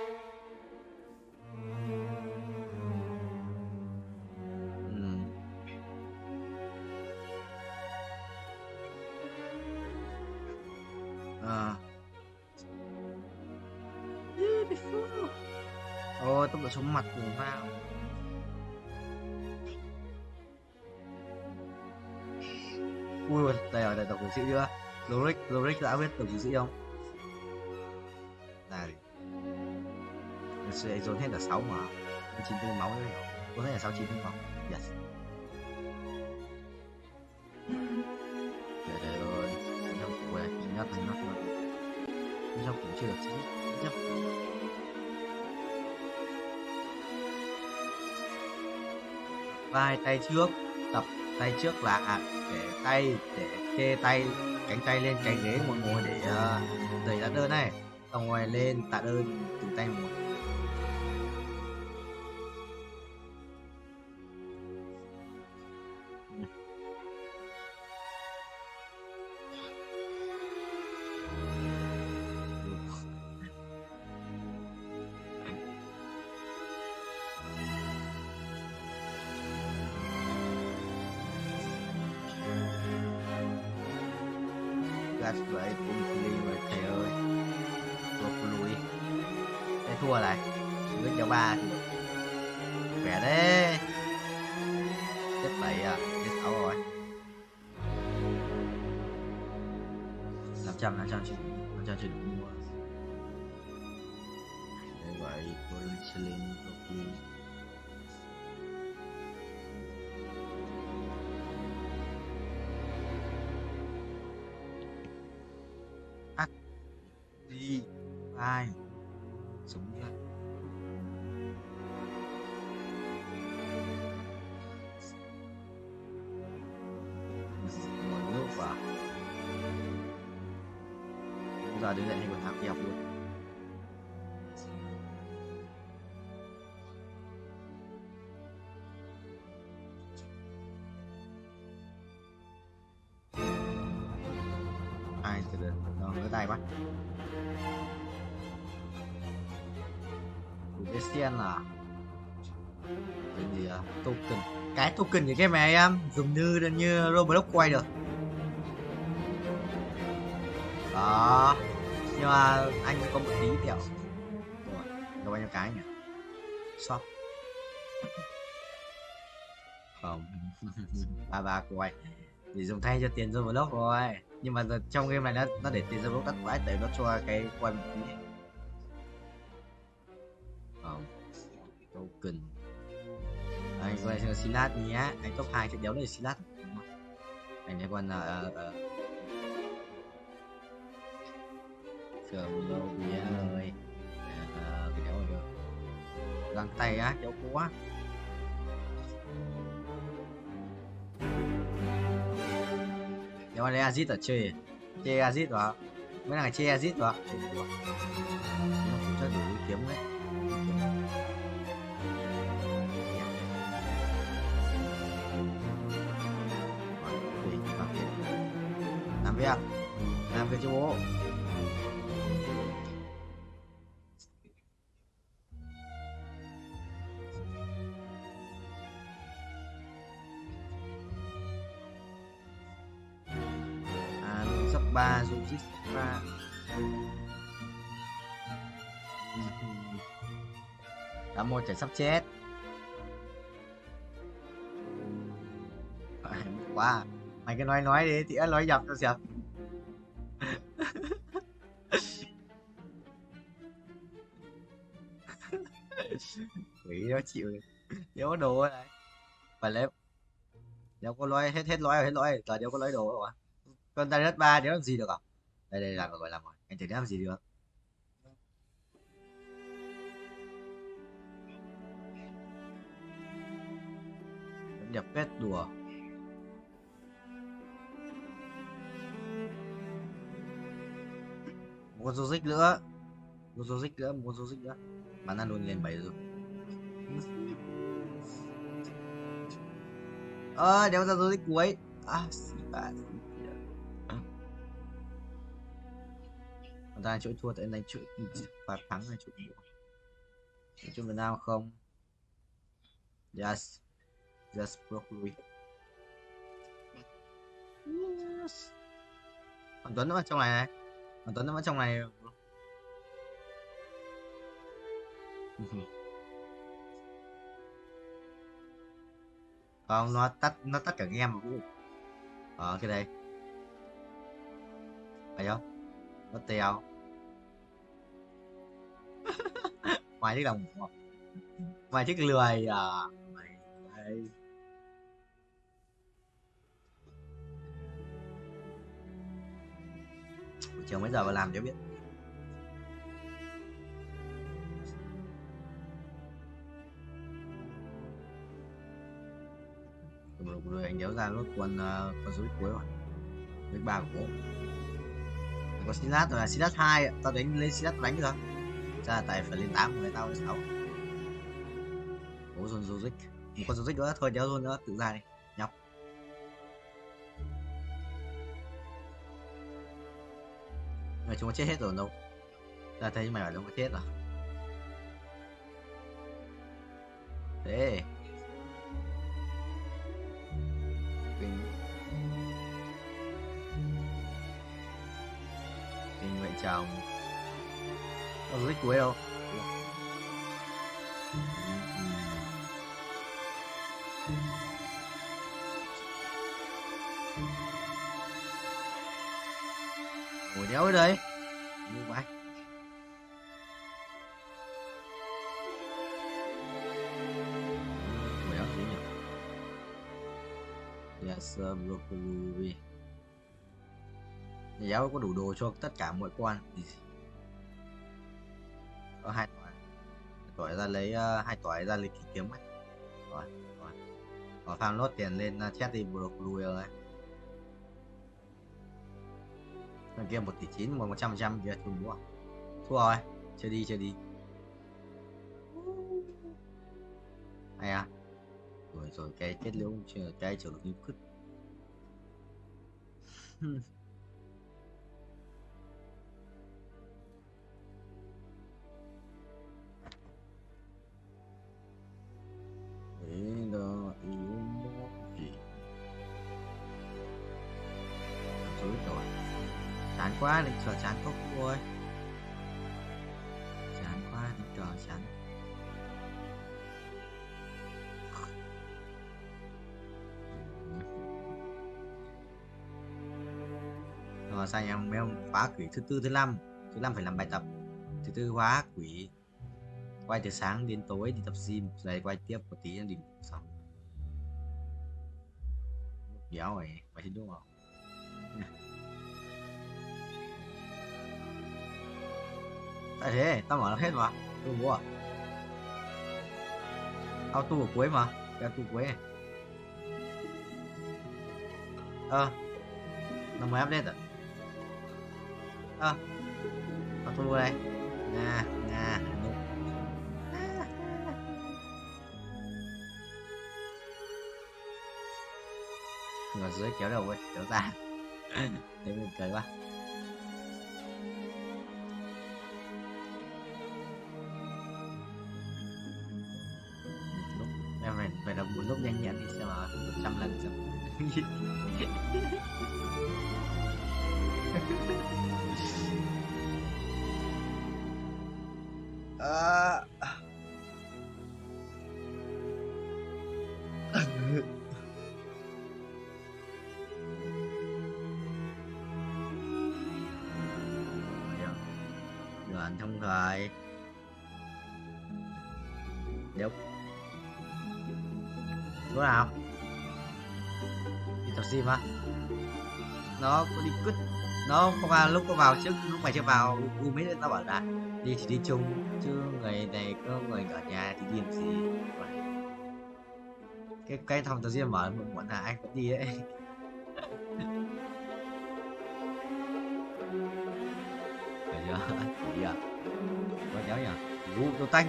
Ôi tốc độ sống mặt của vào. Ui đây rồi, đây tổng sĩ chưa? Loric đã biết tổng sĩ không? Này sẽ dồn hết là 6 mà 94 máu đấy, có thể là 69 máu. Yes. Đây rồi, trong củ này nhát thành nát rồi. Trong củ chưa được xí nhá. Vai tay trước, tập tay trước là để kê tay, cánh tay lên cái ghế một ngồi để đẩy tạ đơn này, xong rồi lên tạ đơn từng tay một. Gạt vậy cũng đi rồi thầy ơi, tôi lùi đây, thua lại với cho 3 thì khỏe đấy, chết 7 à, chết 6 rồi. 500 chưa đủ mua. Đấy vậy, tôi lên Ai súng ra. Ngồi nước vào. Bây giờ đứng dậy hay quần áo đi học luôn. Ai từ từ nó ngứa tay quá. Cái xiên là cái gì à? Token, cái token như cái mà em dùng như Roblox quay được đó, nhưng mà anh có một tí tiểu rồi đâu bao nhiêu cái nhỉ? Shop không. ba quay để dùng thay cho tiền Roblox rồi, nhưng mà trong game này nó để tiền Roblox đắt vãi, tại nó cho cái quay một tí không token. Anh quay cho Silat nhé, anh top 2 trận đấu này Silat. Anh ấy còn trường lâu bia ơi, cái đéo được găng tay á, cháu quá. Nếu mà lấy Azit ở chơi Azit vào, mấy thằng chơi Azit vào cho đủ kiếm đấy. Làm việc cho bố. Sắp 3 dùng chip 3. Đã một trẻ sắp chết. Quá mày cứ nói đi thì nói dập cho xem. Quỷ nó chịu đéo có đồ này phải lấy, đéo có nói hết nói giờ đéo có nói đồ rồi. Con ta đất 3 đéo làm gì được à? Đây làm rồi anh thử làm gì được. Đẹp phết đùa. Một con Zozik nữa, một Zozik nữa. Bắn ăn luôn lên 7 rồi. Đéo ra Zozik cuối. Còn ta chuỗi thua tại đánh chuỗi và thắng hay chuỗi thua. Chuỗi Việt Nam không. Yes. Just broccoli. Yes. Còn Tuấn nó trong này. Còn Tuấn nó trong này. Không, nó tắt cả game rồi. Cái đây. Phải không? Nó tèo. Mày chiếc đồng. Mày chiếc lười à. Mày đây. Buổi chiều mấy giờ vào làm cho biết. Rồi anh nhớ ra lúc con rối cuối rồi. Với 3 của bố. Có Silat rồi là Silat 2, tao đánh lên Silat đánh được. Ra tại phải lên 8 người tao lên 6. Bố dồn Zozik. Một con Zozik nữa thôi, đéo dồn nữa, tự ra đi. Nhóc. Người chúng nó chết hết rồi đâu. Ta thấy mày bảo chúng nó chết rồi. Thế. Kinh vậy chồng. Con Zozik cuối đâu. Ngồi đéo ở đây. Như vậy. Ngồi đéo gì nhỉ? Yes, broccoli. Giáo có đủ đồ cho tất cả mọi quan. Hai tỏi ra lấy hai tỏi ra lấy kỷ kiếm ấy. Rồi, rồi. Có phang nốt tiền lên chat đi bro lùi rồi. Thằng kia 1,9 tỷ, 100% kia thua mua. Thua rồi, chơi đi. Hay à? Rồi cái kết liễu cái trở lực như cứt. Đấy đó yếu một gì. Rồi rồi. Chán quá, định trò chán không rồi. Chán quá, định trò chán. Rồi sao em mấy ông khóa quỷ thứ tư thứ năm phải làm bài tập, thứ tư khóa quỷ quay từ sáng đến tối đi tập gym rồi quay tiếp một tí đi ngủ xong béo rồi mày thấy đúng không? Tại thế tao mở hết mà tôi mua auto ở cuối mà cái auto cuối này nó mới update rồi auto đây nga ngồi dưới kéo đầu ấy kéo ra để mình cười quá. Em phải đọc một lúc nhanh nhẹn đi xem mà 100 lần xem. Đoạn thông thoại đúng chỗ nào đi tập gym á nó có đi cứt nó không vào lúc có vào trước lúc mày chưa vào u mấy tao bảo là đi chỉ đi chung chứ người này có người ở nhà thì đi làm gì. Cái phòng tập gym mở muộn là anh cũng đi đấy. Phải chưa đi à có nhớ nhỉ vũ tô tanh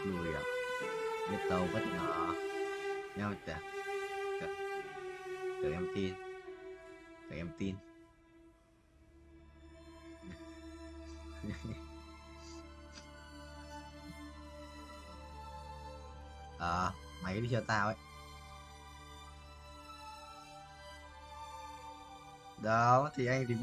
lùi à biết tàu bất ngờ nhau chả tự em tin mày đi cho tao ấy đó thì anh thì